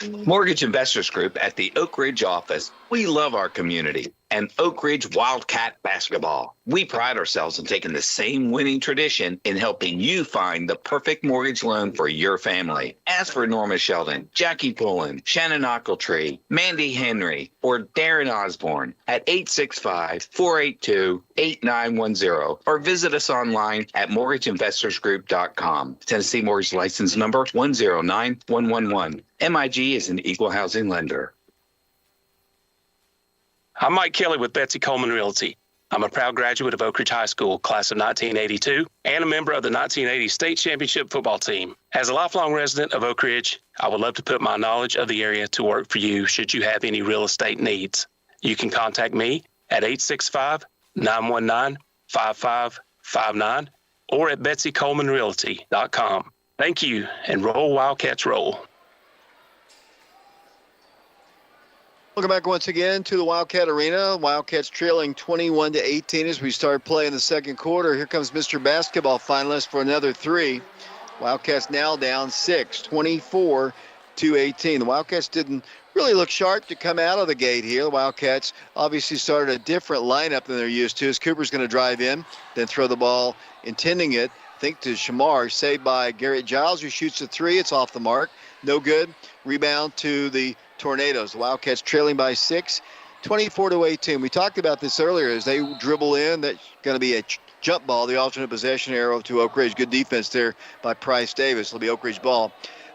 Mortgage Investors Group at the Oak Ridge office. We love our community and Oak Ridge Wildcat basketball. We pride ourselves in taking the same winning tradition in helping you find the perfect mortgage loan for your family. Ask for Norma Sheldon, Jackie Pullen, Shannon Ochiltree, Mandy Henry, or Darren Osborne at 865-482-8910 or visit us online at mortgageinvestorsgroup.com. Tennessee Mortgage License Number 109111. MIG is an equal housing lender. I'm Mike Kelly with Betsy Coleman Realty. I'm a proud graduate of Oak Ridge High School, class of 1982, and a member of the 1980 state championship football team. As a lifelong resident of Oak Ridge, I would love to put my knowledge of the area to work for you should you have any real estate needs. You can contact me at 865-919-5559 or at betsycolemanrealty.com. Thank you, and roll Wildcats roll. Welcome back once again to the Wildcat Arena. Wildcats trailing 21-18 as we start playing the second quarter. Here comes Mr. Basketball finalist for another three. Wildcats now down 6, 24-18. The Wildcats didn't really look sharp to come out of the gate here. The Wildcats obviously started a different lineup than they're used to, as Cooper's going to drive in, then throw the ball, intending it, I think, to Shamar, saved by Garrett Giles, who shoots a three. It's off the mark. No good. Rebound to the Tornadoes. The Wildcats trailing by 6, 24-18. We talked about this earlier as they dribble in. That's going to be a jump ball, the alternate possession arrow to Oak Ridge. Good defense there by Price Davis. It'll be Oak Ridge ball.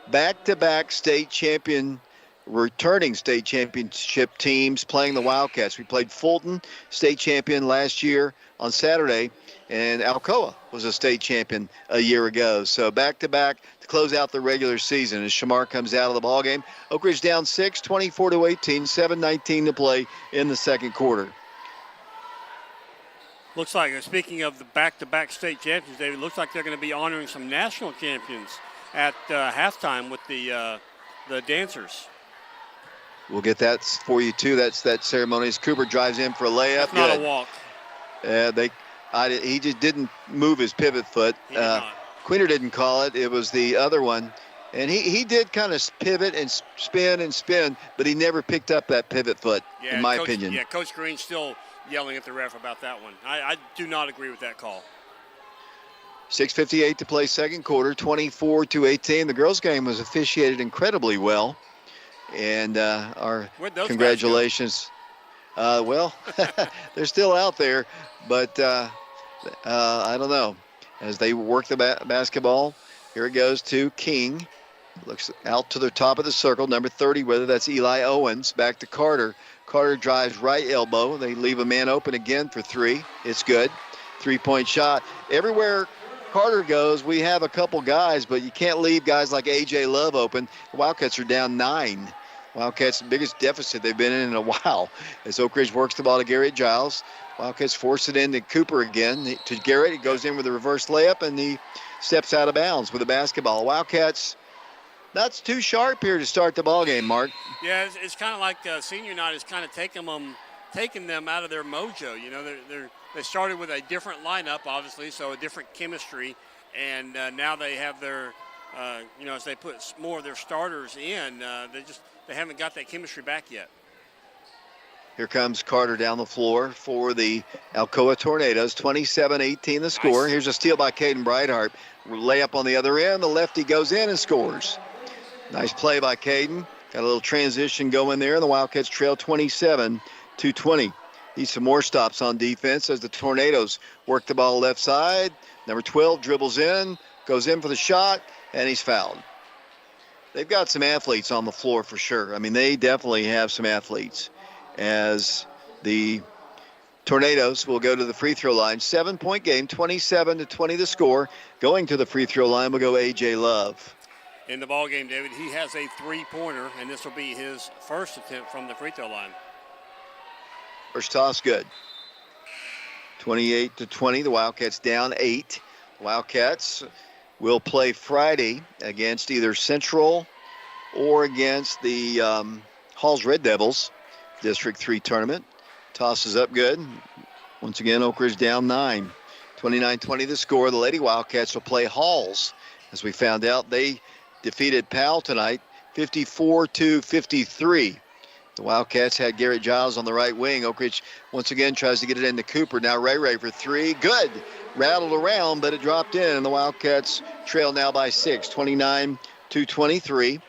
Back-to-back state champion, returning state championship teams playing the Wildcats. We played Fulton, state champion last year on Saturday, and Alcoa was a state champion a year ago. So back-to-back to close out the regular season as Shamar comes out of the ballgame. Oak Ridge down 6, 24-18, 7:19 to play in the second quarter. Looks like, speaking of the back-to-back state champions, David, looks like they're going to be honoring some national champions at halftime with the dancers. We'll get that for you, too. That's that ceremonies. Cooper drives in for a layup. That's not a walk. He just didn't move his pivot foot. Queener didn't call it. It was the other one. And he did kind of pivot and spin, but he never picked up that pivot foot, in my opinion. Yeah, Coach Green's still yelling at the ref about that one. I do not agree with that call. 6:58 to play second quarter, 24-18. The girls' game was officiated incredibly well. And our congratulations. Well, they're still out there, but I don't know. As they work the basketball, here it goes to King. Looks out to the top of the circle, number 30, whether that's Eli Owens. Back to Carter. Carter drives right elbow. They leave a man open again for three. It's good. Three-point shot. Everywhere Carter goes, we have a couple guys, but you can't leave guys like A.J. Love open. The Wildcats are down 9. Wildcats' biggest deficit they've been in a while. As Oak Ridge works the ball to Garrett Giles. Wildcats force it into Cooper again. To Garrett, he goes in with a reverse layup, and he steps out of bounds with the basketball. Wildcats not too sharp here to start the ballgame, Mark. Yeah, it's kind of like senior night is kind of taking them out of their mojo. You know, they started with a different lineup, obviously, so a different chemistry, and now they have their, as they put more of their starters in, they haven't got that chemistry back yet. Here comes Carter down the floor for the Alcoa Tornadoes. 27-18 the score. Nice. Here's a steal by Caden Breithart. Layup on the other end. The lefty goes in and scores. Nice play by Caden. Got a little transition going there, and the Wildcats trail 27-20. Need some more stops on defense as the Tornadoes work the ball left side. Number 12 dribbles in, goes in for the shot, and he's fouled. They've got some athletes on the floor for sure. I mean, they definitely have some athletes. As the Tornadoes will go to the free throw line. 7-point game, 27-20 the score. Going to the free throw line will go A.J. Love. In the ball game, David, he has a three-pointer, and this will be his first attempt from the free throw line. First toss, good. 28-20, the Wildcats down 8. Wildcats will play Friday against either Central or against the Halls Red Devils. District 3 tournament. Tosses up good. Once again, Oak Ridge down 9. 29-20 the score. The Lady Wildcats will play Halls. As we found out, they defeated Powell tonight 54-53. The Wildcats had Garrett Giles on the right wing. Oak Ridge once again tries to get it into Cooper. Now Ray for three. Good. Rattled around, but it dropped in, and the Wildcats trail now by 6, 29-23.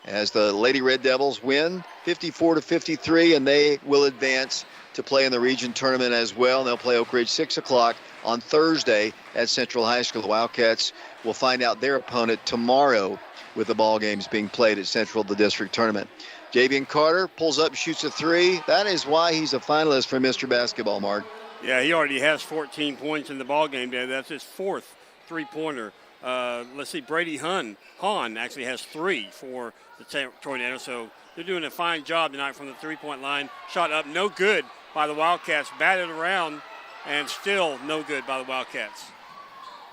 As the Lady Red Devils win 54-53, and they will advance to play in the region tournament as well. And they'll play Oak Ridge 6 o'clock on Thursday at Central High School. The Wildcats will find out their opponent tomorrow with the ball games being played at Central, the district tournament. Javian Carter pulls up, shoots a three. That is why he's a finalist for Mr. Basketball, Mark. Yeah, he already has 14 points in the ball game there. That's his fourth three-pointer. Let's see, Brady Hahn actually has 3 for the Tornadoes. So they're doing a fine job tonight from the three-point line. Shot up, no good by the Wildcats. Batted around, and still no good by the Wildcats.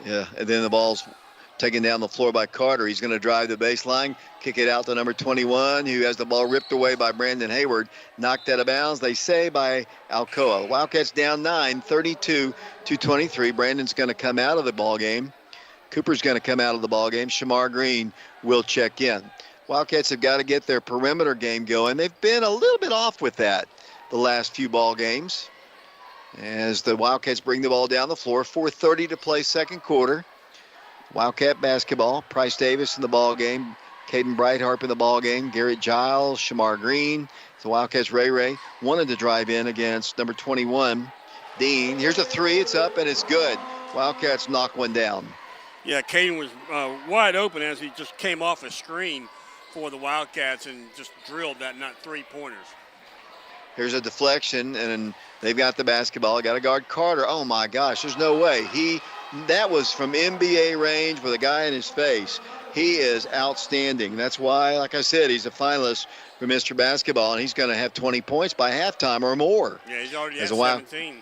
Yeah, and then the ball's taken down the floor by Carter. He's going to drive the baseline, kick it out to number 21, who has the ball ripped away by Brandon Hayward. Knocked out of bounds, they say, by Alcoa. Wildcats down 9, 32-23. Brandon's going to come out of the ball game. Cooper's going to come out of the ball game. Shamar Green will check in. Wildcats have got to get their perimeter game going. They've been a little bit off with that the last few ball games. As the Wildcats bring the ball down the floor, 4:30 to play second quarter. Wildcat basketball. Price Davis in the ball game. Caden Brightheart in the ball game. Garrett Giles, Shamar Green. The Wildcats Ray wanted to drive in against number 21, Dean. Here's a three. It's up and it's good. Wildcats knock one down. Yeah, Caden was wide open as he just came off a screen for the Wildcats and just drilled that three-pointers. Here's a deflection, and they've got the basketball. Got to guard Carter. Oh, my gosh, there's no way. That was from NBA range with a guy in his face. He is outstanding. That's why, like I said, he's a finalist for Mr. Basketball, and he's going to have 20 points by halftime or more. Yeah, he's already at 17.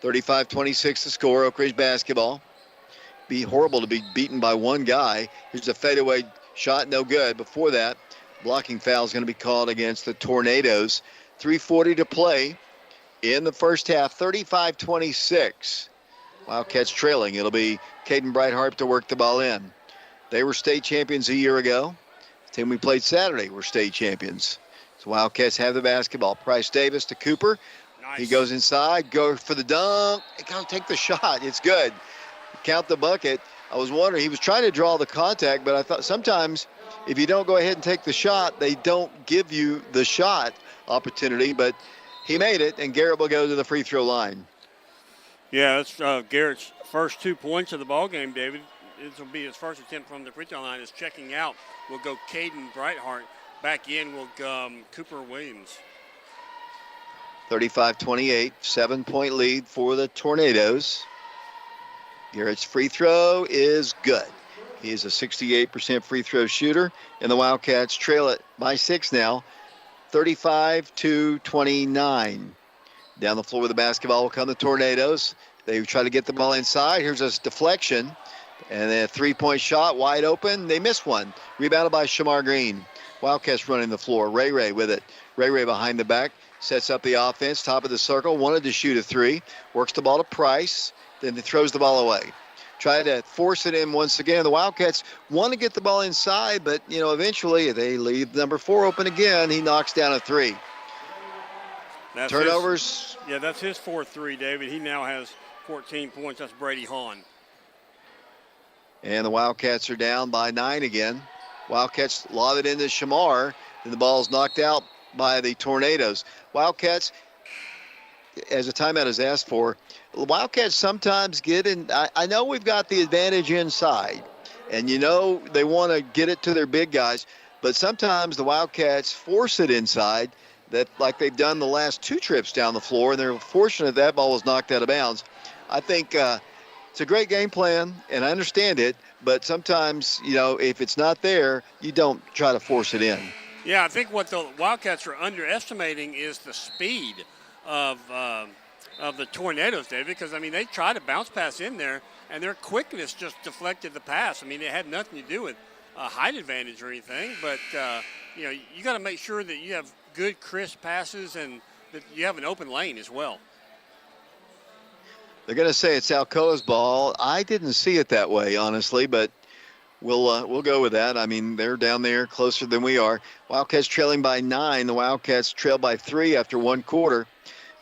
35-26 the score, Oak Ridge basketball. Be horrible to be beaten by one guy. Here's a fadeaway shot, no good. Before that, blocking foul is going to be called against the Tornadoes. 3:40 to play in the first half, 35-26. Wildcats trailing. It'll be Caden Brightheart to work the ball in. They were state champions a year ago. The team we played Saturday were state champions. So Wildcats have the basketball. Price Davis to Cooper. Nice. He goes inside, go for the dunk. Got to take the shot. It's good. Count the bucket. I was wondering, he was trying to draw the contact, but I thought sometimes if you don't go ahead and take the shot, they don't give you the shot opportunity, but he made it, and Garrett will go to the free throw line. Yeah, that's Garrett's first 2 points of the ball game, David. This will be his first attempt from the free throw line. Is checking out will go Caden Brightheart. Back in will Cooper Williams. 35-28, 7-point lead for the Tornadoes. Garrett's free throw is good. He is a 68% free throw shooter, and the Wildcats trail it by 6 now, 35-29. Down the floor with the basketball will come the Tornadoes. They try to get the ball inside. Here's a deflection, and then a three-point shot wide open. They miss one. Rebounded by Shamar Green. Wildcats running the floor. Ray with it. Ray behind the back. Sets up the offense, top of the circle. Wanted to shoot a three. Works the ball to Price. Then he throws the ball away. Try to force it in once again. The Wildcats want to get the ball inside, but, eventually they leave number 4 open again. He knocks down a three. That's turnovers. That's his 4th-3, David. He now has 14 points. That's Brady Hahn. And the Wildcats are down by 9 again. Wildcats lob it into Shamar, and the ball's knocked out by the Tornadoes. Wildcats, as a timeout is asked for, the Wildcats sometimes get in. I know we've got the advantage inside, and they want to get it to their big guys, but sometimes the Wildcats force it inside, that like they've done the last 2 trips down the floor, and they're fortunate that ball was knocked out of bounds. I think it's a great game plan, and I understand it, but sometimes, if it's not there, you don't try to force it in. Yeah, I think what the Wildcats are underestimating is the speed of the Tornadoes, David, because, they tried to bounce pass in there, and their quickness just deflected the pass. It had nothing to do with a height advantage or anything, but, you got to make sure that you have good, crisp passes and that you have an open lane as well. They're going to say it's Alcoa's ball. I didn't see it that way, honestly, but We'll go with that. I mean, they're down there closer than we are. Wildcats trailing by 9. The Wildcats trail by 3 after one quarter.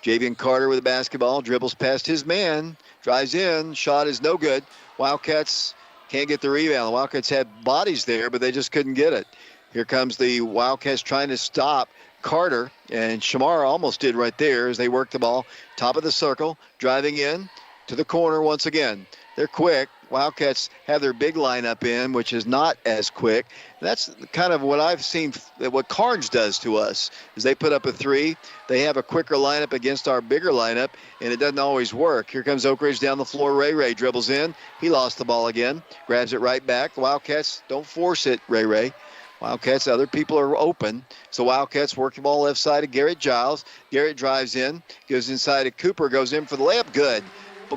Javian Carter with the basketball, dribbles past his man, drives in, shot is no good. Wildcats can't get the rebound. The Wildcats had bodies there, but they just couldn't get it. Here comes the Wildcats trying to stop Carter, and Shamar almost did right there as they work the ball. Top of the circle, driving in to the corner once again. They're quick. Wildcats have their big lineup in, which is not as quick. That's kind of what I've seen, what Carnes does to us, is they put up a three. They have a quicker lineup against our bigger lineup, and it doesn't always work. Here comes Oak Ridge down the floor. Ray dribbles in. He lost the ball again, grabs it right back. The Wildcats don't force it, Ray. Wildcats, other people are open. So Wildcats work the ball left side of Garrett Giles. Garrett drives in, goes inside of Cooper, goes in for the layup. Good.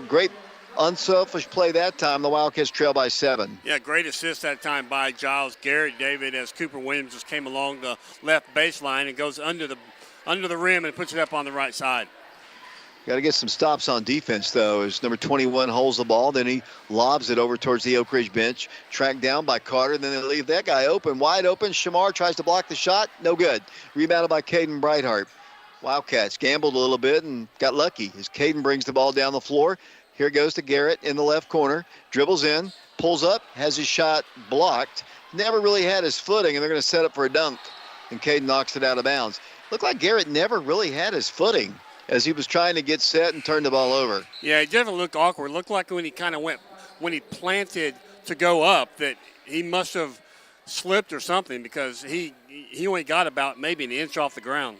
Great unselfish play that time. The Wildcats trail by 7. Yeah, great assist that time by Giles Garrett, David, as Cooper Williams just came along the left baseline and goes under the rim and puts it up on the right side. Got to get some stops on defense, though, as number 21 holds the ball. Then he lobs it over towards the Oak Ridge bench. Tracked down by Carter. Then they leave that guy open, wide open. Shamar tries to block the shot. No good. Rebounded by Caden Brightheart. Wildcats gambled a little bit and got lucky as Caden brings the ball down the floor. Here goes to Garrett in the left corner. Dribbles in, pulls up, has his shot blocked. Never really had his footing, and they're going to set up for a dunk. And Caden knocks it out of bounds. Looked like Garrett never really had his footing as he was trying to get set and turn the ball over. Yeah, it definitely looked awkward. It looked like when he planted to go up, that he must have slipped or something, because he only got about maybe an inch off the ground.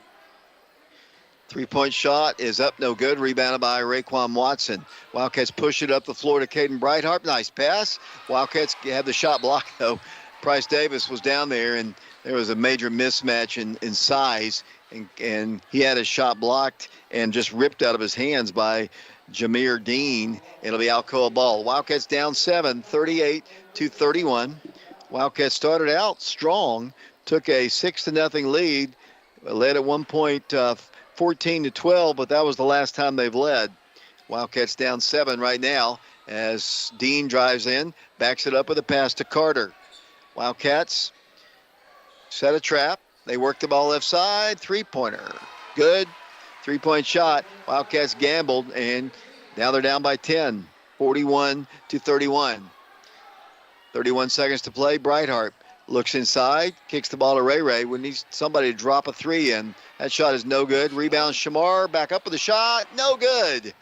Three-point shot is up, no good. Rebounded by Raekwon Watson. Wildcats push it up the floor to Caden Brightheart. Nice pass. Wildcats have the shot blocked, though. Price Davis was down there, and there was a major mismatch in size, and he had his shot blocked and just ripped out of his hands by Jameer Dean. It'll be Alcoa ball. Wildcats down 7, 38-31. Wildcats started out strong, took a 6-0 lead, led at one point 14-12, but that was the last time they've led. Wildcats down 7 right now as Dean drives in, backs it up with a pass to Carter. Wildcats set a trap. They work the ball left side. Three-pointer. Good. Three-point shot. Wildcats gambled, and now they're down by 10, 41-31. 31 seconds to play. Brightheart looks inside, kicks the ball to Ray. We need somebody to drop a three in. That shot is no good. Rebound Shamar, back up with the shot. No good.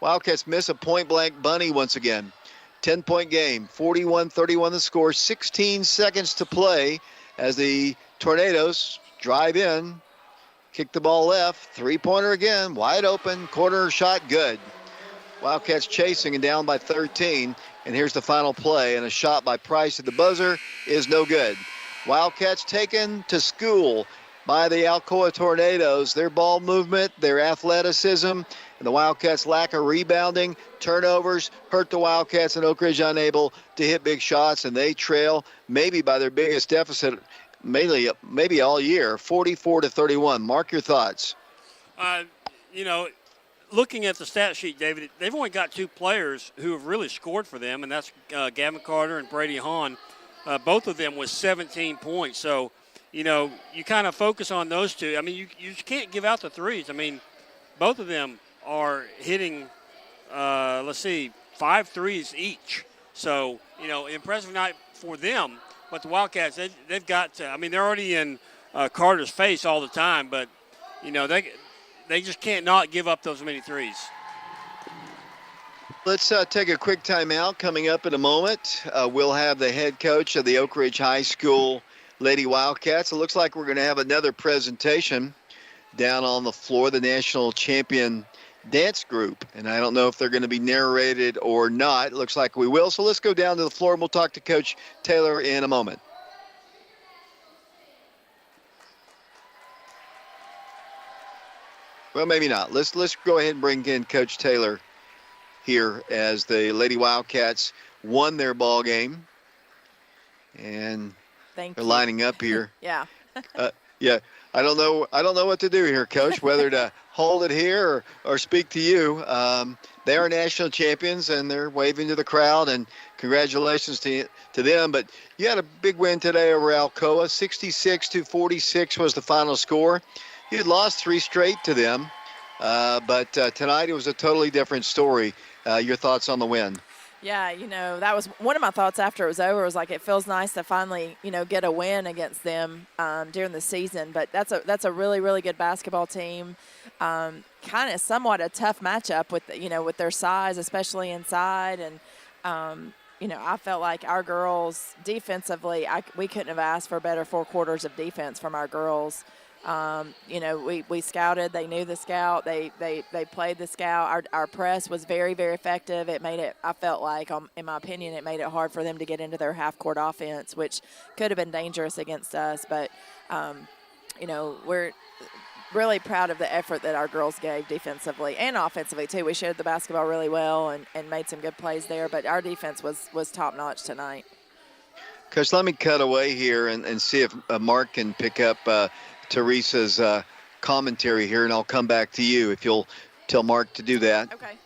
Wildcats miss a point-blank bunny once again. 10-point game, 41-31 the score, 16 seconds to play as the Tornadoes drive in, kick the ball left, three-pointer again, wide open, corner shot, good. Wildcats chasing and down by 13, and here's the final play, and a shot by Price at the buzzer is no good. Wildcats taken to school by the Alcoa Tornadoes. Their ball movement, their athleticism, and the Wildcats' lack of rebounding, turnovers hurt the Wildcats, and Oak Ridge unable to hit big shots, and they trail maybe by their biggest deficit maybe all year, 44-31. Mark your thoughts. Looking at the stat sheet, David, they've only got 2 players who have really scored for them, and that's Gavin Carter and Brady Hahn. Both of them with 17 points. So, you kind of focus on those two. I mean, you just can't give out the threes. I mean, both of them are hitting, 5 threes each. So, impressive night for them. But the Wildcats, they've got to, they're already in Carter's face all the time, but, they just can't not give up those many threes. Let's take a quick timeout. Coming up in a moment, we'll have the head coach of the Oak Ridge High School Lady Wildcats. It looks like we're going to have another presentation down on the floor, the national champion dance group. And I don't know if they're going to be narrated or not. It looks like we will. So let's go down to the floor and we'll talk to Coach Taylor in a moment. Well, maybe not. Let's go ahead and bring in Coach Taylor here as the Lady Wildcats won their ball game. And they're lining up here. Yeah. Yeah. I don't know what to do here, Coach, whether to hold it here or speak to you. they are national champions, and they're waving to the crowd, and congratulations to them. But you had a big win today over Alcoa. 66-46 was the final score. You had lost 3 straight to them, but tonight it was a totally different story. Your thoughts on the win? Yeah, that was one of my thoughts after it was over. Was like, it feels nice to finally, get a win against them during the season. But that's a really, really good basketball team. Kind of somewhat a tough matchup with, with their size, especially inside. And, I felt like our girls defensively, we couldn't have asked for better 4 quarters of defense from our girls. We scouted. They knew the scout. They played the scout. Our press was very, very effective. It made it, I felt like, in my opinion, it made it hard for them to get into their half-court offense, which could have been dangerous against us. But, we're really proud of the effort that our girls gave defensively and offensively, too. We shared the basketball really well and made some good plays there. But our defense was top-notch tonight. Coach, let me cut away here and see if Mark can pick up Teresa's commentary here, and I'll come back to you if you'll tell Mark to do that. Okay.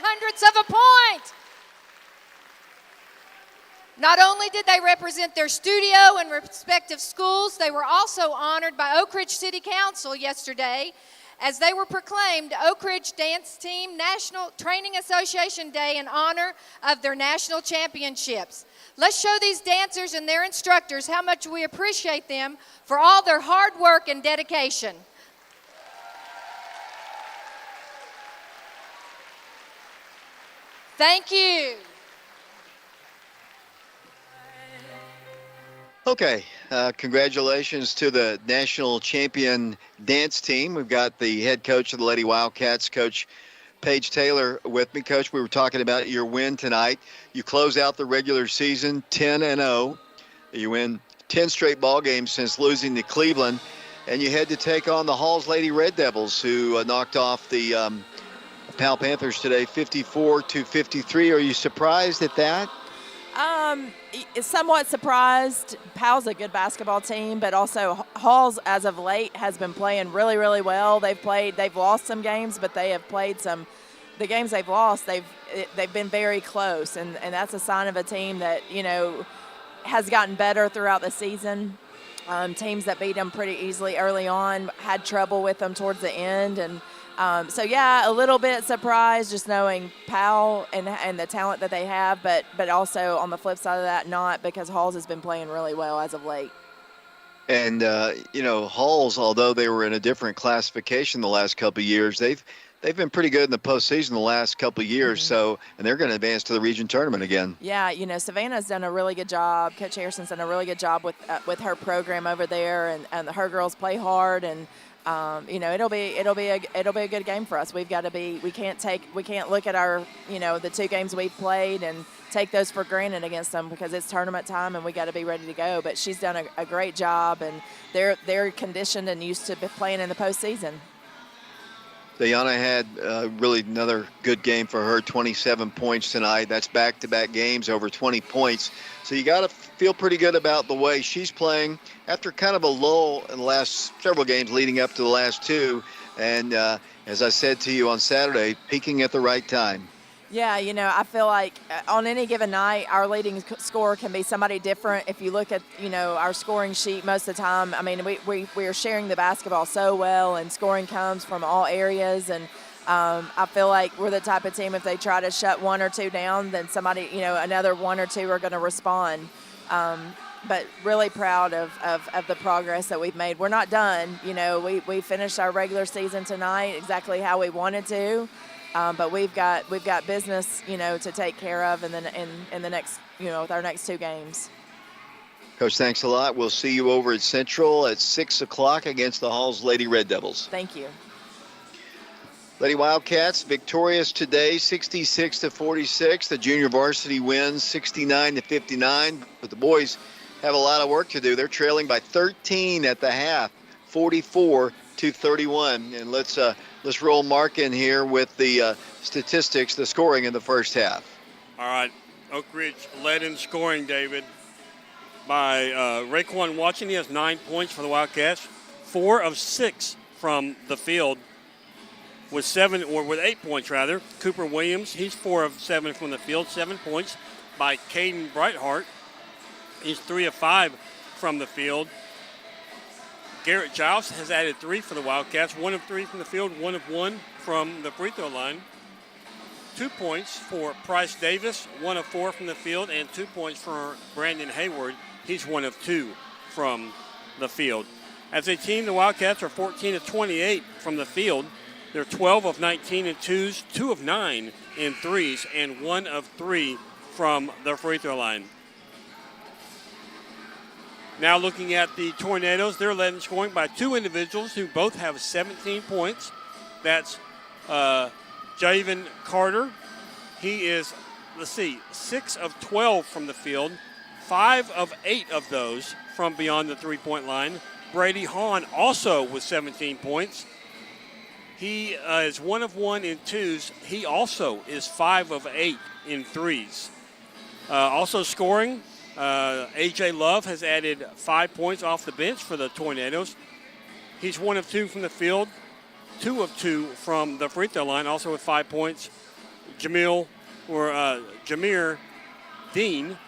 Hundredths of a point. Not only did they represent their studio and respective schools, they were also honored by Oak Ridge City Council yesterday as they were proclaimed Oak Ridge Dance Team National Training Association Day in honor of their national championships. Let's show these dancers and their instructors how much we appreciate them for all their hard work and dedication. Thank you. Okay, congratulations to the national champion dance team. We've got the head coach of the Lady Wildcats, Coach Paige Taylor, with me. Coach, we were talking about your win tonight. You close out the regular season 10-0. You win 10 straight ball games since losing to Cleveland, and you had to take on the Halls Lady Red Devils, who knocked off the Powell Panthers today 54-53. Are you surprised at that? Somewhat surprised. Powell's a good basketball team, but also Halls, as of late, has been playing really, really well. They've lost some games, but they have played some. The games they've lost, they've been very close, and that's a sign of a team that has gotten better throughout the season. Teams that beat them pretty easily early on had trouble with them towards the end, and so yeah, a little bit surprised just knowing Powell and the talent that they have, but also on the flip side of that, not, because Halls has been playing really well as of late. And Halls, although they were in a different classification the last couple of years, they've been pretty good in the postseason the last couple of years. Mm-hmm. So, and they're going to advance to the region tournament again. Yeah, Savannah's done a really good job. Coach Harrison's done a really good job with her program over there, and her girls play hard, and it'll be a good game for us. We can't look at our the 2 games we've played and take those for granted against them, because it's tournament time and we got to be ready to go. But she's done a great job, and they're conditioned and used to playing in the postseason. Diana had really another good game for her, 27 points tonight. That's back-to-back games over 20 points. So you got to feel pretty good about the way she's playing after kind of a lull in the last several games leading up to the last 2. And as I said to you on Saturday, peaking at the right time. Yeah, I feel like on any given night, our leading scorer can be somebody different. If you look at, our scoring sheet most of the time, I mean, we are sharing the basketball so well, and scoring comes from all areas. And I feel like we're the type of team, if they try to shut 1 or 2 down, then somebody, another 1 or 2 are going to respond. But really proud of the progress that we've made. We're not done. We finished our regular season tonight exactly how we wanted to. But we've got business, to take care of in the next, with our next 2 games. Coach, thanks a lot. We'll see you over at Central at 6 o'clock against the Halls Lady Red Devils. Thank you. Lady Wildcats victorious today, 66-46. The junior varsity wins 69-59. But the boys have a lot of work to do. They're trailing by 13 at the half, 44-31. And let's roll Mark in here with the statistics, the scoring in the first half. All right, Oak Ridge led in scoring, David. by Raekwon Watson. He has 9 points for the Wildcats, 4 of 6 from the field with 8 points rather. Cooper Williams, he's 4 of 7 from the field, 7 points by Caden Brightheart. He's 3 of 5 from the field. Garrett Giles has added 3 for the Wildcats, 1 of 3 from the field, 1 of 1 from the free throw line. 2 points for Price Davis, 1 of 4 from the field, and 2 points for Brandon Hayward. He's 1 of 2 from the field. As a team, the Wildcats are 14 of 28 from the field. They're 12 of 19 in twos, 2 of 9 in threes, and 1 of 3 from the free throw line. Now looking at the Tornadoes, they're led in scoring by 2 individuals who both have 17 points. That's Javen Carter. He is, 6 of 12 from the field, 5 of 8 of those from beyond the three-point line. Brady Hahn also with 17 points. He is 1 of 1 in twos. He also is 5 of 8 in threes. Also scoring, A.J. Love has added 5 points off the bench for the Tornadoes. He's 1 of 2 from the field, 2 of 2 from the free throw line, also with 5 points. Jameer Dean,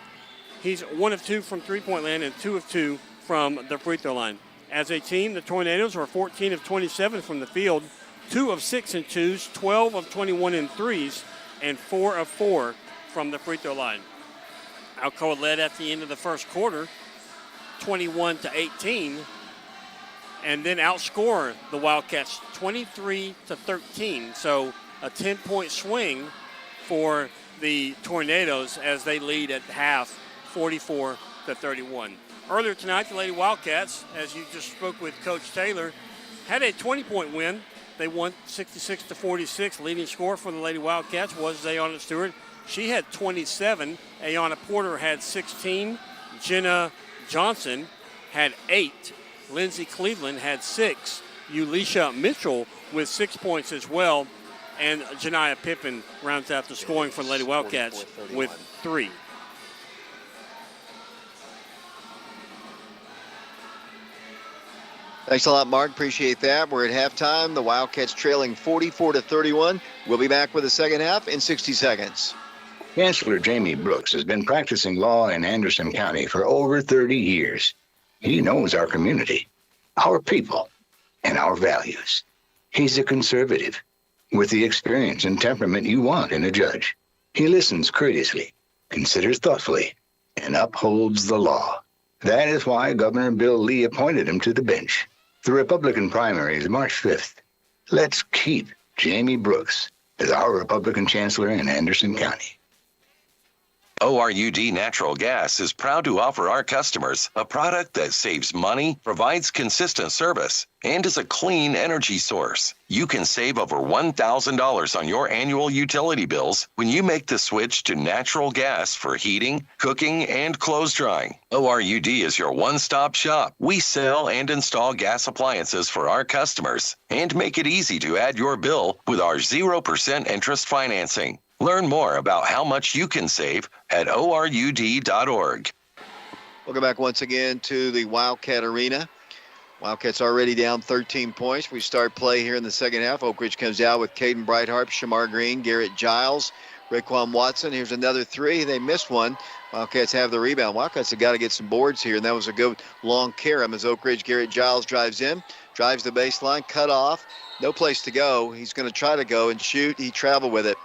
he's 1 of 2 from three-point land and 2 of 2 from the free throw line. As a team, the Tornadoes are 14 of 27 from the field, 2 of 6 in twos, 12 of 21 in threes, and 4 of 4 from the free throw line. Alcoa led at the end of the first quarter, 21-18, and then outscore the Wildcats 23-13. So a 10-point swing for the Tornadoes as they lead at half, 44-31. Earlier tonight, the Lady Wildcats, as you just spoke with Coach Taylor, had a 20-point win. They won 66-46. Leading scorer for the Lady Wildcats was Zayana Stewart. She had 27. Ayanna Porter had 16. Jenna Johnson had 8. Lindsey Cleveland had 6. Ulisha Mitchell with 6 points as well. And Janiah Pippin rounds out the scoring for the Lady Wildcats with 3. Thanks a lot, Mark. Appreciate that. We're at halftime. The Wildcats trailing 44-31. We'll be back with the second half in 60 seconds. Chancellor Jamie Brooks has been practicing law in Anderson County for over 30 years. He knows our community, our people, and our values. He's a conservative with the experience and temperament you want in a judge. He listens courteously, considers thoughtfully, and upholds the law. That is why Governor Bill Lee appointed him to the bench. The Republican primary is March 5th. Let's keep Jamie Brooks as our Republican chancellor in Anderson County. ORUD Natural Gas is proud to offer our customers a product that saves money, provides consistent service, and is a clean energy source. You can save over $1,000 on your annual utility bills when you make the switch to natural gas for heating, cooking, and clothes drying. ORUD is your one-stop shop. We sell and install gas appliances for our customers and make it easy to add your bill with our 0% interest financing. Learn more about how much you can save at ORUD.org. Welcome back once again to the Wildcat Arena. Wildcats already down 13 points. We start play here in the second half. Oak Ridge comes out with Caden Brightheart, Shamar Green, Garrett Giles, Raekwon Watson. Here's another 3. They missed one. Wildcats have the rebound. Wildcats have got to get some boards here, and that was a good long carom as Oak Ridge. Garrett Giles drives in, drives the baseline, cut off, no place to go. He's going to try to go and shoot. He traveled with it.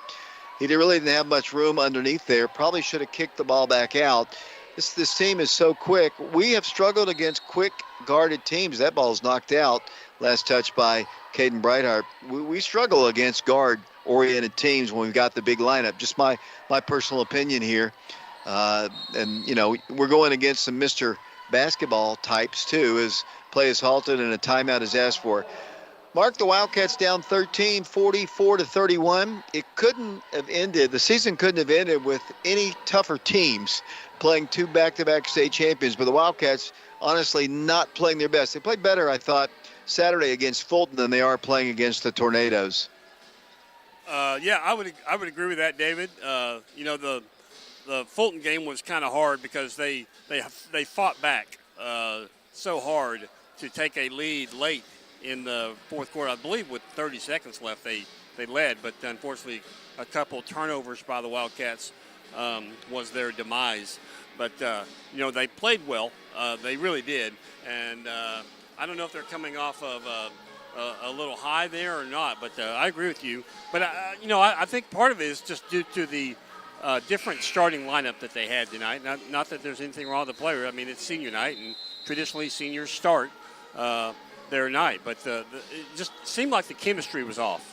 He really didn't have much room underneath there. Probably should have kicked the ball back out. This team is so quick. We have struggled against quick guarded teams. That ball's knocked out. Last touch by Caden Brightheart. We struggle against guard-oriented teams when we've got the big lineup. Just my personal opinion here. And, you know, we're going against some Mr. Basketball types, too, as play is halted and a timeout is asked for. Mark, the Wildcats down 13, 44-31. It couldn't have ended. The season couldn't have ended with any tougher teams playing 2 back-to-back state champions. But the Wildcats, honestly, not playing their best. They played better, I thought, Saturday against Fulton than they are playing against the Tornadoes. Yeah, I would agree with that, David. You know, the the Fulton game was kind of hard because they fought back so hard to take a lead late in the fourth quarter. I believe with 30 seconds left, they led, but unfortunately, a couple turnovers by the Wildcats was their demise. But they played well. They really did, and I don't know if they're coming off of a little high there or not. But I agree with you. But I think part of it is just due to the different starting lineup that they had tonight. Not that there's anything wrong with the player. I mean, it's senior night, and traditionally seniors start their night. But it just seemed like the chemistry was off.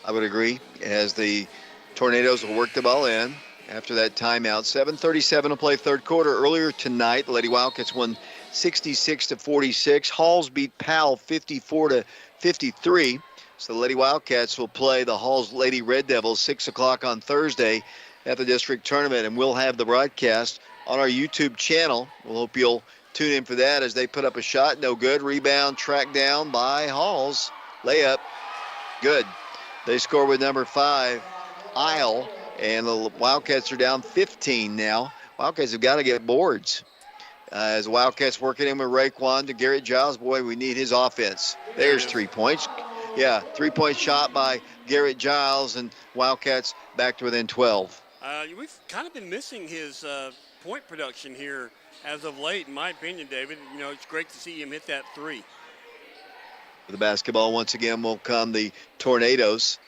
I would agree, as the Tornadoes will work the ball in after that timeout. 7:37 to play third quarter. Earlier tonight, the Lady Wildcats won 66-46. Halls beat Powell 54-53. So the Lady Wildcats will play the Halls Lady Red Devils 6 o'clock on Thursday at the district tournament, and we'll have the broadcast on our YouTube channel. We'll hope you'll tune in for that as they put up a shot. No good. Rebound tracked down by Halls. Layup. Good. They score with number 5, Isle, and the Wildcats are down 15 now. Wildcats have got to get boards. As the Wildcats working in with Raekwon to Garrett Giles. Boy, we need his offense. There's 3 points. Yeah, 3-point shot by Garrett Giles, and Wildcats back to within 12. We've kind of been missing his point production here as of late, in my opinion, David. It's great to see him hit that 3. The basketball once again will come the Tornadoes.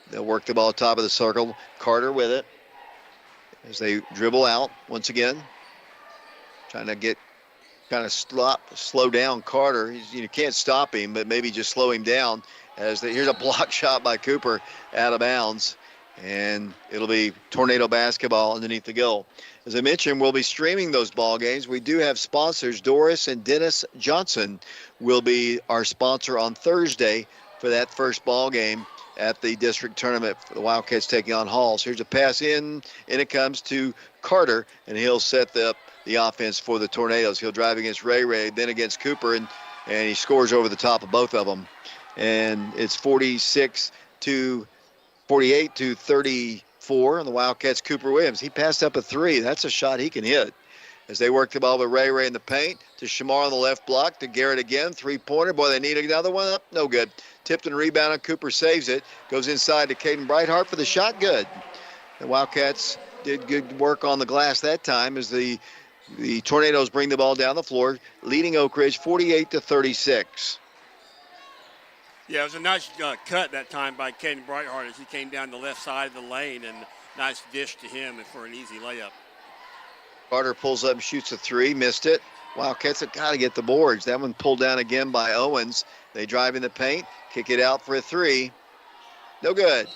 They'll work the ball top of the circle. Carter with it as they dribble out once again. Trying to get slow down Carter. You can't stop him, but maybe just slow him down. Here's a block shot by Cooper out of bounds, and it'll be Tornado basketball underneath the goal. As I mentioned, we'll be streaming those ball games. We do have sponsors. Doris and Dennis Johnson will be our sponsor on Thursday for that first ball game at the district tournament for the Wildcats taking on Halls. Here's a pass in, and it comes to Carter, and he'll set the offense for the Tornadoes. He'll drive against Ray, then against Cooper, and he scores over the top of both of them. And it's 48-34, and the Wildcats, Cooper Williams. He passed up a 3. That's a shot he can hit. As they work the ball with Ray in the paint, to Shamar on the left block, to Garrett again, 3-pointer. Boy, they need another one up. No good. Tipped and rebounded. Cooper saves it. Goes inside to Caden Brightheart for the shot. Good. The Wildcats did good work on the glass that time as the Tornadoes bring the ball down the floor, leading Oak Ridge 48-36. Yeah, it was a nice cut that time by Caden Brightheart as he came down the left side of the lane, and nice dish to him for an easy layup. Carter pulls up and shoots a 3, missed it. Wildcats have got to get the boards. That one pulled down again by Owens. They drive in the paint, kick it out for a 3. No good.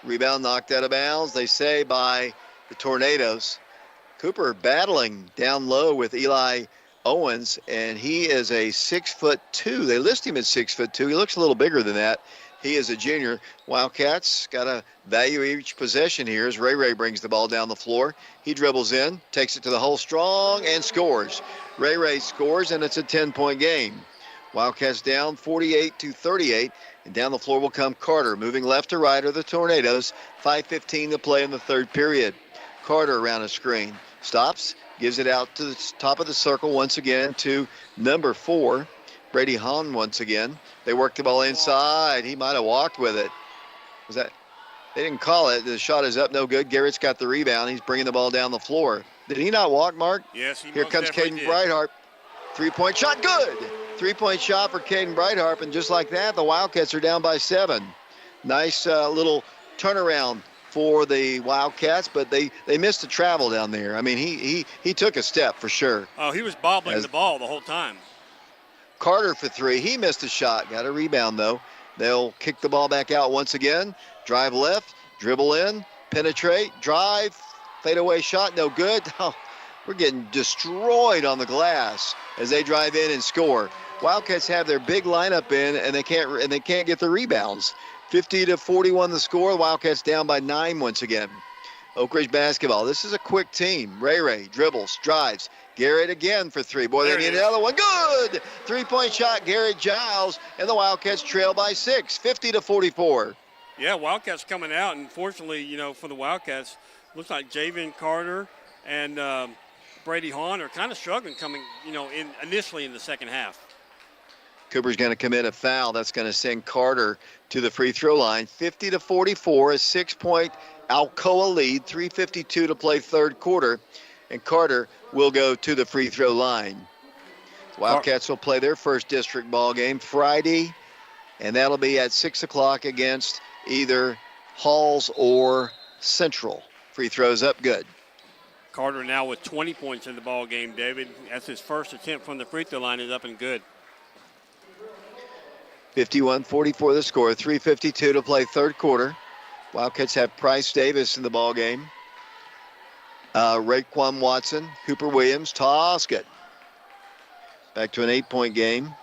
Rebound knocked out of bounds, they say, by the Tornadoes. Cooper battling down low with Eli Owens, and he is a 6'2". They list him at 6'2". He looks a little bigger than that. He is a junior. Wildcats got to value each possession here as Ray brings the ball down the floor. He dribbles in, takes it to the hole strong, and scores. Ray scores, and it's a 10-point game. Wildcats down 48-38, and down the floor will come Carter. Moving left to right are the Tornadoes. 5:15 to play in the third period. Carter around a screen. Stops, gives it out to the top of the circle once again to number 4, Brady Hahn once again. They work the ball inside. He might have walked with it. Was that? They didn't call it. The shot is up, no good. Garrett's got the rebound. He's bringing the ball down the floor. Did he not walk, Mark? Yes, he Here comes Caden Brightheart. 3-point shot, good. 3-point shot for Caden Brightheart, and just like that, the Wildcats are down by 7. Nice little turnaround for the Wildcats, but they missed the travel down there. I mean, he took a step for sure. Oh, he was bobbling the ball the whole time. Carter for 3. He missed a shot. Got a rebound, though. They'll kick the ball back out once again. Drive left, dribble in, penetrate, drive, fadeaway shot, no good. Oh, we're getting destroyed on the glass as they drive in and score. Wildcats have their big lineup in, and they can't get the rebounds. 50-41 the score. The Wildcats down by 9 once again. Oak Ridge basketball. This is a quick team. Ray dribbles, drives. Garrett again for 3. Boy, they need another one. Good! 3-point shot, Garrett Giles, and the Wildcats trail by 6, 50-44. Yeah, Wildcats coming out, and fortunately, for the Wildcats, looks like Javen Carter and Brady Hahn are kind of struggling coming, initially in the second half. Cooper's going to commit a foul. That's going to send Carter to the free throw line. 50-44, a 6-point Alcoa lead, 3:52 to play third quarter, and Carter will go to the free throw line. The Wildcats will play their first district ball game Friday, and that'll be at 6 o'clock against either Halls or Central. Free throws up, good. Carter now with 20 points in the ball game, David. That's his first attempt from the free throw line, is up and good. 51-44 the score, 3:52 to play third quarter. Wildcats have Price Davis in the ball game. Raekwon Watson, Cooper Williams, toss good. Back to an 8-point game.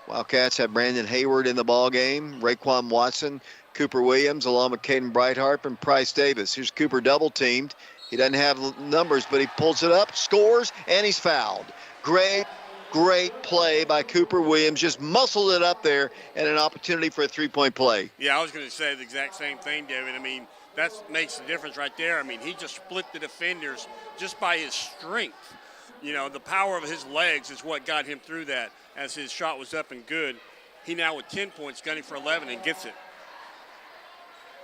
Wildcats have Brandon Hayward in the ball game. Raekwon Watson, Cooper Williams, along with Caden Brighthart and Price Davis. Here's Cooper double teamed. He doesn't have numbers, but he pulls it up, scores, and he's fouled. Great play by Cooper Williams. Just muscled it up there, and an opportunity for a 3-point play. Yeah, I was going to say the exact same thing, David. I mean, that makes the difference right there. I mean, he just split the defenders just by his strength. The power of his legs is what got him through that as his shot was up and good. He now with 10 points, gunning for 11 and gets it.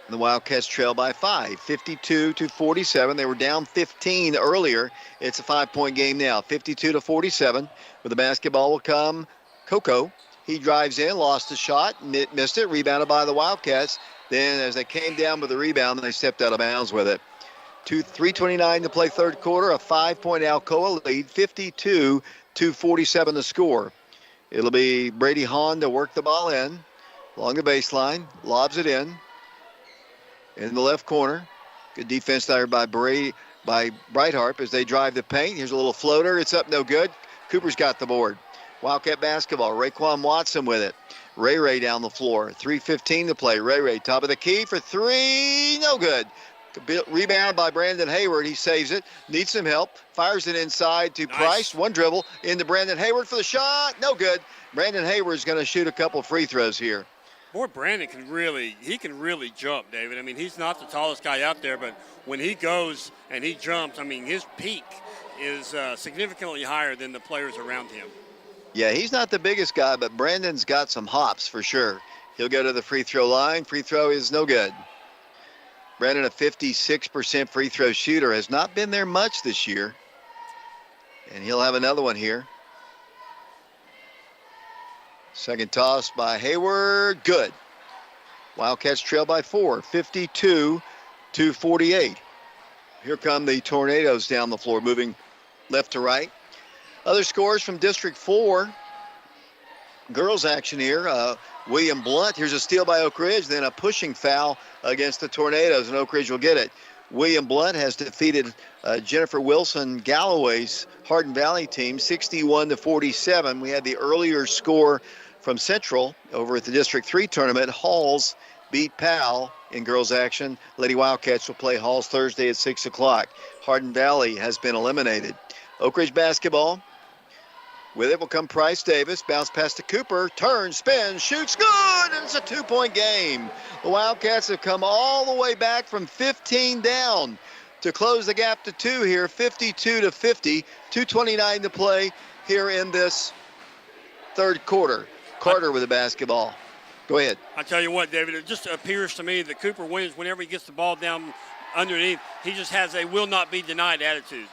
The Wildcats trail by 5, 52-47. They were down 15 earlier. It's a 5-point game now, 52-47. With the basketball will come Coco. He drives in, lost the shot, missed it, rebounded by the Wildcats. Then as they came down with the rebound, they stepped out of bounds with it. 3:29 to play third quarter, a 5-point Alcoa lead, 52-47 the score. It'll be Brady Hahn to work the ball in along the baseline, lobs it in the left corner. Good defense there by Brighthart as they drive the paint. Here's a little floater. It's up, no good. Cooper's got the board. Wildcat basketball. Raekwon Watson with it. Ray down the floor. 3:15 to play. Ray top of the key for three. No good. Rebound by Brandon Hayward. He saves it. Needs some help. Fires it inside to Price. One dribble into Brandon Hayward for the shot. No good. Brandon Hayward's going to shoot a couple free throws here. Boy, Brandon can really jump, David. I mean, he's not the tallest guy out there, but when he goes and he jumps, I mean, his peak is significantly higher than the players around him. Yeah, he's not the biggest guy, but Brandon's got some hops for sure. He'll go to the free throw line. Free throw is no good. Brandon, a 56% free throw shooter, has not been there much this year. And he'll have another one here. Second toss by Hayward, good. Wildcats trail by 4, 52-48. Here come the Tornadoes down the floor, moving left to right. Other scores from District 4. Girls action here. William Blunt, here's a steal by Oak Ridge, then a pushing foul against the Tornadoes, and Oak Ridge will get it. William Blunt has defeated Jennifer Wilson Galloway's Hardin Valley team 61-47. We had the earlier score from Central over at the District 3 tournament. Halls beat Powell in girls action. Lady Wildcats will play Halls Thursday at 6 o'clock. Hardin Valley has been eliminated. Oak Ridge basketball. With it will come Price Davis. Bounce pass to Cooper. Turns, spins, shoots. Good! And it's a 2-point game. The Wildcats have come all the way back from 15 down to close the gap to 2 here. 52-50. 2:29 to play here in this third quarter. Carter with the basketball. Go ahead. I tell you what, David, it just appears to me that Cooper Williams, whenever he gets the ball down underneath, he just has a will not be denied attitude.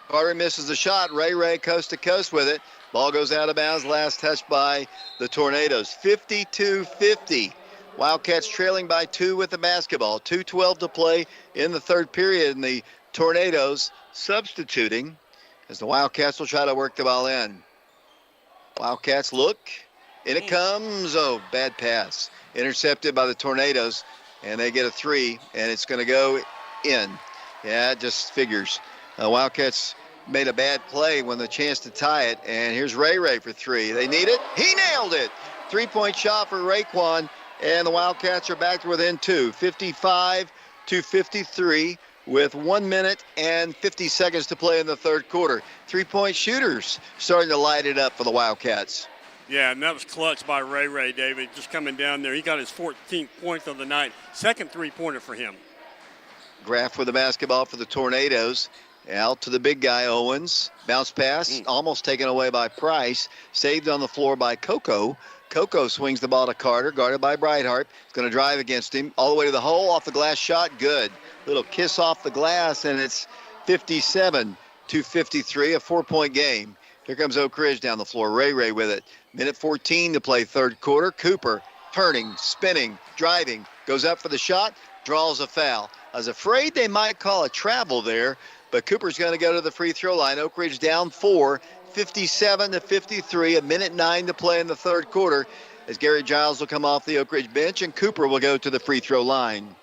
Carter misses the shot. Ray coast to coast with it. Ball goes out of bounds. Last touch by the Tornadoes. 52-50. Wildcats trailing by 2 with the basketball. 2:12 to play in the third period. And the Tornadoes substituting as the Wildcats will try to work the ball in. Wildcats look. In it comes. Oh, bad pass. Intercepted by the Tornadoes. And they get a 3. And it's going to go in. Yeah, it just figures. Wildcats made a bad play when the chance to tie it, and here's Ray for 3. They need it. He nailed it. 3-point shot for Raekwon, and the Wildcats are back to within 2, 55-53, with 1 minute and 50 seconds to play in the third quarter. 3-point shooters starting to light it up for the Wildcats. Yeah, and that was clutch by Ray, David, just coming down there. He got his 14th point of the night. Second three-pointer for him. Graff with the basketball for the Tornadoes. Out to the big guy, Owens. Bounce pass, almost taken away by Price. Saved on the floor by Coco. Coco swings the ball to Carter, guarded by Breithart. He's going to drive against him. All the way to the hole, off the glass shot, good. Little kiss off the glass, and it's 57-53, a 4-point game. Here comes Oak Ridge down the floor. Ray with it. Minute 14 to play third quarter. Cooper turning, spinning, driving, goes up for the shot, draws a foul. I was afraid they might call a travel there, but Cooper's going to go to the free throw line. Oak Ridge down 4, 57-53, a minute 9 to play in the third quarter, as Gary Giles will come off the Oak Ridge bench and Cooper will go to the free throw line.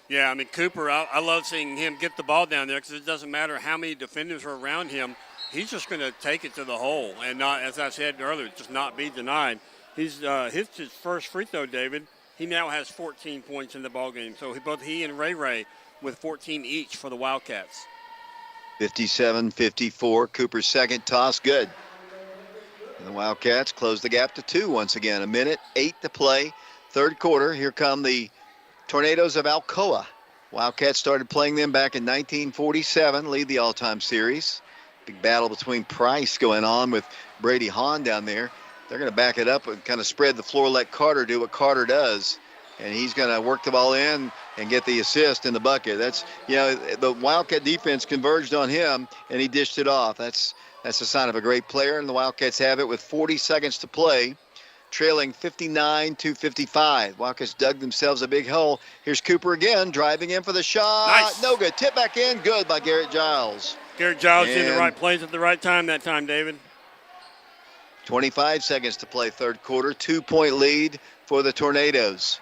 Yeah, I mean, Cooper, I love seeing him get the ball down there because it doesn't matter how many defenders are around him. He's just going to take it to the hole and not, as I said earlier, just not be denied. He's hit his first free throw, David. He now has 14 points in the ballgame. So both he and Ray with 14 each for the Wildcats. 57-54, Cooper's second toss, good. And the Wildcats close the gap to 2 once again. A minute 8 to play, third quarter. Here come the Tornadoes of Alcoa. Wildcats started playing them back in 1947, lead the all-time series. Big battle between Price going on with Brady Hahn down there. They're going to back it up and kind of spread the floor, let Carter do what Carter does. And he's going to work the ball in and get the assist in the bucket. That's, the Wildcat defense converged on him, and he dished it off. That's a sign of a great player, and the Wildcats have it with 40 seconds to play, trailing 59-55. Wildcats dug themselves a big hole. Here's Cooper again, driving in for the shot. Nice. No good. Tip back in. Good by Garrett Giles. Garrett Giles in the right place at the right time that time, David. 25 seconds to play third quarter. 2-point lead for the Tornadoes.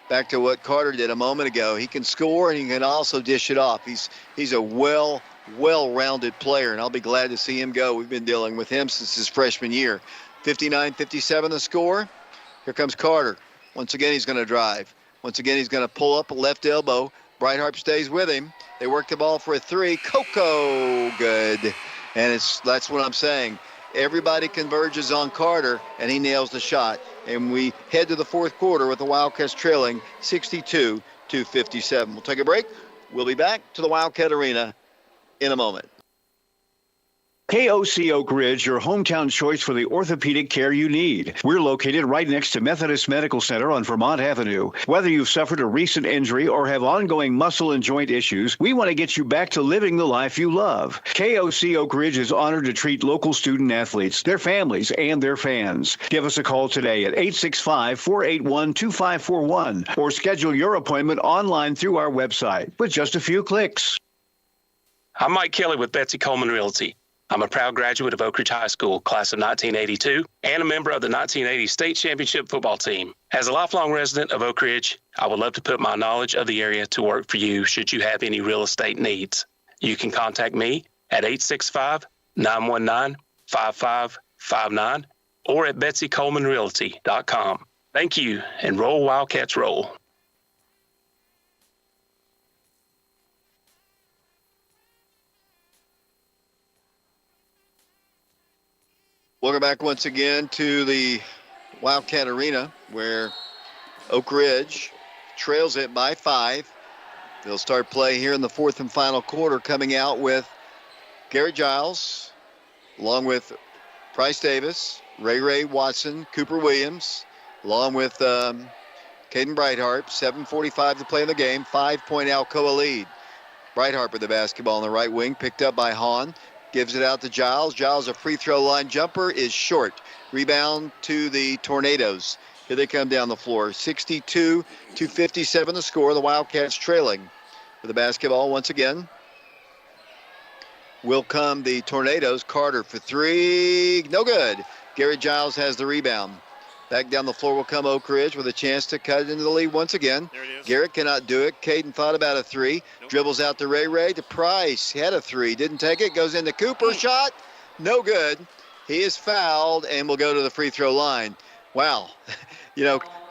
Back to what Carter did a moment ago. He can score and he can also dish it off. He's a well-rounded player, and I'll be glad to see him go. We've been dealing with him since his freshman year. 59-57 the score. Here comes Carter. Once again, he's going to drive. Once again, he's going to pull up a left elbow. Breithart stays with him. They work the ball for a 3. Coco, good. And that's what I'm saying. Everybody converges on Carter, and he nails the shot. And we head to the fourth quarter with the Wildcats trailing 62-57. We'll take a break. We'll be back to the Wildcat Arena in a moment. KOC Oak Ridge, your hometown choice for the orthopedic care you need. We're located right next to Methodist Medical Center on Vermont Avenue. Whether you've suffered a recent injury or have ongoing muscle and joint issues, we want to get you back to living the life you love. KOC Oak Ridge is honored to treat local student athletes, their families, and their fans. Give us a call today at 865-481-2541 or schedule your appointment online through our website with just a few clicks. I'm Mike Kelly with Betsy Coleman Realty. I'm a proud graduate of Oak Ridge High School, class of 1982, and a member of the 1980 state championship football team. As a lifelong resident of Oak Ridge, I would love to put my knowledge of the area to work for you should you have any real estate needs. You can contact me at 865-919-5559 or at betsycolemanrealty.com. Thank you, and roll Wildcats roll. Welcome back once again to the Wildcat Arena, where Oak Ridge trails it by 5. They'll start play here in the fourth and final quarter, coming out with Garrett Giles, along with Price Davis, Ray Watson, Cooper Williams, along with Caden Breithart. 7:45 to play in the game. 5-point Alcoa lead. Breithart with the basketball on the right wing, picked up by Hahn. Gives it out to Giles. Giles, a free throw line jumper, is short. Rebound to the Tornadoes. Here they come down the floor. 62-57 the score. The Wildcats trailing. With the basketball once again will come the Tornadoes. Carter for 3. No good. Garrett Giles has the rebound. Back down the floor will come Oak Ridge with a chance to cut it into the lead once again. There it is. Garrett cannot do it. Caden thought about a 3. Nope. Dribbles out to Ray to Price. He had a 3. Didn't take it. Goes into Cooper. Shot. No good. He is fouled and will go to the free throw line. Wow. He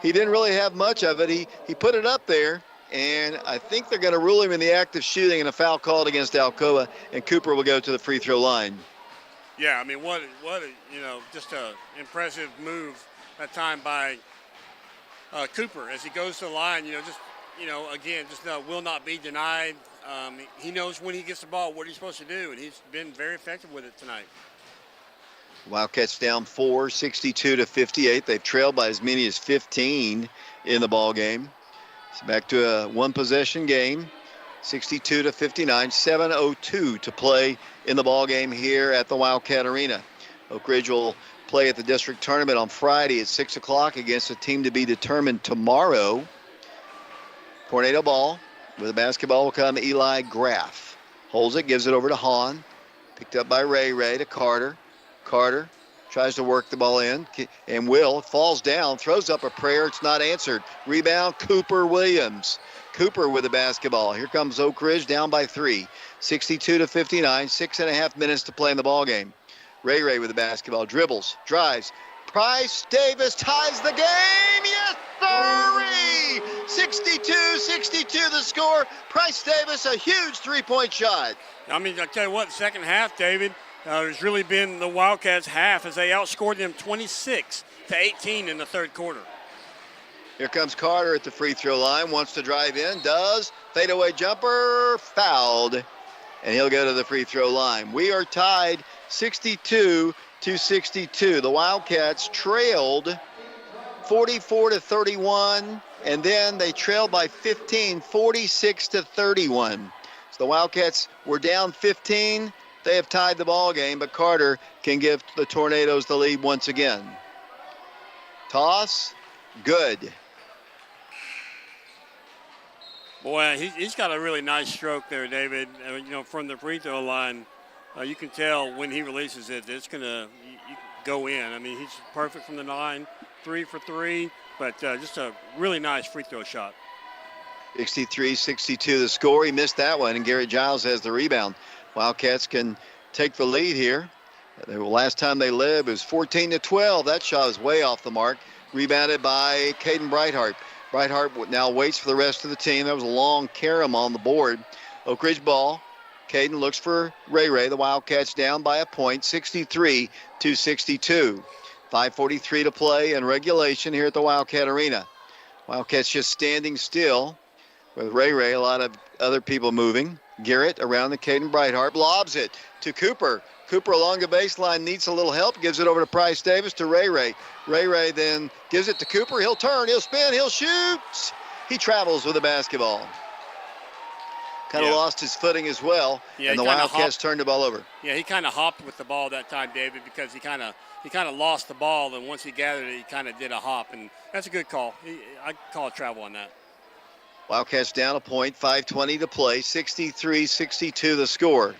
didn't really have much of it. He put it up there, and I think they're going to rule him in the act of shooting and a foul called against Alcoa, and Cooper will go to the free throw line. Yeah, I mean, what just an impressive move that time by Cooper as he goes to the line. Just again, just will not be denied. He knows when he gets the ball what he's supposed to do, and he's been very effective with it tonight. Wildcats down 4, 62-58. They've trailed by as many as 15 in the ball game. It's back to a one-possession game, 62-59, 7:02 to play in the ball game here at the Wildcat Arena. Oak Ridge will play at the district tournament on Friday at 6 o'clock against a team to be determined tomorrow. Tornado ball. With the basketball will come Eli Graff. Holds it, gives it over to Hahn. Picked up by Ray to Carter. Carter tries to work the ball in, and falls down, throws up a prayer. It's not answered. Rebound, Cooper Williams. Cooper with the basketball. Here comes Oak Ridge down by 3. 62-59, 6.5 minutes to play in the ball game. Ray with the basketball. Dribbles, drives. Price Davis ties the game. Yes, sirree! 62-62 the score. Price Davis, a huge three-point shot. I tell you what, second half, David, has really been the Wildcats' half as they outscored them 26-18 in the third quarter. Here comes Carter at the free throw line. Wants to drive in. Does. Fadeaway jumper. Fouled. And he'll go to the free throw line. We are tied 62-62. The Wildcats trailed 44-31. And then they trailed by 15, 46-31. So the Wildcats were down 15. They have tied the ball game, but Carter can give the Tornadoes the lead once again. Toss, good. Boy, he's got a really nice stroke there, David. From the free throw line, you can tell when he releases it, it's going to go in. He's perfect from the line, 3 for 3, but just a really nice free throw shot. 63-62 the score. He missed that one, and Garrett Giles has the rebound. Wildcats can take the lead here. The last time they led, it was 14-12. That shot was way off the mark. Rebounded by Caden Brightheart. Brightheart now waits for the rest of the team. That was a long carom on the board. Oak Ridge ball. Caden looks for Ray. The Wildcats down by a point, 63-62. 5:43 to play in regulation here at the Wildcat Arena. Wildcats just standing still with Ray. A lot of other people moving. Garrett around the Caden Brightheart, lobs it to Cooper. Cooper along the baseline needs a little help, gives it over to Price Davis to Ray. Ray then gives it to Cooper. He'll turn, he'll spin, he'll shoot. He travels with the basketball. Kind of lost his footing as well, and the Wildcats turned the ball over. Yeah, he kind of hopped with the ball that time, David, because he kind of lost the ball, and once he gathered it, he kind of did a hop, and that's a good call. I'd call a travel on that. Wildcats down a point, 5:20 to play, 63-62 the score.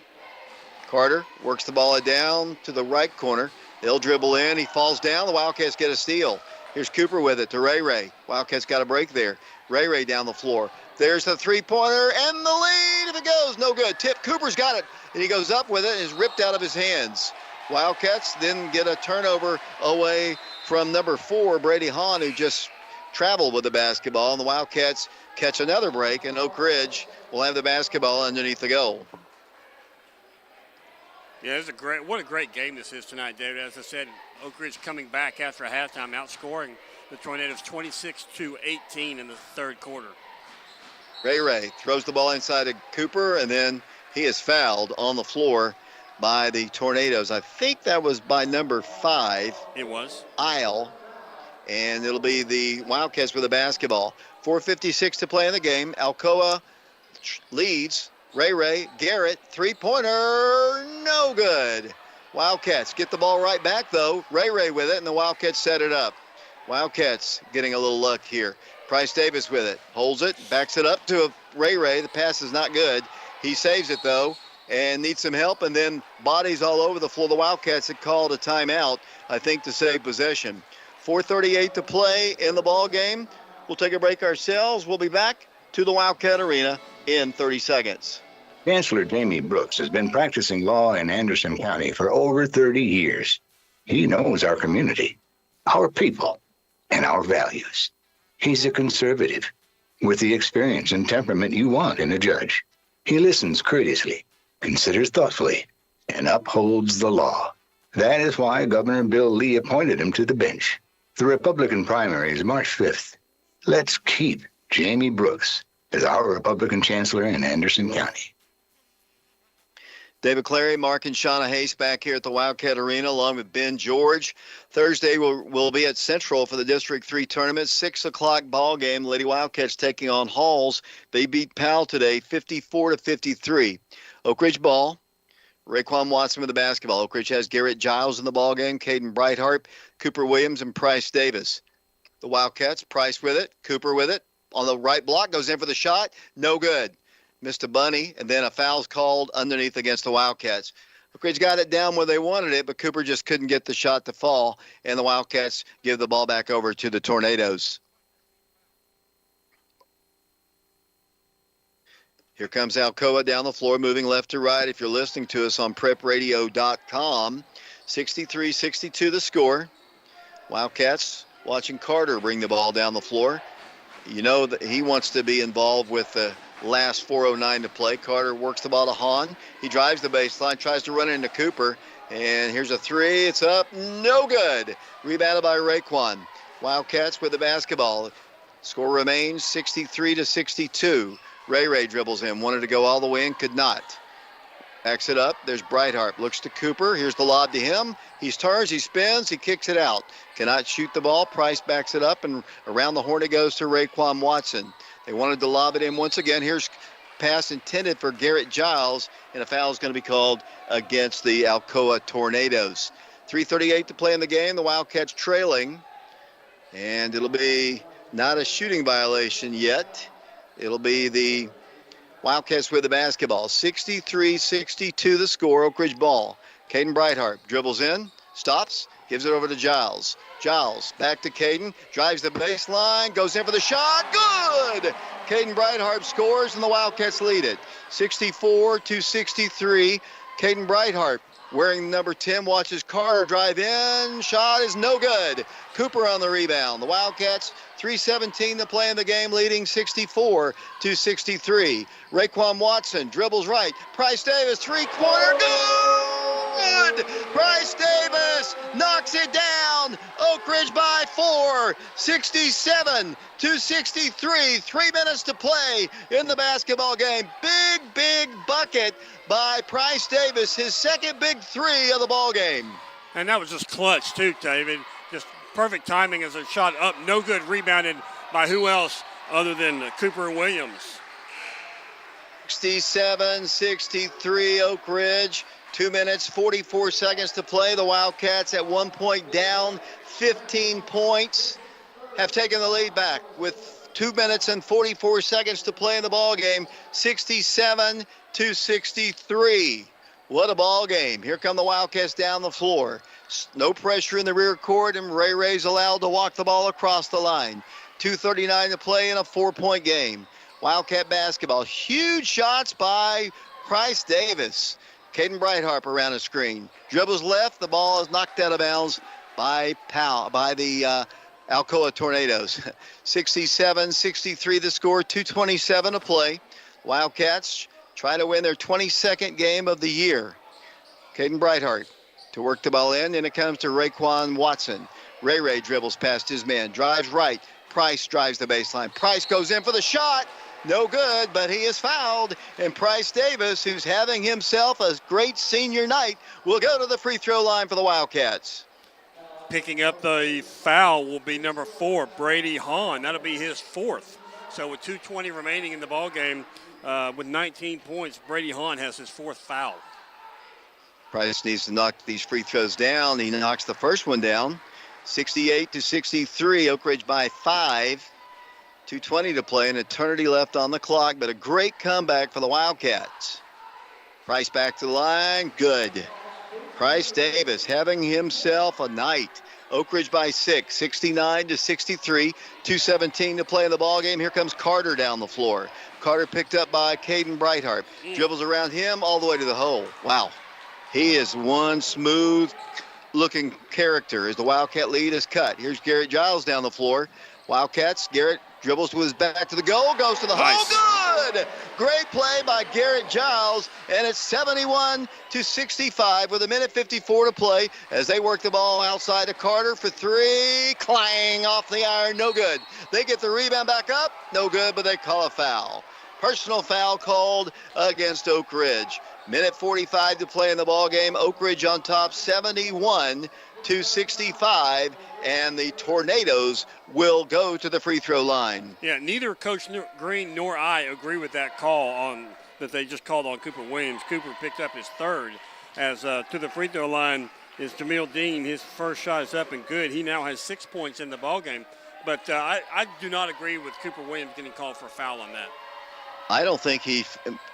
Carter works the ball down to the right corner. They'll dribble in. He falls down. The Wildcats get a steal. Here's Cooper with it to Ray. Wildcats got a break there. Ray down the floor. There's the three-pointer and the lead. If it goes, no good. Tip. Cooper's got it, and he goes up with it and is ripped out of his hands. Wildcats then get a turnover away from number 4, Brady Hahn, who just traveled with the basketball, and the Wildcats catch another break, and Oak Ridge will have the basketball underneath the goal. Yeah, what a great game this is tonight, David. As I said, Oak Ridge coming back after a halftime, outscoring the Tornadoes 26-18 in the third quarter. Ray throws the ball inside of Cooper, and then he is fouled on the floor by the Tornadoes. I think that was by number 5. It was. Isle. And it'll be the Wildcats with the basketball. 4:56 to play in the game. Alcoa leads. Ray, Garrett, three-pointer, no good. Wildcats get the ball right back, though. Ray with it, and the Wildcats set it up. Wildcats getting a little luck here. Price Davis with it. Holds it, backs it up to Ray. The pass is not good. He saves it, though, and needs some help, and then bodies all over the floor. The Wildcats had called a timeout, I think, to save possession. 4:38 to play in the ball game. We'll take a break ourselves. We'll be back to the Wildcat Arena in 30 seconds. Chancellor Jamie Brooks has been practicing law in Anderson County for over 30 years. He knows our community, our people, and our values. He's a conservative with the experience and temperament you want in a judge. He listens courteously, considers thoughtfully, and upholds the law. That is why Governor Bill Lee appointed him to the bench. The Republican primary is March 5th. Let's keep Jamie Brooks as our Republican chancellor in Anderson County. David Clary, Mark and Shauna Hayes back here at the Wildcat Arena along with Ben George. Thursday we'll be at Central for the District 3 tournament. 6 o'clock ball game. Lady Wildcats taking on Halls. They beat Powell today 54-53. Oak Ridge ball. Raekwon Watson with the basketball. Oak Ridge has Garrett Giles in the ball game. Caden Brightheart, Cooper Williams, and Price Davis. The Wildcats, Price with it, Cooper with it. On the right block, goes in for the shot. No good. Missed a bunny, and then a foul's called underneath against the Wildcats. Oak Ridge got it down where they wanted it, but Cooper just couldn't get the shot to fall, and the Wildcats give the ball back over to the Tornadoes. Here comes Alcoa down the floor, moving left to right. If you're listening to us on prepradio.com, 63-62 the score. Wildcats watching Carter bring the ball down the floor. You know that he wants to be involved with the last 4:09 to play. Carter works the ball to Hahn. He drives the baseline, tries to run into Cooper, and here's a three. It's up, no good. Rebounded by Raekwon. Wildcats with the basketball. Score remains 63-62. Ray dribbles in, wanted to go all the way in, could not. Backs it up. There's Brightheart. Looks to Cooper. Here's the lob to him. He turns, he spins, he kicks it out. Cannot shoot the ball. Price backs it up, and around the horn it goes to Raekwon Watson. They wanted to lob it in once again. Here's pass intended for Garrett Giles, and a foul is going to be called against the Alcoa Tornadoes. 3:38 to play in the game. The Wildcats trailing, and it'll be not a shooting violation yet. It'll be the Wildcats with the basketball. 63-62 the score. Oak Ridge ball. Caden Brightheart dribbles in, stops, gives it over to Giles. Giles back to Caden, drives the baseline, goes in for the shot. Good! Caden Brightheart scores, and the Wildcats lead it. 64-63. Caden Brightheart, wearing number 10, watches Carter drive in. Shot is no good. Cooper on the rebound. The Wildcats, 3:17 to play in the game, leading 64-63. Raekwon Watson dribbles right. Price Davis, three-pointer, good! Price Davis knocks it down. Oak Ridge by 4, 67-63. 3 minutes to play in the basketball game. Big bucket by Price Davis, his second big three of the ball game. And that was just clutch too, David. Just perfect timing as a shot up. No good, rebounded by who else other than Cooper Williams. 67-63 Oak Ridge. 2 minutes, 44 seconds to play. The Wildcats at 1 point down, 15 points, have taken the lead back with 2 minutes and 44 seconds to play in the ball game. 67-63. What a ball game. Here come the Wildcats down the floor. No pressure in the rear court, and Ray's allowed to walk the ball across the line. 2:39 to play in a 4-point game. Wildcat basketball. Huge shots by Price Davis. Caden Brightheart around the screen. Dribbles left. The ball is knocked out of bounds by the Alcoa Tornadoes. 67-63 the score. 2:27 to play. Wildcats try to win their 22nd game of the year. Caden Brightheart to work the ball in, and it comes to Raekwon Watson. Ray dribbles past his man, drives right. Price drives the baseline. Price goes in for the shot. No good, but he is fouled. And Price Davis, who's having himself a great senior night, will go to the free throw line for the Wildcats. Picking up the foul will be number 4, Brady Hahn. That'll be his 4th. So with 2:20 remaining in the ball game, with 19 points, Brady Hahn has his 4th foul. Price needs to knock these free throws down. He knocks the first one down. 68-63, Oak Ridge by 5. 2:20 to play, an eternity left on the clock, but a great comeback for the Wildcats. Price back to the line, good. Price Davis having himself a night. Oak Ridge by 6, 69-63, 2:17 to play in the ball game. Here comes Carter down the floor. Carter picked up by Caden Brightheart. Dribbles around him all the way to the hole. Wow. He is one smooth-looking character as the Wildcat lead is cut. Here's Garrett Giles down the floor. Wildcats, Garrett dribbles with his back to the goal, goes to the hole, good. Great play by Garrett Giles, and it's 71-65 with 1:54 to play as they work the ball outside to Carter for three. Clang off the iron, no good. They get the rebound back up, no good, but they call a foul. Personal foul called against Oak Ridge. 1:45 to play in the ball game. Oak Ridge on top, 71-65, and the Tornadoes will go to the free throw line. Yeah, neither Coach Green nor I agree with that call that they just called on Cooper Williams. Cooper picked up his third. As to the free throw line is Jamil Dean. His first shot is up and good. He now has 6 points in the ball game. But I do not agree with Cooper Williams getting called for a foul on that. I don't think he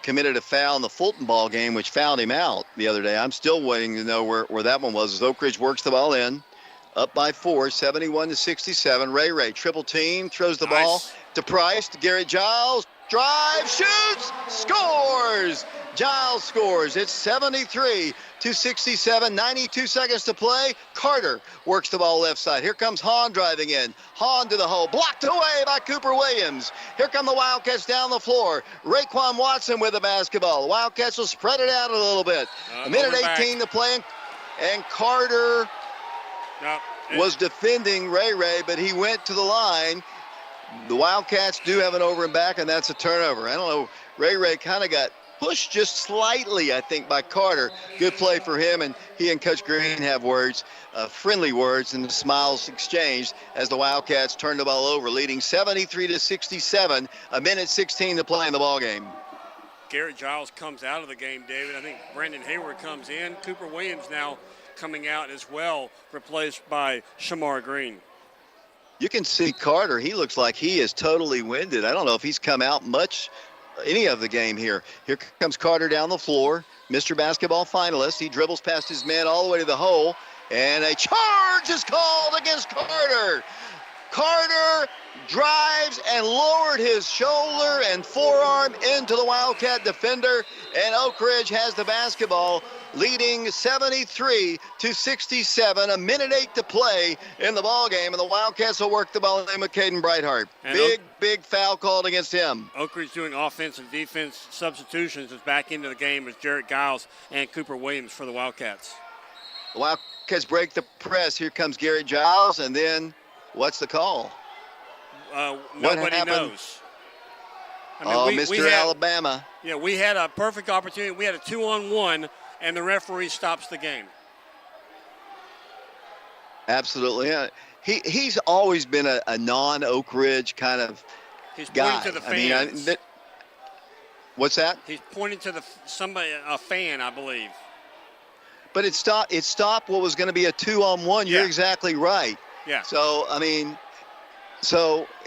committed a foul in the Fulton ball game, which fouled him out the other day. I'm still waiting to know where that one was. As Oak Ridge works the ball in, up by 4, 71-67. Ray triple team, throws the ball to Price, to Garrett Giles, drives, shoots, scores. Giles scores. It's 73-67, 92 seconds to play. Carter works the ball left side. Here comes Hahn driving in. Hahn to the hole, blocked away by Cooper Williams. Here come the Wildcats down the floor. Raquan Watson with the basketball. The Wildcats will spread it out a little bit. 1:18 to play, and Carter was defending Ray, but he went to the line. The Wildcats do have an over and back, and that's a turnover. I don't know, Ray kind of got pushed just slightly, I think, by Carter. Good play for him, and he and Coach Green have words, friendly words, and the smiles exchanged as the Wildcats turn the ball over, leading 73-67, 1:16 to play in the ballgame. Garrett Giles comes out of the game, David. I think Brandon Hayward comes in. Cooper Williams now coming out as well, replaced by Shamar Green. You can see Carter. He looks like he is totally winded. I don't know if he's come out much any of the game here. Here comes Carter down the floor, Mr. Basketball finalist. He dribbles past his man all the way to the hole, and a charge is called against Carter. Carter drives and lowered his shoulder and forearm into the Wildcat defender, and Oak Ridge has the basketball, leading 73-67, 1:08 to play in the ball game, and the Wildcats will work the ball in with Caden Brightheart. Big foul called against him. Oak Ridge doing offense and defense substitutions is back into the game with Jarrett Giles and Cooper Williams for the Wildcats. The Wildcats break the press. Here comes Garrett Giles, and then what's the call? Nobody knows. I mean, Mr. Alabama. Yeah, we had a perfect opportunity. We had a 2-on-1, and the referee stops the game. Absolutely. Yeah. He's always been a non-Oak Ridge kind of guy. He's pointing to the fans. What's that? He's pointing to a fan, I believe. But it stopped what was going to be a 2-on-1. You're exactly right. Yeah. So, I mean,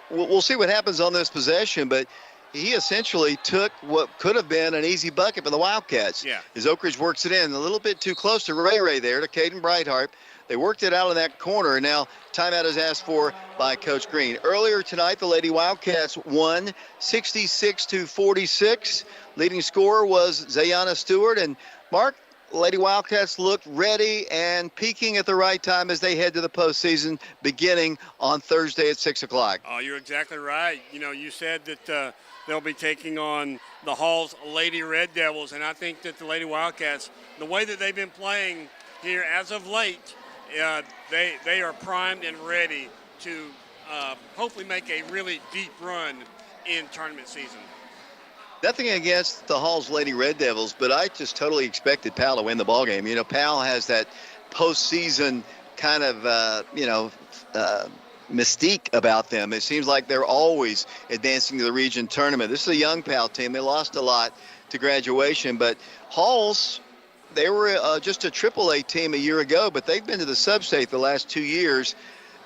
we'll see what happens on this possession, but he essentially took what could have been an easy bucket for the Wildcats. Yeah. As Oak Ridge works it in, a little bit too close to Ray there, to Caden Brightheart. They worked it out in that corner, and now timeout is asked for by Coach Green. Earlier tonight, the Lady Wildcats won 66-46. Leading scorer was Zayana Stewart, and Mark, Lady Wildcats looked ready and peaking at the right time as they head to the postseason beginning on Thursday at 6 o'clock. Oh, you're exactly right. You know, you said that they'll be taking on the Hall's Lady Red Devils, and I think that the Lady Wildcats, the way that they've been playing here as of late, they are primed and ready to hopefully make a really deep run in tournament season. Nothing against the Hall's Lady Red Devils, but I just totally expected Powell to win the ballgame. You know, Powell has that postseason kind of, mystique about them. It seems like they're always advancing to the region tournament. This is a young Powell team. They lost a lot to graduation, but Hall's, they were just a AAA team a year ago, but they've been to the sub-state the last 2 years.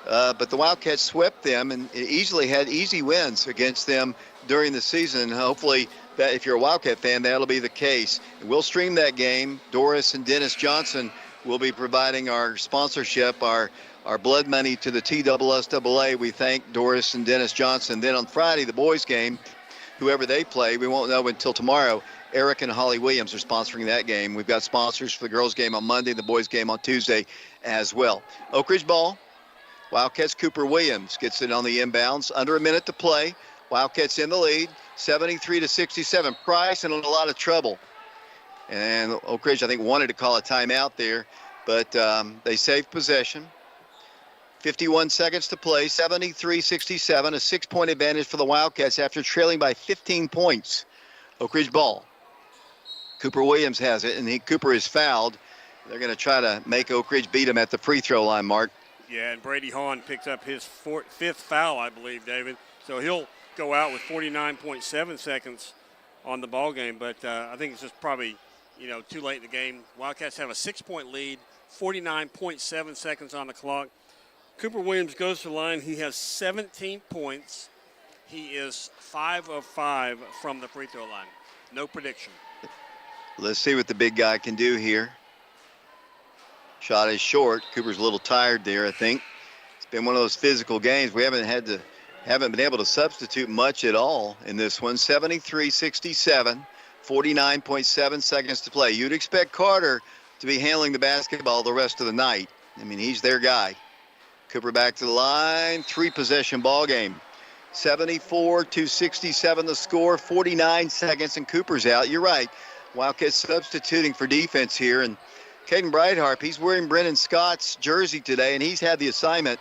But the Wildcats swept them and easily had easy wins against them during the season. Hopefully, that if you're a Wildcat fan, that'll be the case. And we'll stream that game. Doris and Dennis Johnson will be providing our sponsorship, our blood money to the TSSAA. We thank Doris and Dennis Johnson. Then on Friday, the boys game, whoever they play, we won't know until tomorrow. Eric and Holly Williams are sponsoring that game. We've got sponsors for the girls game on Monday, the boys game on Tuesday as well. Oak Ridge ball. Wildcats, Cooper Williams gets it on the inbounds. Under a minute to play. Wildcats in the lead, 73-67. Price in a lot of trouble. And Oak Ridge, I think, wanted to call a timeout there, but they saved possession. 51 seconds to play, 73-67, a 6-point advantage for the Wildcats after trailing by 15 points. Oak Ridge ball. Cooper Williams has it, and Cooper is fouled. They're going to try to make Oak Ridge beat him at the free throw line, Mark. Yeah, and Brady Hahn picks up his fifth foul, I believe, David. So he'll go out with 49.7 seconds on the ball game, but I think it's just probably, too late in the game. Wildcats have a 6-point lead, 49.7 seconds on the clock. Cooper Williams goes to the line. He has 17 points. He is 5 of 5 from the free throw line. No prediction. Let's see what the big guy can do here. Shot is short. Cooper's a little tired there, I think. It's been one of those physical games. We haven't been able to substitute much at all in this one. 73-67, 49.7 seconds to play. You'd expect Carter to be handling the basketball the rest of the night. I mean, he's their guy. Cooper back to the line. 3-possession ball game. 74-67 the score. 49 seconds, and Cooper's out. You're right. Wildcats substituting for defense here, and Caden Breitharp, he's wearing Brennan Scott's jersey today, and he's had the assignment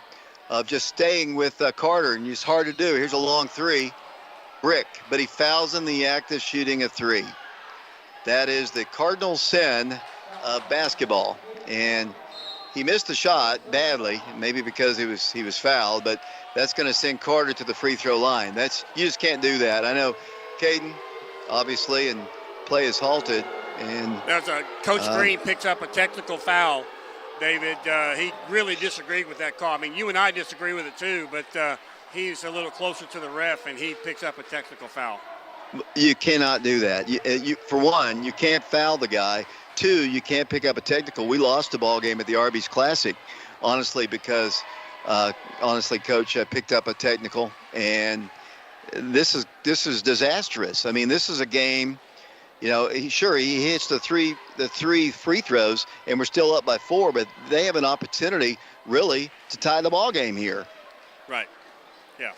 of just staying with Carter, and it's hard to do. Here's a long three. Brick, but he fouls in the act of shooting a three. That is the cardinal sin of basketball, and he missed the shot badly, maybe because he was fouled, but that's going to send Carter to the free throw line. You just can't do that. I know Caden, obviously, and play is halted. And Coach Green picks up a technical foul, David. He really disagreed with that call. I mean, you and I disagree with it too, but he's a little closer to the ref, and he picks up a technical foul. You cannot do that. For one, you can't foul the guy. Two, you can't pick up a technical. We lost a ball game at the Arby's Classic, honestly, because Coach picked up a technical, and this is disastrous. I mean, this is a game. He hits the three free throws, and we're still up by 4, but they have an opportunity, really, to tie the ball game here. Right. Yeah.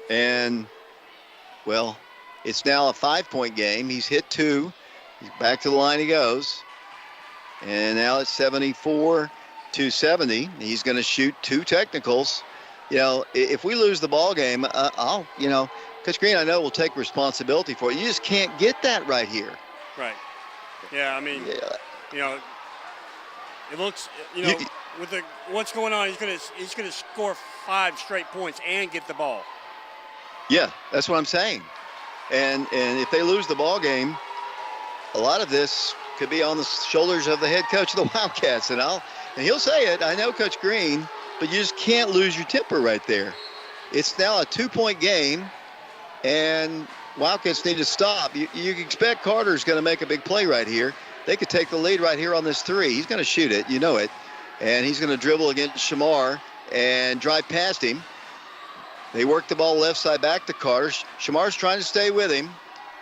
And, well, it's now a 5-point game. He's hit 2. He's back to the line he goes. And now it's 74-70. He's going to shoot 2 technicals. If we lose the ball game, Coach Green, I know, will take responsibility for it. You just can't get that right here. Right. Yeah, I mean, it looks, with what's going on, he's gonna score 5 straight points and get the ball. Yeah, that's what I'm saying. And if they lose the ball game, a lot of this could be on the shoulders of the head coach of the Wildcats, and he'll say it. I know Coach Green, but you just can't lose your temper right there. It's now a 2-point game. And Wildcats need to stop. You expect Carter's going to make a big play right here. They could take the lead right here on this 3. He's going to shoot it, you know it. And he's going to dribble against Shamar and drive past him. They work the ball left side back to Carter. Shamar's trying to stay with him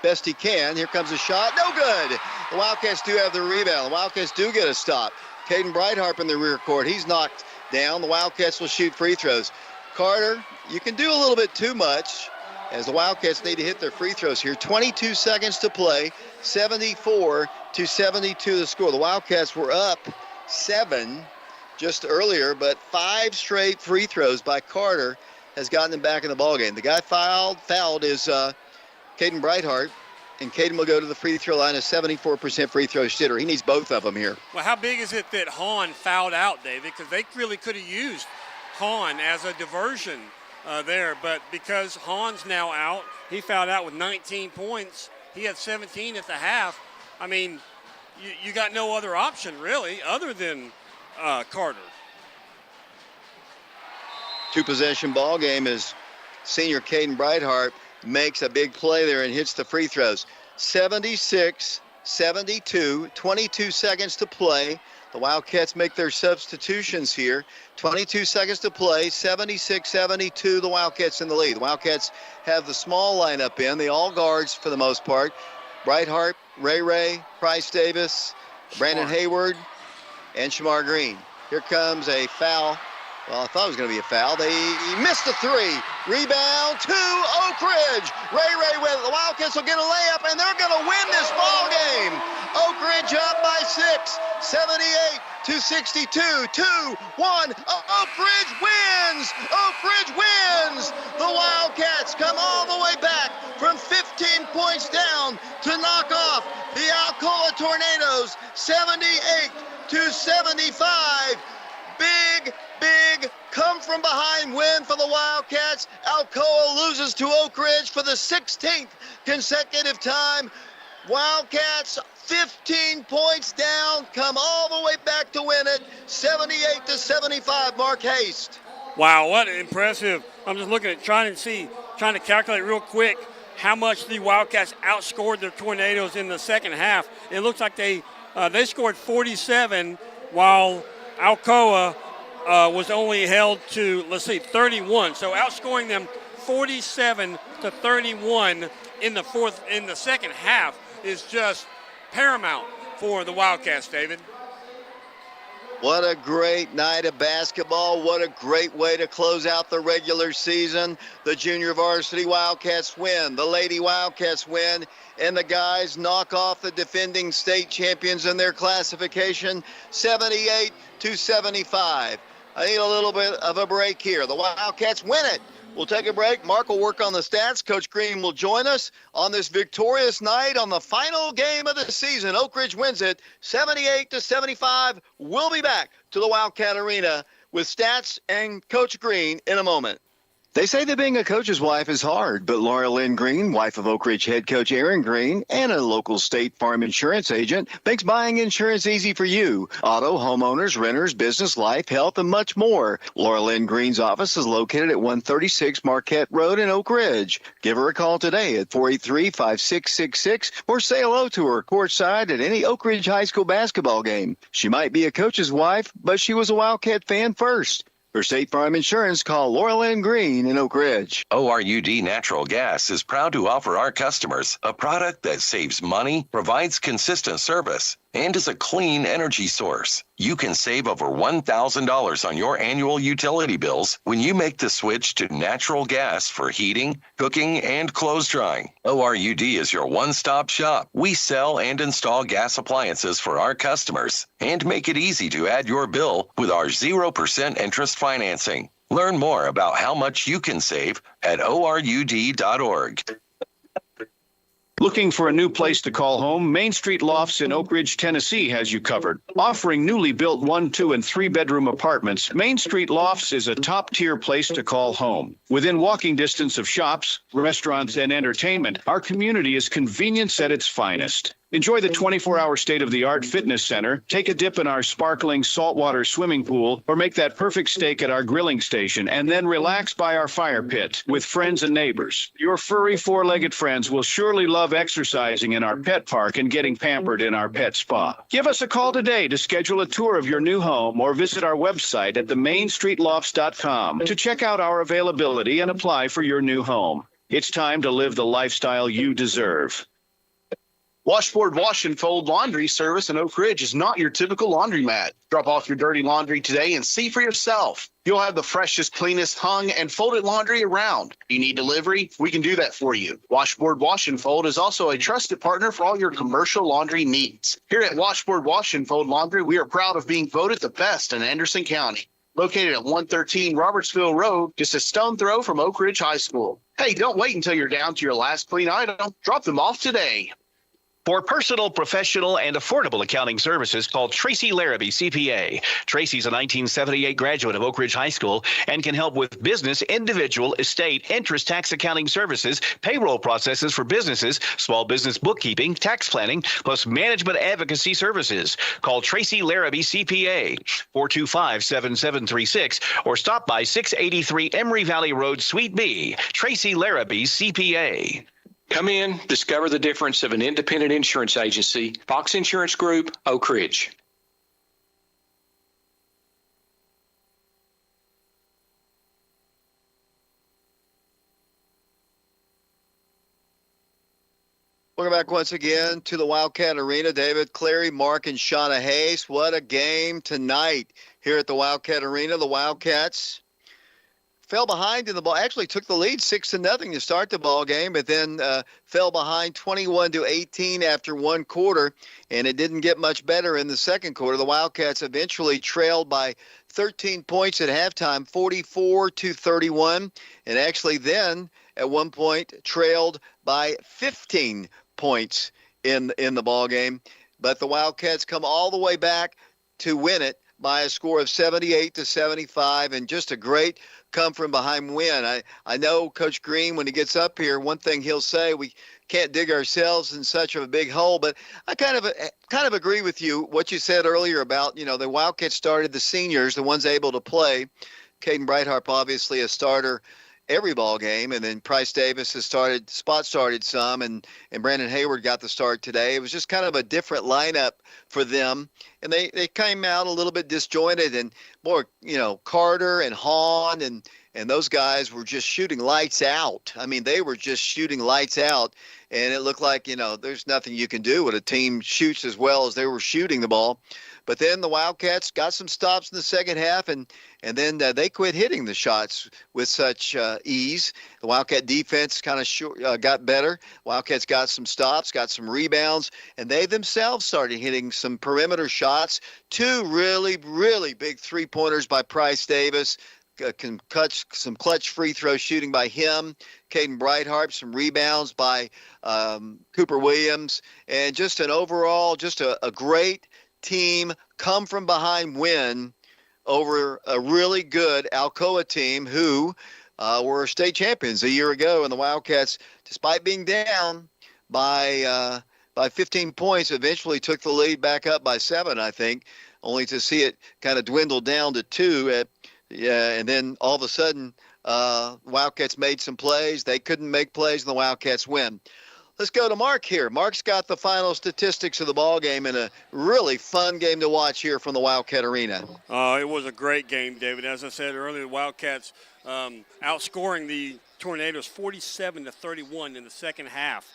best he can. Here comes a shot. No good. The Wildcats do have the rebound. The Wildcats do get a stop. Caden Breitharp in the rear court. He's knocked down. The Wildcats will shoot free throws. Carter, you can do a little bit too much, as the Wildcats need to hit their free throws here. 22 seconds to play, 74-72 the score. The Wildcats were up 7 just earlier, but 5 straight free throws by Carter has gotten them back in the ballgame. The guy fouled is Caden Breitharp, and Caden will go to the free throw line, a 74% free throw shooter. He needs both of them here. Well, how big is it that Hahn fouled out, David? Because they really could have used Hahn as a diversion there, but because Hahn's now out, he fouled out with 19 points. He had 17 at the half. I mean, you got no other option, really, other than Carter. 2-possession ball game as senior Caden Breitharp makes a big play there and hits the free throws. 76-72, 22 seconds to play. The Wildcats make their substitutions here. 22 seconds to play, 76-72, the Wildcats in the lead. The Wildcats have the small lineup in, the all guards for the most part. Breitharp, Ray, Price Davis, Brandon Hayward, and Shamar Green. Here comes a foul Well, I thought it was going to be a foul. They missed the three. Rebound to Oak Ridge. Ray with it. The Wildcats will get a layup, and they're going to win this ball game. Oak Ridge up by 6, 78-62. 2-1. Oak Ridge wins. Oak Ridge wins. The Wildcats come all the way back from 15 points down to knock off the Alcoa Tornadoes 78-75. Big come from behind win for the Wildcats. Alcoa loses to Oak Ridge for the 16th consecutive time. Wildcats 15 points down, come all the way back to win it, 78-75. Mark Haste. Wow, what impressive. I'm just looking at trying to calculate real quick how much the Wildcats outscored the Tornadoes in the second half. It looks like they scored 47 while Alcoa was only held to, 31. So outscoring them 47-31 in the second half is just paramount for the Wildcats, David. What a great night of basketball. What a great way to close out the regular season. The junior varsity Wildcats win. The Lady Wildcats win. And the guys knock off the defending state champions in their classification, 78-75. I need a little bit of a break here. The Wildcats win it. We'll take a break. Mark will work on the stats. Coach Green will join us on this victorious night on the final game of the season. Oak Ridge wins it 78-75. We'll be back to the Wildcat Arena with stats and Coach Green in a moment. They say that being a coach's wife is hard, but Laura Lynn Green, wife of Oak Ridge head coach Aaron Green, and a local State Farm insurance agent, makes buying insurance easy for you. Auto, homeowners, renters, business, life, health, and much more. Laura Lynn Green's office is located at 136 Marquette Road in Oak Ridge. Give her a call today at 483-5666 or say hello to her courtside at any Oak Ridge High School basketball game. She might be a coach's wife, but she was a Wildcat fan first. For State Farm Insurance, call Laura Lynn Green in Oak Ridge. ORUD Natural Gas is proud to offer our customers a product that saves money, provides consistent service, and is a clean energy source. You can save over $1,000 on your annual utility bills when you make the switch to natural gas for heating, cooking, and clothes drying. ORUD is your one-stop shop. We sell and install gas appliances for our customers and make it easy to add your bill with our 0% interest financing. Learn more about how much you can save at ORUD.org. Looking for a new place to call home? Main Street Lofts in Oak Ridge, Tennessee has you covered. Offering newly built 1, 2, and 3-bedroom apartments, Main Street Lofts is a top-tier place to call home. Within walking distance of shops, restaurants, and entertainment, our community is convenience at its finest. Enjoy the 24-hour state-of-the-art fitness center, take a dip in our sparkling saltwater swimming pool, or make that perfect steak at our grilling station, and then relax by our fire pit with friends and neighbors. Your furry four-legged friends will surely love exercising in our pet park and getting pampered in our pet spa. Give us a call today to schedule a tour of your new home or visit our website at themainstreetlofts.com to check out our availability and apply for your new home. It's time to live the lifestyle you deserve. Washboard Wash and Fold Laundry Service in Oak Ridge is not your typical laundromat. Drop off your dirty laundry today and see for yourself. You'll have the freshest, cleanest hung and folded laundry around. You need delivery? We can do that for you. Washboard Wash and Fold is also a trusted partner for all your commercial laundry needs. Here at Washboard Wash and Fold Laundry, we are proud of being voted the best in Anderson County. Located at 113 Robertsville Road, just a stone throw from Oak Ridge High School. Hey, don't wait until you're down to your last clean item. Drop them off today. For personal, professional, and affordable accounting services, call Tracy Larrabee, CPA. Tracy's a 1978 graduate of Oak Ridge High School and can help with business, individual, estate, interest tax accounting services, payroll processes for businesses, small business bookkeeping, tax planning, plus management advocacy services. Call Tracy Larrabee, CPA, 425-7736, or stop by 683 Emory Valley Road, Suite B. Tracy Larrabee, CPA. Come in, discover the difference of an independent insurance agency. Fox Insurance Group, Oak Ridge. Welcome back once again to the Wildcat Arena. David Clary, Mark, and Shauna Hayes. What a game tonight here at the Wildcat Arena. The Wildcats fell behind in the ball. Actually took the lead 6-0 to start the ball game, but then fell behind 21-18 after one quarter, and it didn't get much better in the second quarter. The Wildcats eventually trailed by 13 points at halftime, 44-31, and actually then at one point trailed by 15 points in the ball game. But the Wildcats come all the way back to win it by a score of 78-75, and just a great come from behind win. I know Coach Green, when he gets up here, one thing he'll say, we can't dig ourselves in such a big hole, but I kind of agree with you what you said earlier about, the Wildcats started the seniors, the ones able to play. Caden Brighthart, obviously a starter every ball game, and then Price Davis has started some, and Brandon Hayward got the start today. It was just kind of a different lineup for them, and they came out a little bit disjointed, and more, Carter and Hahn and those guys were just shooting lights out. I mean, they were just shooting lights out, and it looked like, there's nothing you can do when a team shoots as well as they were shooting the ball. But then the Wildcats got some stops in the second half, and then they quit hitting the shots with such ease. The Wildcat defense kind of got better. Wildcats got some stops, got some rebounds, and they themselves started hitting some perimeter shots. Two really, really big three-pointers by Price Davis. Some clutch free throw shooting by him. Caden Brighthart, some rebounds by Cooper Williams, and just an overall, just a great team come from behind win over a really good Alcoa team who were state champions a year ago. And the Wildcats, despite being down by 15 points, eventually took the lead back up by 7, I think, only to see it kind of dwindle down to 2 and then all of a sudden Wildcats made some plays. They couldn't make plays, and the Wildcats win. Let's go to Mark here. Mark's got the final statistics of the ball game, and a really fun game to watch here from the Wildcat Arena. It was a great game, David. As I said earlier, the Wildcats outscoring the Tornadoes 47-31 in the second half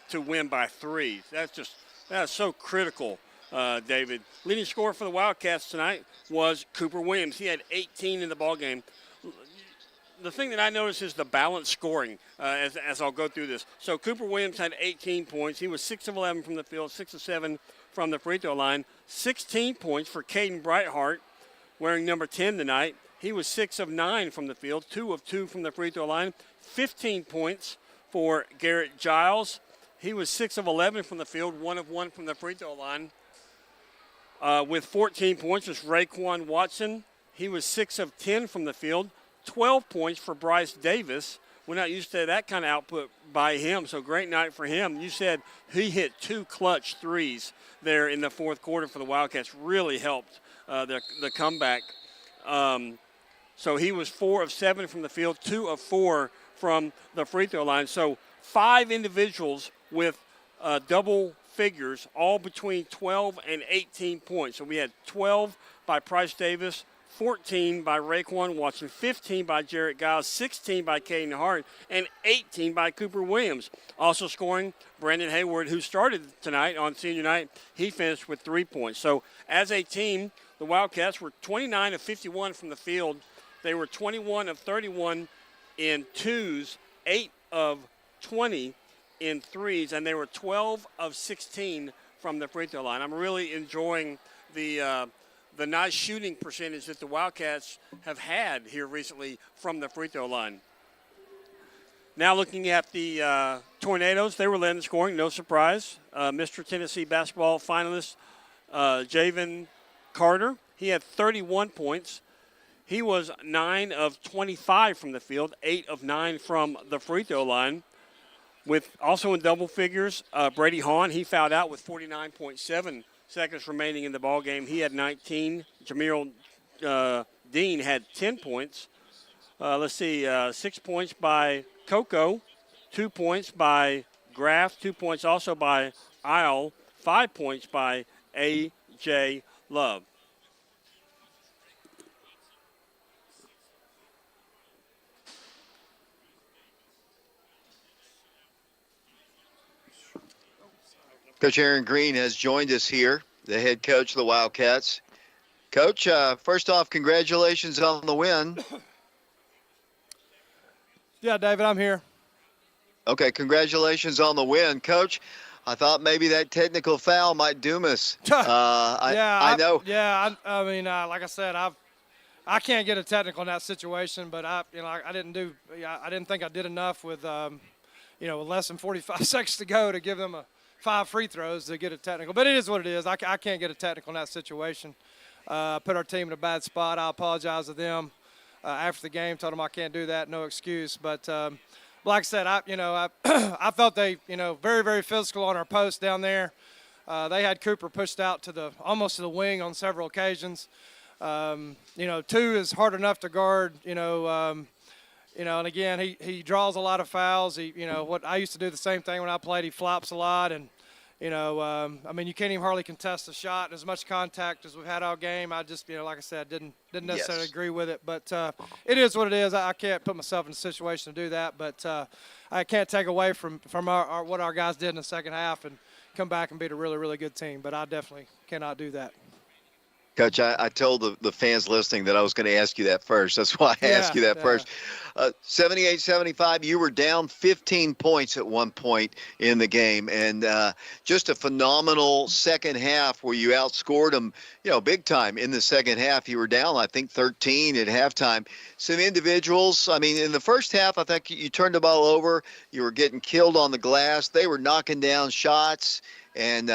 to win by 3. That's so critical, David. Leading scorer for the Wildcats tonight was Cooper Williams. He had 18 in the ball game. The thing that I noticed is the balanced scoring as I'll go through this. So Cooper Williams had 18 points. He was 6 of 11 from the field, 6 of 7 from the free throw line. 16 points for Caden Brighthart, wearing number 10 tonight. He was 6 of 9 from the field, 2 of 2 from the free throw line. 15 points for Garrett Giles. He was 6 of 11 from the field, 1 of 1 from the free throw line. With 14 points was Raekwon Watson. He was 6 of 10 from the field. 12 points for Bryce Davis. We're not used to that kind of output by him, so great night for him. You said he hit 2 clutch threes there in the fourth quarter for the Wildcats. Really helped the comeback. So he was 4 of 7 from the field, 2 of 4 from the free throw line. So 5 individuals with double figures, all between 12 and 18 points. So we had 12 by Price Davis, 14 by Raekwon Watson, 15 by Jarrett Giles, 16 by Caden Hart, and 18 by Cooper Williams. Also scoring, Brandon Hayward, who started tonight on senior night, he finished with 3 points. So as a team, the Wildcats were 29 of 51 from the field. They were 21 of 31 in twos, 8 of 20 in threes, and they were 12 of 16 from the free throw line. I'm really enjoying the nice shooting percentage that the Wildcats have had here recently from the free throw line. Now looking at the Tornadoes, they were leading the scoring, no surprise. Mr. Tennessee basketball finalist Javen Carter, he had 31 points. He was 9 of 25 from the field, 8 of 9 from the free throw line. With also in double figures, Brady Hahn, he fouled out with 49.7 seconds remaining in the ball game. He had 19. Jameer Dean had 10 points. 6 points by Coco, 2 points by Graff, 2 points also by Isle, 5 points by A.J. Love. Coach Aaron Green has joined us here, the head coach of the Wildcats. Coach, first off, congratulations on the win. Yeah, David, I'm here. Okay, congratulations on the win. Coach, I thought maybe that technical foul might doom us. I know. Yeah, I mean, like I said, I can't get a technical in that situation, but I didn't think I did enough with, with less than 45 seconds to go to give them 5 free throws to get a technical. But it is what it is. I can't get a technical in that situation. Put our team in a bad spot. I apologize to them after the game. Told them I can't do that. No excuse. But like I said, I felt they, very, very physical on our post down there. They had Cooper pushed out to almost to the wing on several occasions. 2 is hard enough to guard. And again, he draws a lot of fouls. What I used to do the same thing when I played. He flops a lot, and you can't even hardly contest a shot. As much contact as we've had all game, I just, like I said, didn't necessarily agree with it. But it is what it is. I can't put myself in a situation to do that. But I can't take away from what our guys did in the second half and come back and beat a really, really good team. But I definitely cannot do that. Coach, I told the fans listening that I was going to ask you that first. That's why I asked you that first. 78-75, you were down 15 points at one point in the game, and just a phenomenal second half where you outscored them, big time in the second half. You were down, I think, 13 at halftime. Some individuals, in the first half, I think you turned the ball over. You were getting killed on the glass. They were knocking down shots. And,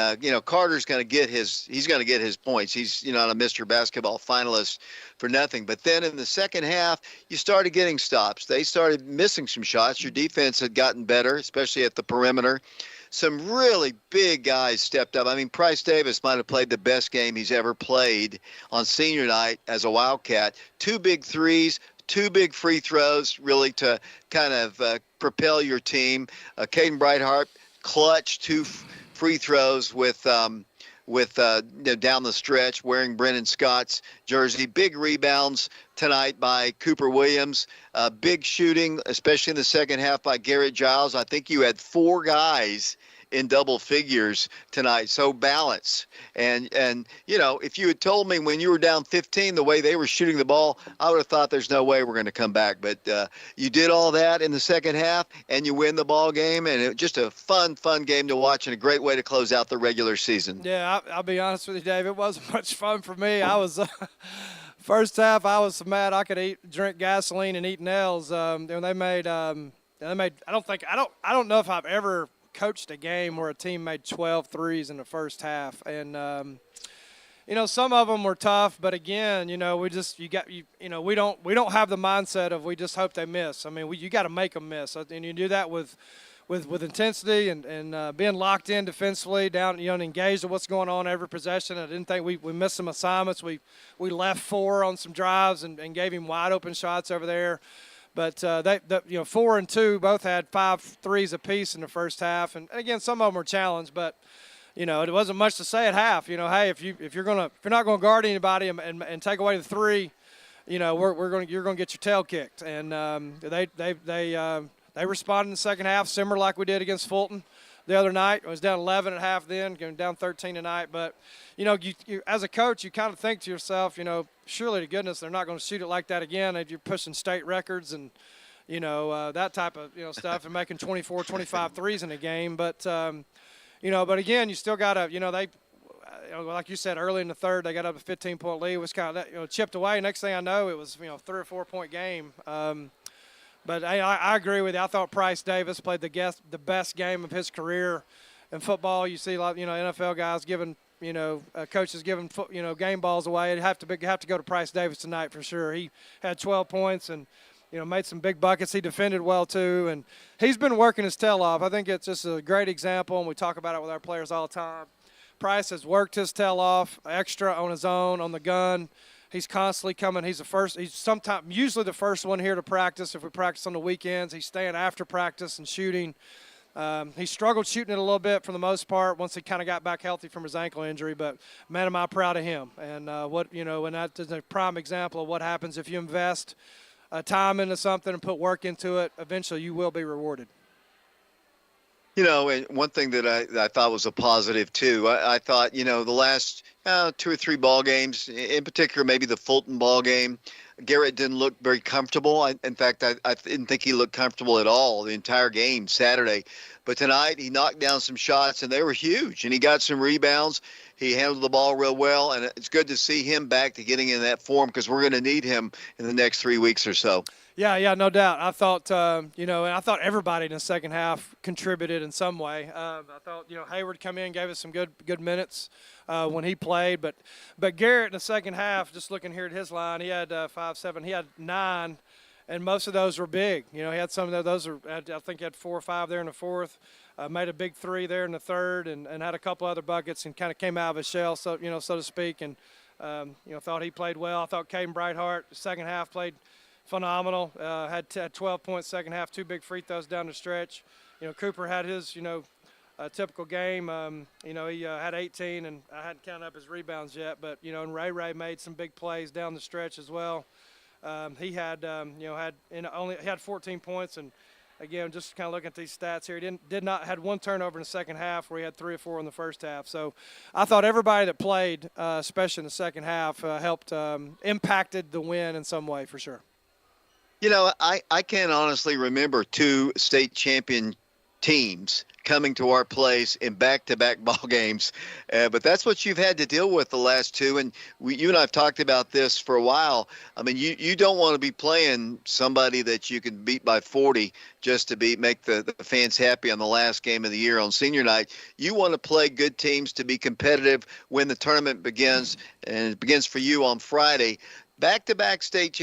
Carter's going to get his points. He's, not a Mr. Basketball finalist for nothing. But then in the second half, you started getting stops. They started missing some shots. Your defense had gotten better, especially at the perimeter. Some really big guys stepped up. Price Davis might have played the best game he's ever played on senior night as a Wildcat. 2 big threes, 2 big free throws, really to kind of propel your team. Caden Brightheart, clutch 2 free throws with down the stretch, wearing Brennan Scott's jersey. Big rebounds tonight by Cooper Williams. Big shooting, especially in the second half, by Garrett Giles. I think you had 4 guys in double figures tonight. So balance. And if you had told me when you were down 15 the way they were shooting the ball, I would have thought there's no way we're going to come back. But you did all that in the second half, and you win the ball game, and it was just a fun game to watch and a great way to close out the regular season. Yeah, I'll be honest with you, Dave. It wasn't much fun for me. I was first half, I was so mad I could drink gasoline and eat nails. They made I don't know if I've ever coached a game where a team made 12 threes in the first half, and some of them were tough, but again, we don't have the mindset of we just hope they miss. You got to make them miss, and you do that with intensity and being locked in defensively, down, engaged in what's going on every possession. I didn't think we missed some assignments. We left 4 on some drives and gave him wide open shots over there. But 4 and 2 both had 5 threes apiece in the first half, and again, some of them were challenged. But it wasn't much to say at half. Hey, if you're not going to guard anybody and take away the 3, you're going to get your tail kicked. And they responded in the second half, similar like we did against Fulton the other night. It was down 11 at half then, going down 13 tonight. But you as a coach, you kind of think to yourself, surely to goodness they're not going to shoot it like that again. If you're pushing state records and that type of stuff and making 24, 25 threes in a game. But but again, you still got to like you said early in the third, they got up a 15-point lead. It was kind of chipped away. Next thing I know, it was 3 or 4 point game. But I agree with you. I thought Price Davis played the best game of his career in football. You see a lot, NFL guys giving, coaches giving, game balls away. You have to go to Price Davis tonight for sure. He had 12 points and, made some big buckets. He defended well too, and he's been working his tail off. I think it's just a great example, and we talk about it with our players all the time. Price has worked his tail off extra on his own, on the gun. He's constantly coming. He's usually the first one here to practice. If we practice on the weekends, he's staying after practice and shooting. He struggled shooting it a little bit for the most part once he kind of got back healthy from his ankle injury. But man, am I proud of him. And and that is a prime example of what happens if you invest time into something and put work into it. Eventually, you will be rewarded. You know, and one thing that I thought was a positive too. I thought, you know, the last 2 or 3 ball games, in particular, maybe the Fulton ball game, Garrett didn't look very comfortable. In fact, I didn't think he looked comfortable at all the entire game Saturday. But tonight he knocked down some shots and they were huge, and he got some rebounds. He handled the ball real well, and it's good to see him back to getting in that form because we're going to need him in the next 3 weeks or so. Yeah, no doubt. I thought, you know, and I thought everybody in the second half contributed in some way. I thought, you know, Hayward come in, gave us some good minutes when he played, but Garrett in the second half, just looking here at his line, he had 5, 7, he had 9, and most of those were big. You know, he had some of those. I think he had 4 or 5 there in the fourth. Made a big 3 there in the third, and had a couple other buckets, and kind of came out of his shell, so to speak. And you know, thought he played well. I thought Caden Brightheart second half played phenomenal. Had 12 points second half, 2 big free throws down the stretch. You know, Cooper had his typical game. You know, he had 18, and I hadn't counted up his rebounds yet. But you know, and Ray made some big plays down the stretch as well. He had had 14 points, and again, just kind of looking at these stats here, he had 1 turnover in the second half, where he had 3 or 4 in the first half. So I thought everybody that played, especially in the second half, helped impacted the win in some way for sure. You know, I can't honestly remember 2 state champion teams coming to our place in back-to-back ball games, but that's what you've had to deal with the last 2. And you and I have talked about this for a while. I mean, you don't want to be playing somebody that you can beat by 40 just to make the fans happy on the last game of the year on senior night. You want to play good teams to be competitive when the tournament begins, and it begins for you on Friday. Back-to-back state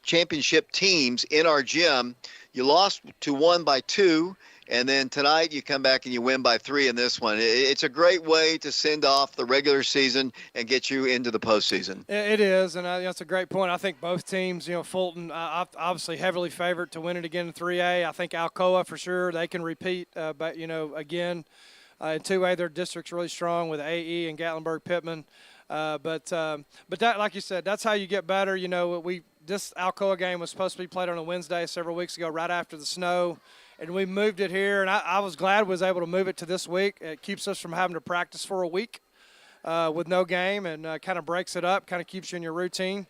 championship teams in our gym. You lost to 1 by 2, and then tonight you come back and you win by 3 in this one. It's a great way to send off the regular season and get you into the postseason. It is, and that's a great point. I think both teams, you know, Fulton obviously heavily favored to win it again in 3A. I think Alcoa for sure, they can repeat, but you know, again, in 2A their district's really strong with AE and Gatlinburg-Pittman. But that, like you said, that's how you get better. You know, this Alcoa game was supposed to be played on a Wednesday several weeks ago, right after the snow, and we moved it here. And I was glad we was able to move it to this week. It keeps us from having to practice for a week with no game, and kind of breaks it up, kind of keeps you in your routine.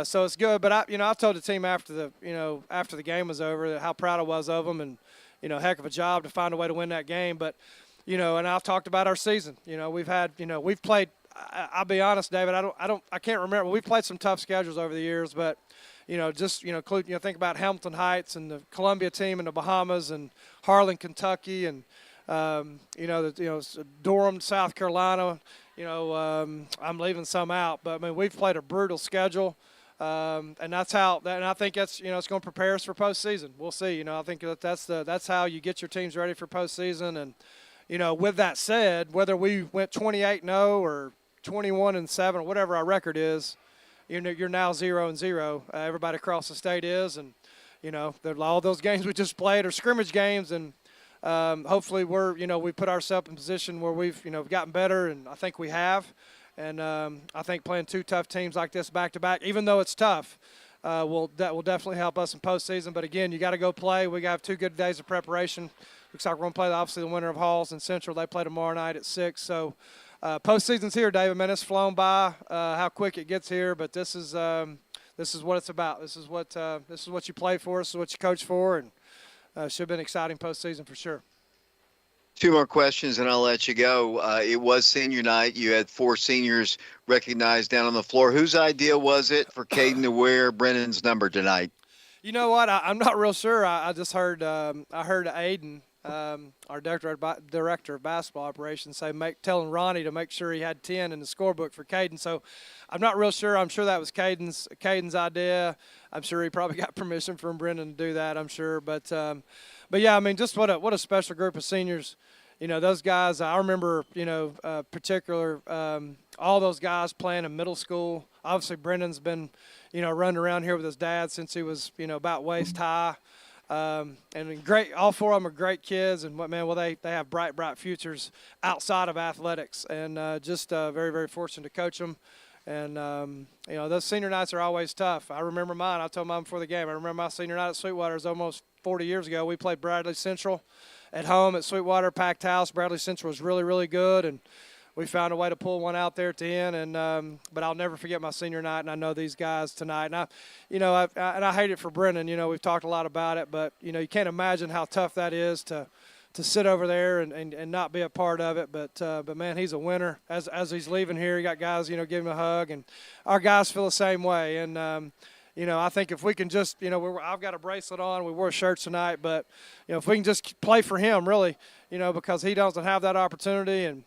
So it's good. But I told the team after the game was over how proud I was of them, and heck of a job to find a way to win that game. But and I've talked about our season. We've played. I'll be honest, David. I can't remember. We've played some tough schedules over the years, but think about Hamilton Heights and the Columbia team in the Bahamas, and Harlan, Kentucky, and Durham, South Carolina. I'm leaving some out, but I mean we've played a brutal schedule, and that's how. And I think that's it's going to prepare us for postseason. We'll see. I think that's how you get your teams ready for postseason. And with that said, whether we went 28-0 or 21-7 or whatever our record is, you're now 0-0. Everybody across the state is, and all those games we just played are scrimmage games, and hopefully we put ourselves in position where we've gotten better, and I think we have. And I think playing 2 tough teams like this back to back, even though it's tough, that will definitely help us in postseason. But again, you got to go play. We got 2 good days of preparation. Looks like we're going to play obviously the winner of Halls and Central. They play tomorrow night at 6. So postseason's here, David. Man, it's flown by. How quick it gets here, but this is what it's about. This is what you play for. This is what you coach for, and should have been an exciting postseason for sure. 2 more questions, and I'll let you go. It was senior night. You had 4 seniors recognized down on the floor. Whose idea was it for Caden to wear Brennan's number tonight? You know what? I'm not real sure. I just heard Aiden, our director of basketball operations, say telling Ronnie to make sure he had 10 in the scorebook for Caden. So I'm not real sure. I'm sure that was Caden's idea. I'm sure he probably got permission from Brendan to do that, I'm sure. But yeah, I mean, just what a special group of seniors. Those guys, I remember, particular, all those guys playing in middle school. Obviously, Brendan's been, running around here with his dad since he was, about waist high. And great, all 4 of them are great kids, and they have bright futures outside of athletics, and just very, very fortunate to coach them. And those senior nights are always tough. I remember mine. I told mine before the game. I remember my senior night at Sweetwater was almost 40 years ago. We played Bradley Central, at home at Sweetwater, packed house. Bradley Central was really, really good, and we found a way to pull one out there at the end. And but I'll never forget my senior night, and I know these guys tonight. And I hate it for Brennan. We've talked a lot about it, but you can't imagine how tough that is to sit over there and not be a part of it. But man, he's a winner. As he's leaving here, he got guys, give him a hug, and our guys feel the same way. And I think if we can just, I've got a bracelet on. We wore shirts tonight, but if we can just play for him, really, because he doesn't have that opportunity, and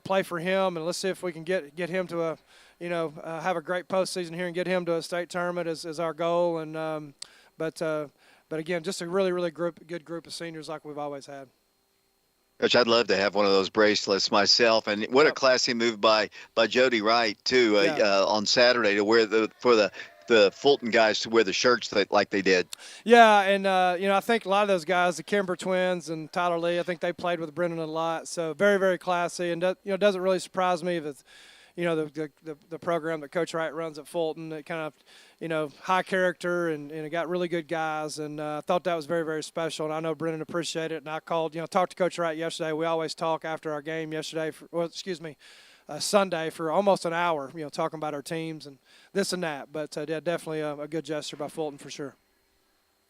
play for him, and let's see if we can get him to have a great postseason here and get him to a state tournament is our goal. And but again, just a really, really good group of seniors like we've always had. Coach, I'd love to have one of those bracelets myself. And what a classy move by Jody Wright too on Saturday to wear for the Fulton guys to wear the shirts like they did. Yeah, and I think a lot of those guys, the Kimber twins and Tyler Lee, I think they played with Brennan a lot. So very, very classy, and it doesn't really surprise me if it's the program that Coach Wright runs at Fulton. It kind of high character, and it got really good guys, and I thought that was very, very special, and I know Brennan appreciated it. And I called, talked to Coach Wright yesterday. We always talk after our game yesterday, Sunday for almost an hour, talking about our teams and this and that. But yeah, definitely a good gesture by Fulton for sure.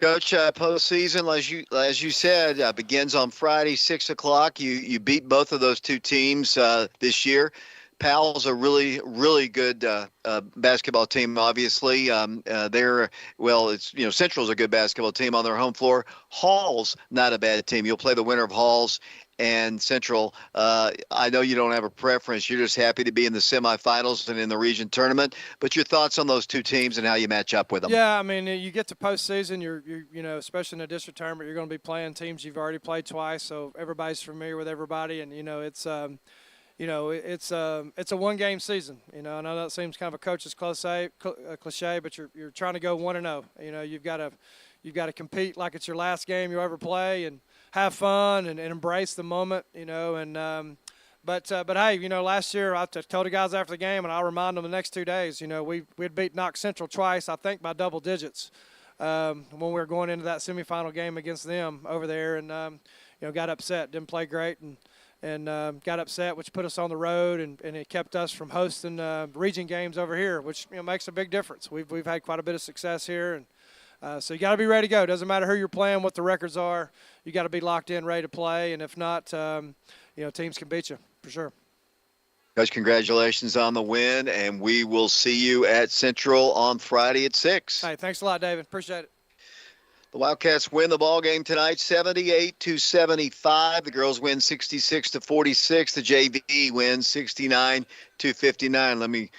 Coach, postseason, as you said, begins on Friday, 6 o'clock. You beat both of those two teams this year. Powell's a really, really good basketball team, obviously. Central's a good basketball team on their home floor. Hall's not a bad team. You'll play the winner of Hall's and Central. I know you don't have a preference. You're just happy to be in the semifinals and in the region tournament. But your thoughts on those two teams and how you match up with them? Yeah, I mean, you get to postseason, you're especially in a district tournament, you're going to be playing teams you've already played twice, so everybody's familiar with everybody, and it's a one-game season. I know that seems kind of a coach's cliche, but you're trying to go 1-0. You've got to compete like it's your last game you ever play, and have fun and embrace the moment. But hey, last year I told the guys after the game, and I'll remind them the next 2 days. We'd beat Knox Central twice, I think by double digits, when we were going into that semifinal game against them over there, and got upset, didn't play great, and got upset, which put us on the road, and it kept us from hosting region games over here, which makes a big difference. We've had quite a bit of success here, and so you got to be ready to go. Doesn't matter who you're playing, what the records are. You got to be locked in, ready to play, and if not, teams can beat you for sure. Coach, congratulations on the win, and we will see you at Central on Friday at 6. Hey, thanks a lot, David. Appreciate it. The Wildcats win the ball game tonight, 78-75. The girls win 66-46. The JV wins 69-59. Let me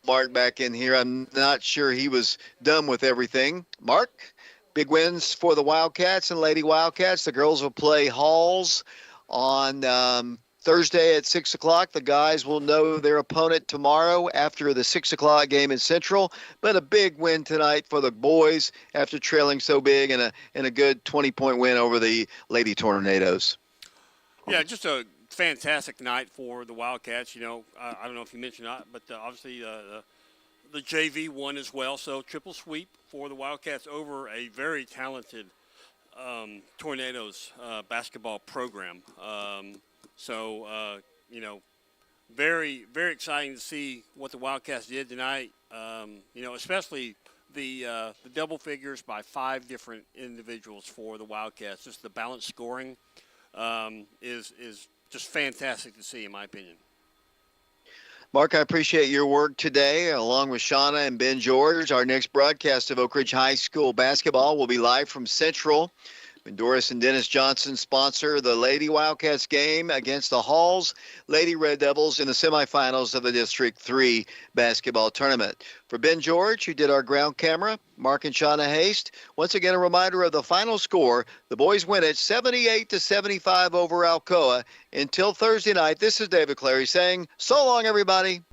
Mark back in here. I'm not sure he was done with everything. Mark, big wins for the Wildcats and Lady Wildcats. The girls will play Halls on Thursday at 6 o'clock. The guys will know their opponent tomorrow after the 6 o'clock game in Central. But a big win tonight for the boys after trailing so big, and a good 20-point win over the Lady Tornadoes. Yeah, just a fantastic night for the Wildcats. I don't know if you mentioned that, but obviously the JV won as well. So triple sweep for the Wildcats over a very talented Tornadoes basketball program. Very, very exciting to see what the Wildcats did tonight. Especially the double figures by 5 different individuals for the Wildcats. Just the balanced scoring is just fantastic to see, in my opinion. Mark, I appreciate your work today, along with Shauna and Ben George. Our next broadcast of Oak Ridge High School basketball will be live from Central. When Doris and Dennis Johnson sponsor the Lady Wildcats game against the Halls Lady Red Devils in the semifinals of the District 3 basketball tournament. For Ben George, who did our ground camera, Mark and Shauna Haste, once again a reminder of the final score. The boys win it 78-75 over Alcoa. Until Thursday night, this is David Clary saying, so long, everybody.